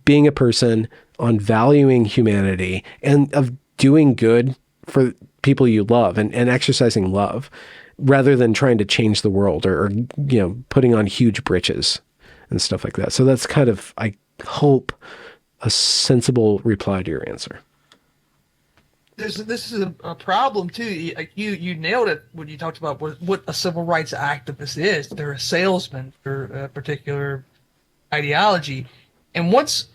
being a person, on valuing humanity, and of doing good for people you love and exercising love, rather than trying to change the world or putting on huge britches and stuff like that. So that's kind of, I hope, a sensible reply to your answer. This is a problem too. You nailed it when you talked about what a civil rights activist is. They're a salesman for a particular ideology, and once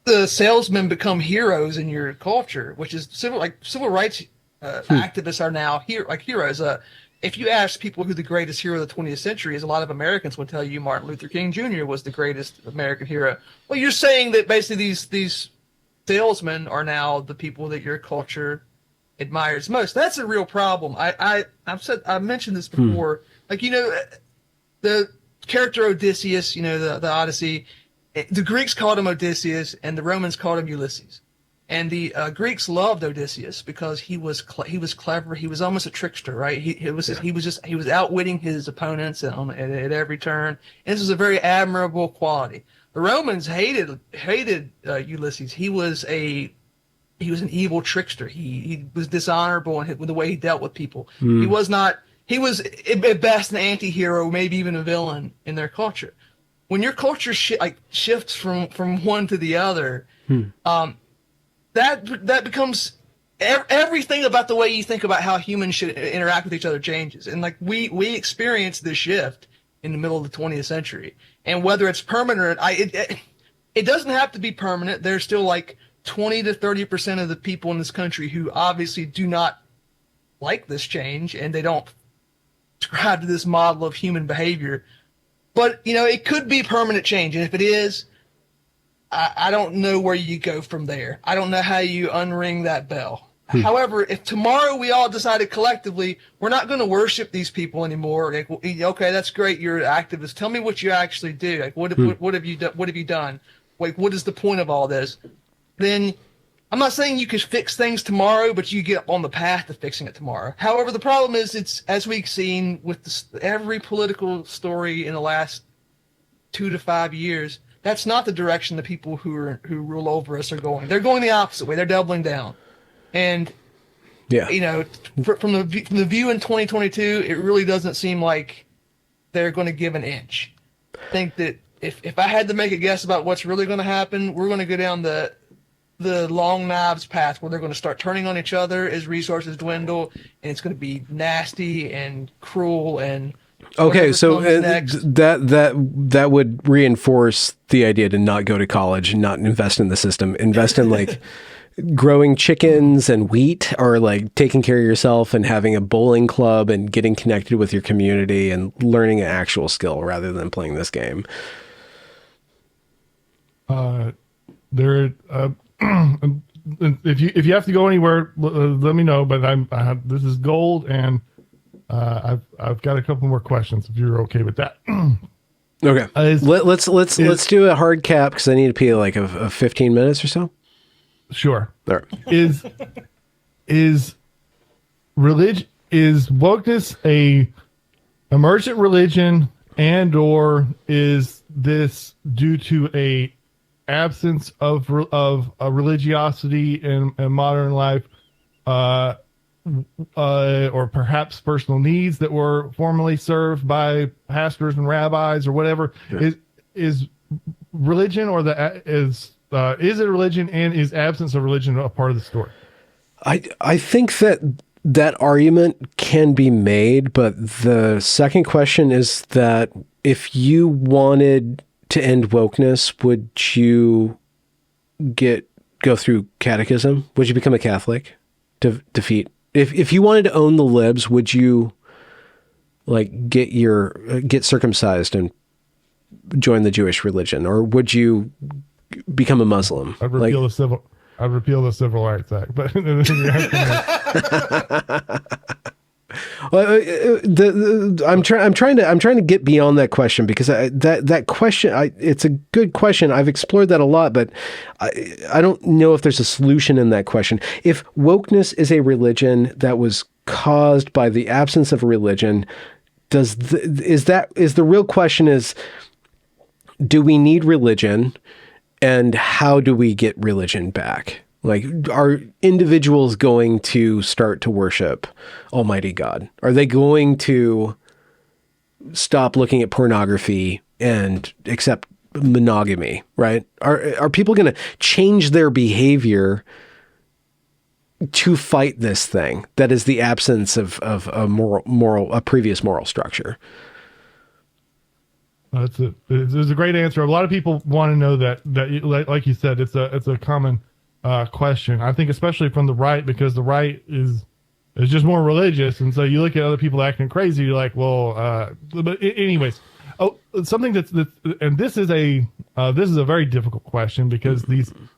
the salesmen become heroes in your culture, which is civil rights activists are now heroes. If you ask people who the greatest hero of the 20th century is, a lot of Americans would tell you Martin Luther King Jr. was the greatest American hero. Well, you're saying that basically these salesmen are now the people that your culture admires most. That's a real problem. I've mentioned this before. Like, the character Odysseus, the Odyssey, the Greeks called him Odysseus and the Romans called him Ulysses. And the Greeks loved Odysseus because he was clever. He was almost a trickster, right? He was outwitting his opponents at every turn. And this was a very admirable quality. The Romans hated Ulysses. He was an evil trickster. He was dishonorable in the way he dealt with people. He was at best an anti-hero, maybe even a villain in their culture. When your culture shifts from one to the other, that becomes everything about the way you think about how humans should interact with each other changes. And we experienced this shift in the middle of the 20th century. And whether it's permanent, it doesn't have to be permanent. There's still 20 to 30% of the people in this country who obviously do not like this change, and they don't subscribe to this model of human behavior. But, it could be permanent change. And if it is, I don't know where you go from there. I don't know how you unring that bell. However, if tomorrow we all decided collectively we're not going to worship these people anymore, okay, that's great, you're an activist. Tell me what you actually do. What have you done? What have you done? What is the point of all this? Then I'm not saying you could fix things tomorrow, but you get on the path to fixing it tomorrow. However, the problem is, it's, as we've seen with every political story in the last 2 to 5 years, that's not the direction the people who rule over us are going. They're going the opposite way. They're doubling down. And, from the view in 2022, it really doesn't seem like they're going to give an inch. I think that if I had to make a guess about what's really going to happen, we're going to go down the long knives path where they're going to start turning on each other as resources dwindle, and it's going to be nasty and cruel and okay. So that would reinforce the idea to not go to college and not invest in the system. Invest in growing chickens and wheat, or taking care of yourself and having a bowling club and getting connected with your community and learning an actual skill rather than playing this game. there. If you have to go anywhere, let me know. But this is gold, and I've got a couple more questions if you're okay with that. Okay, let's do a hard cap because I need to pee like a 15 minutes or so. Sure. There. Is religion, is wokeness a emergent religion, and or is this due to a absence of a religiosity in modern life, or perhaps personal needs that were formerly served by pastors and rabbis or whatever? Yeah. Is religion, or is it a religion, and is absence of religion a part of the story? I think that argument can be made, but the second question is that if you wanted to end wokeness, would you go through catechism? Would you become a Catholic to defeat? If you wanted to own the libs, would you like get circumcised and join the Jewish religion, or would you become a Muslim? I'd repeal the Civil Rights Act, but I'm trying to get beyond that question, because that question, it's a good question. I've explored that a lot, but I don't know if there's a solution in that question. If wokeness is a religion that was caused by the absence of a religion, is the real question is, do we need religion, and how do we get religion back? Like, are individuals going to start to worship Almighty God? Are they going to stop looking at pornography and accept monogamy, right? Are people going to change their behavior to fight this thing that is the absence of a previous moral structure? It's a great answer. A lot of people want to know that like you said, it's a common question. I think especially from the right, because the right is just more religious, and so you look at other people acting crazy, you're like, well, but anyways, something that's and this is a very difficult question, because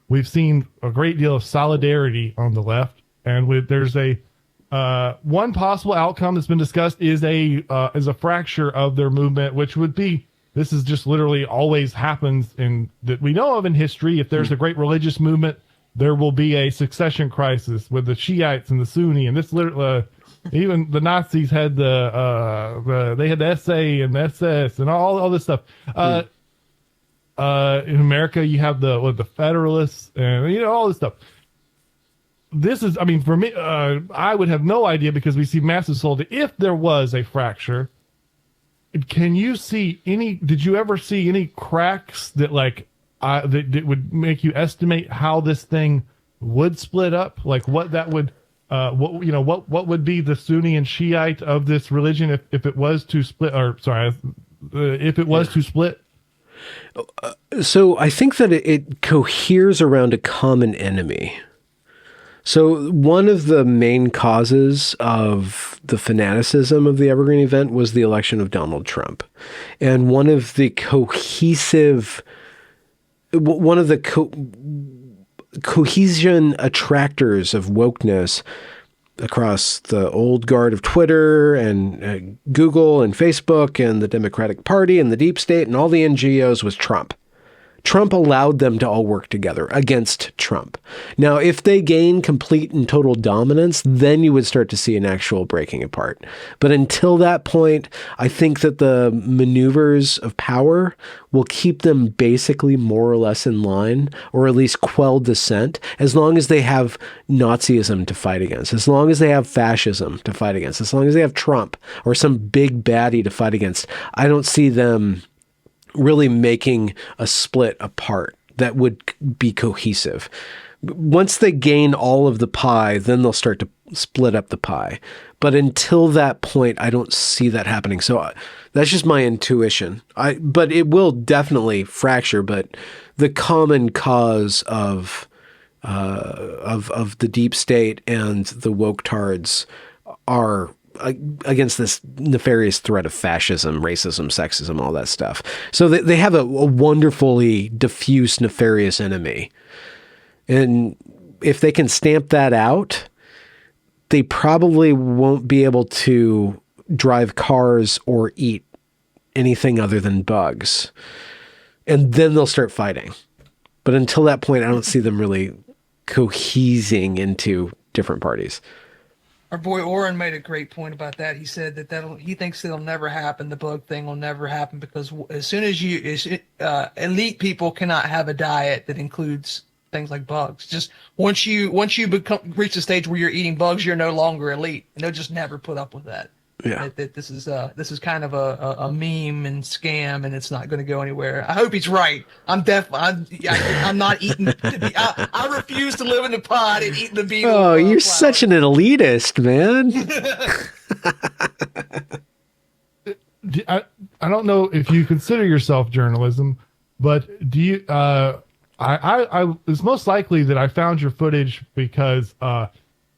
we've seen a great deal of solidarity on the left, and there's a one possible outcome that's been discussed is a fracture of their movement, which would be, this is just literally always happens that we know of in history. If there's a great religious movement, there will be a succession crisis with the Shiites and the Sunni, and this literally, even the Nazis had they had the SA and the SS and all this stuff. In America, you have the Federalists and all this stuff. This is, I mean, for me, I would have no idea, because we see massive solidarity. If there was a fracture, did you ever see any cracks that that would make you estimate how this thing would split up? Like what that would, what would be the Sunni and Shiite of this religion if it was to split, if it was to split? So I think that it coheres around a common enemy. So one of the main causes of the fanaticism of the Evergreen event was the election of Donald Trump. And one of the cohesion attractors of wokeness across the old guard of Twitter and Google and Facebook and the Democratic Party and the deep state and all the NGOs was Trump. Trump allowed them to all work together against Trump. Now, if they gain complete and total dominance, then you would start to see an actual breaking apart. But until that point, I think that the maneuvers of power will keep them basically more or less in line, or at least quell dissent, as long as they have Nazism to fight against, as long as they have fascism to fight against, as long as they have Trump or some big baddie to fight against. I don't see them really making a split apart that would be cohesive. Once they gain all of the pie, then they'll start to split up the pie. But until that point, I don't see that happening. So that's just my intuition. But it will definitely fracture. But the common cause of the deep state and the woke tards are against this nefarious threat of fascism, racism, sexism, all that stuff. So they have a wonderfully diffuse, nefarious enemy. And if they can stamp that out, they probably won't be able to drive cars or eat anything other than bugs. And then they'll start fighting. But until that point, I don't see them really cohesing into different parties. Our boy Oren made a great point about that. He said that he thinks it'll never happen. The bug thing will never happen because as soon as elite people cannot have a diet that includes things like bugs. Just once you reach the stage where you're eating bugs, you're no longer elite, and they'll just never put up with that. Yeah, that this is kind of a meme and scam, and it's not going to go anywhere. I hope he's right. I'm not eating. I refuse to live in the pod and eat the beetle. Oh, you're such an elitist, man. I don't know if you consider yourself journalism, but do you? It's most likely that I found your footage because.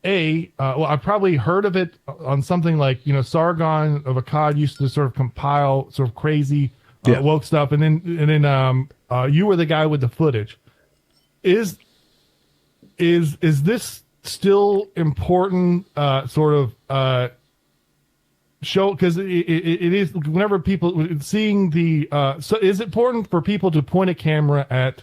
Well, I probably heard of it on something like, Sargon of Akkad used to sort of compile sort of crazy woke stuff, and then you were the guy with the footage. Is this still important? Show, because it is, whenever people seeing the so is it important for people to point a camera at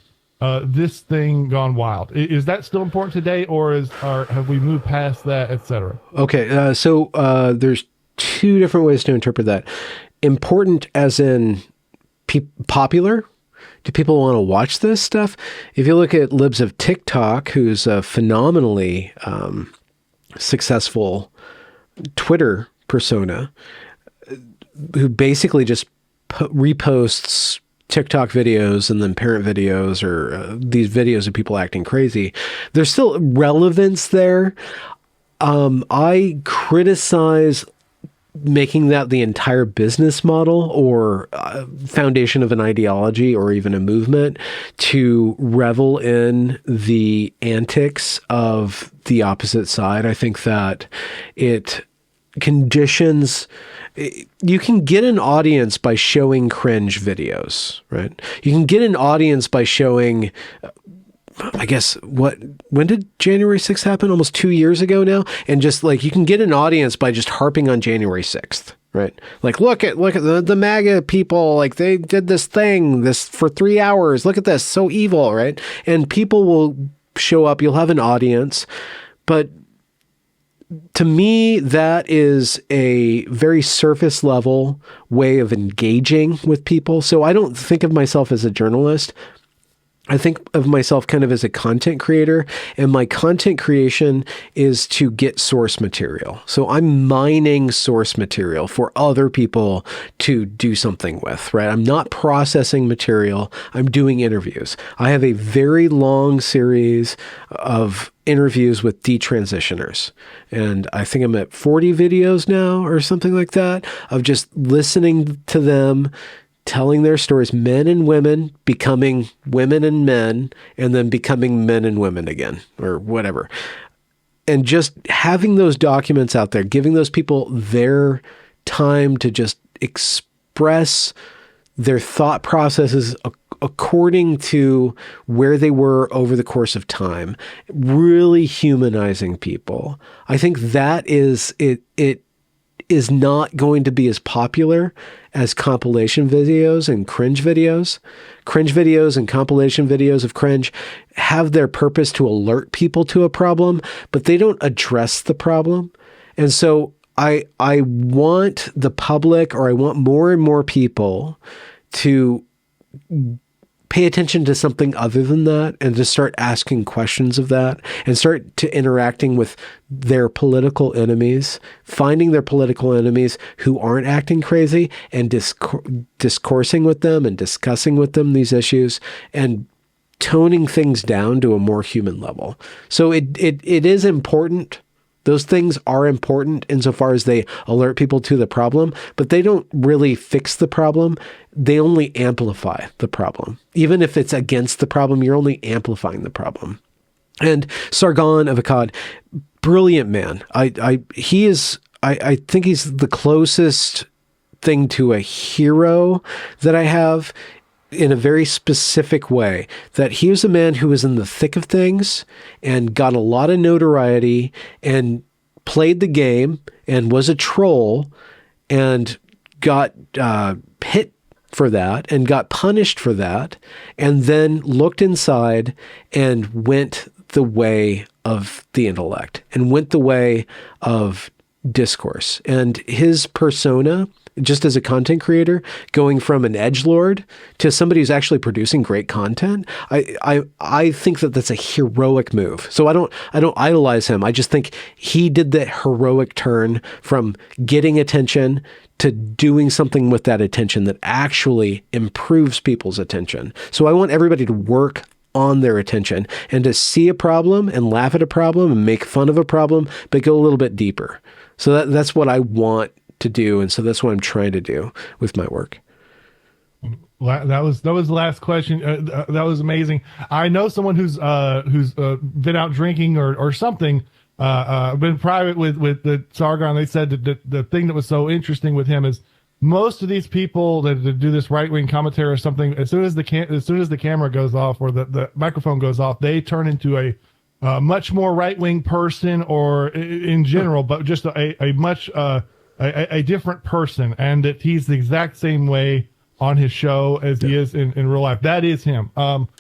this thing gone wild? Is that still important today, or have we moved past that, etc.? Okay, so there's two different ways to interpret that. Important as in popular. Do people want to watch this stuff? If you look at Libs of TikTok, who's a phenomenally successful Twitter persona, who basically just reposts TikTok videos and then parent videos or these videos of people acting crazy. There's still relevance there. I criticize making that the entire business model or foundation of an ideology or even a movement to revel in the antics of the opposite side. I think that it conditions. You can get an audience by showing cringe videos, right? You can get an audience by showing, I guess, when did January 6th happen? Almost 2 years ago now. And just like, you can get an audience by just harping on January 6th, right? Like, look at the MAGA people, like they did this for 3 hours. Look at this, so evil, right? And people will show up, you'll have an audience, but to me, that is a very surface level way of engaging with people. So I don't think of myself as a journalist. I think of myself kind of as a content creator, and my content creation is to get source material. So I'm mining source material for other people to do something with, right? I'm not processing material. I'm doing interviews. I have a very long series of interviews with detransitioners. And I think I'm at 40 videos now or something like that of just listening to them, telling their stories, men and women becoming women and men, and then becoming men and women again, or whatever. And just having those documents out there, giving those people their time to just express their thought processes according to where they were over the course of time, really humanizing people. I think that is it is not going to be as popular as compilation videos and cringe videos. Cringe videos and compilation videos of cringe have their purpose to alert people to a problem, but they don't address the problem. And so I want the public, or I want more and more people to pay attention to something other than that, and to start asking questions of that, and start to interacting with their political enemies, finding their political enemies who aren't acting crazy, and discoursing with them and discussing with them these issues, and toning things down to a more human level. So it is important. Those things are important insofar as they alert people to the problem, but they don't really fix the problem. They only amplify the problem. Even if it's against the problem, you're only amplifying the problem. And Sargon of Akkad, brilliant man. He is I think he's the closest thing to a hero that I have, in a very specific way. That he was a man who was in the thick of things and got a lot of notoriety and played the game and was a troll and got hit for that and got punished for that, and then looked inside and went the way of the intellect and went the way of discourse. And his persona, just as a content creator, going from an edgelord to somebody who's actually producing great content, I think that that's a heroic move. So I don't idolize him. I just think he did that heroic turn from getting attention to doing something with that attention that actually improves people's attention. So I want everybody to work on their attention and to see a problem and laugh at a problem and make fun of a problem, but go a little bit deeper. So that's what I want to do, and so that's what I'm trying to do with my work. That was the last question. That was amazing. I know someone who's been out drinking or something, been private with the Sargon. They said that the thing that was so interesting with him is most of these people that do this right wing commentary or something, as soon as the camera goes off or the microphone goes off, they turn into a much more right wing person, or in general, but just a much a different person, and that he's the exact same way on his show as he is in real life. That is him. Like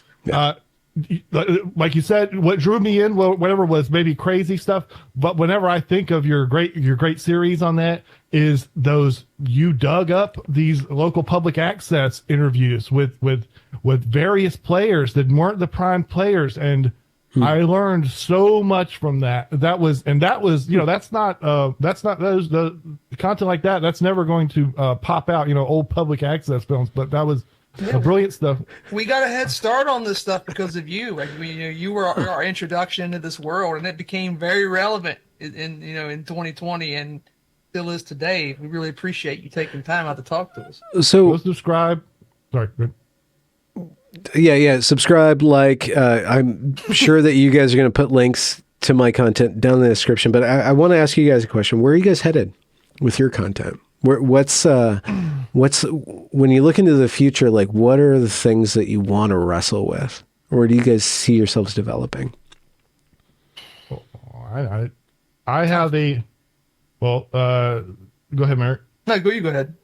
you said, what drew me in, whatever was maybe crazy stuff, but whenever I think of your great series on that, is those, you dug up these local public access interviews with various players that weren't the prime players, and I learned so much from that. That was, that's not the content like that. That's never going to pop out, old public access films, but that was brilliant stuff. We got a head start on this stuff because of you. Like, you were our introduction into this world, and it became very relevant in 2020 and still is today. We really appreciate you taking time out to talk to us. So subscribe. Sorry. Yeah. Subscribe, like, I'm sure that you guys are going to put links to my content down in the description, but I want to ask you guys a question. Where are you guys headed with your content? What's when you look into the future, like, what are the things that you want to wrestle with, or do you guys see yourselves developing? I have a, go ahead, Merrick. No, you go ahead.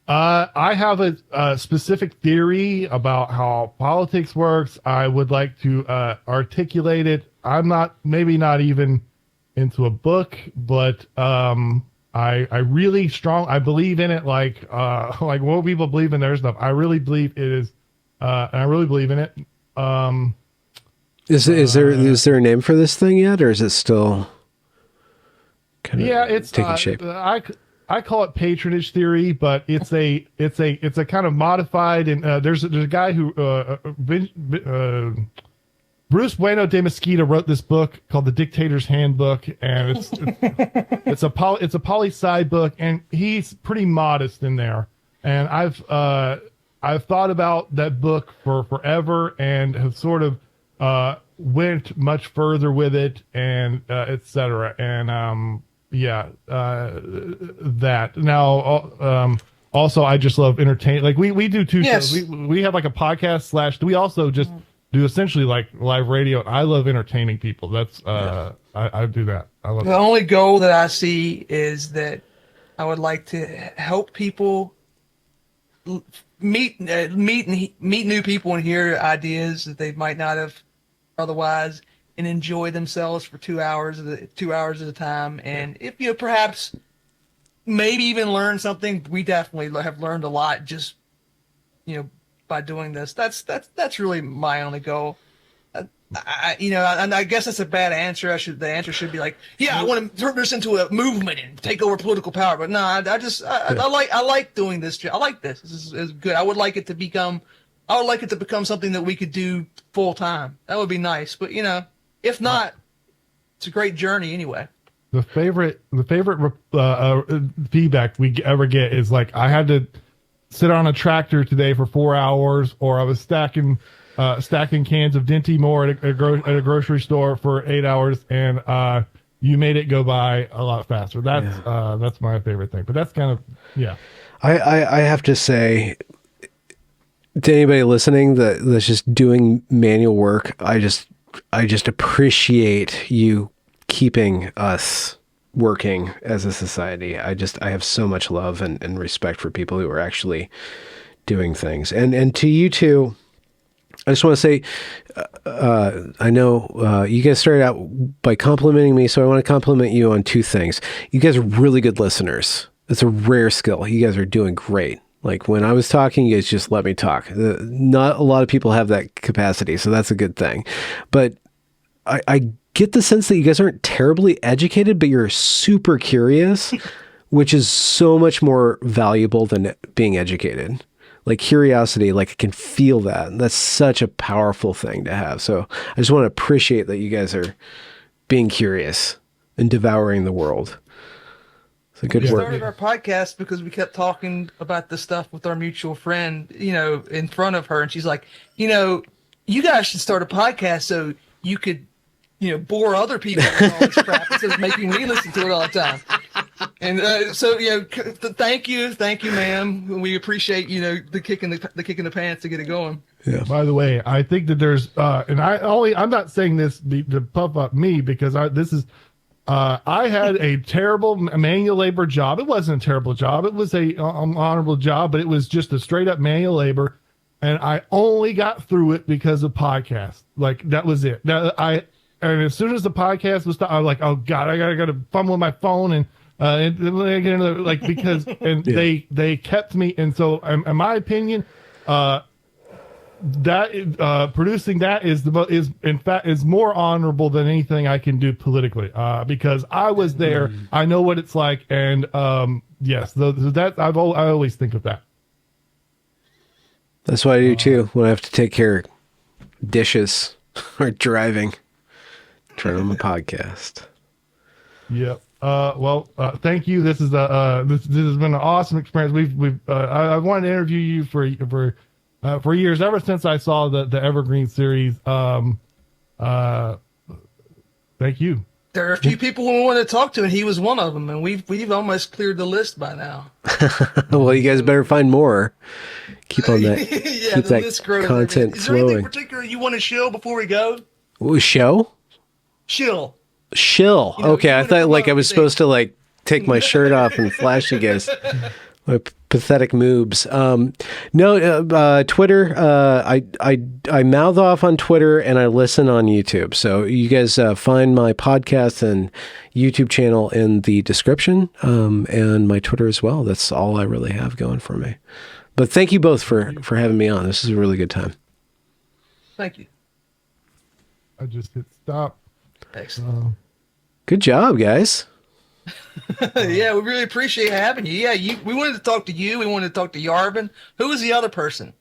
I have a specific theory about how politics works. I would like to articulate it. I'm not even into a book, but I really I believe in it, like what people believe in their stuff. I really believe it is, and I really believe in it. Is there a name for this thing yet, or is it still kind of it's taking shape? I call it patronage theory, but it's a kind of modified, and there's a guy who Bruce Bueno de Mesquita wrote this book called The Dictator's Handbook, and it's a poli-sci book, and he's pretty modest in there. And I've thought about that book for forever, and have sort of went much further with it, and etc. And that now. Also, I just love entertain. Like we do two shows. We have like a podcast / we also just do essentially like live radio. I love entertaining people. That's I do that. I love the only goal that I see is that I would like to help people meet new people and hear ideas that they might not have otherwise, and enjoy themselves for 2 hours at a time. And if perhaps maybe even learn something. We definitely have learned a lot just by doing this. That's really my only goal. And I guess that's a bad answer. The answer should be like, I want to turn this into a movement and take over political power. But no, I like doing this. I like this. This is good. I would like it to become something that we could do full time. That would be nice. But if not, it's a great journey anyway. The favorite feedback we ever get is like, I had to sit on a tractor today for 4 hours, or I was stacking cans of Dinty Moore at a grocery store for 8 hours, and you made it go by a lot faster. That's my favorite thing. But that's kind of I have to say to anybody listening that's just doing manual work, I just appreciate you keeping us working as a society. I have so much love and respect for people who are actually doing things. And to you two, I just want to say, I know you guys started out by complimenting me, so I want to compliment you on two things. You guys are really good listeners. It's a rare skill. You guys are doing great. Like when I was talking, you guys just let me talk. Not a lot of people have that capacity, so that's a good thing. But I get the sense that you guys aren't terribly educated, but you're super curious, which is so much more valuable than being educated. Like curiosity, like I can feel that. That's such a powerful thing to have. So I just want to appreciate that you guys are being curious and devouring the world. So good work. We started our podcast because we kept talking about this stuff with our mutual friend, in front of her. And she's like, you guys should start a podcast so you could, bore other people with all this crap instead of making me listen to it all the time. And thank you, ma'am. We appreciate the kick in the pants to get it going. Yeah. By the way, I think that there's I'm not saying this to puff up me because I had a terrible manual labor job. It wasn't a terrible job. It was a honorable job, but it was just a straight up manual labor, and I only got through it because of podcasts. Like that was it. And as soon as the podcast was stopped, I was like, oh God, I gotta fumble with my phone and because they kept me. And so in my opinion, producing that is more honorable than anything I can do politically, because I was there. I know what it's like. And yes, I always think of that. That's what I do too. When I have to take care of dishes or driving, turn on the podcast. Yep. Thank you. This is this has been an awesome experience. I wanted to interview you for years, ever since I saw the Evergreen series. Thank you. There are a few people we want to talk to, and he was one of them. And we've almost cleared the list by now. Well, you guys better find more. Keep on that. Yeah, keep the that list grows. content Is there flowing. anything particular you want to show before we go? Ooh, show? Shill. Okay, I thought like I was supposed to take my shirt off and flash you guys. My pathetic moobs. No, Twitter. I mouth off on Twitter and I listen on YouTube. So you guys find my podcast and YouTube channel in the description, and my Twitter as well. That's all I really have going for me. But thank you both for having me on. This is a really good time. Thank you. I just hit stop. Excellent. Good job, guys. Yeah, we really appreciate having you. Yeah, we wanted to talk to you. We wanted to talk to Yarvin. Who was the other person?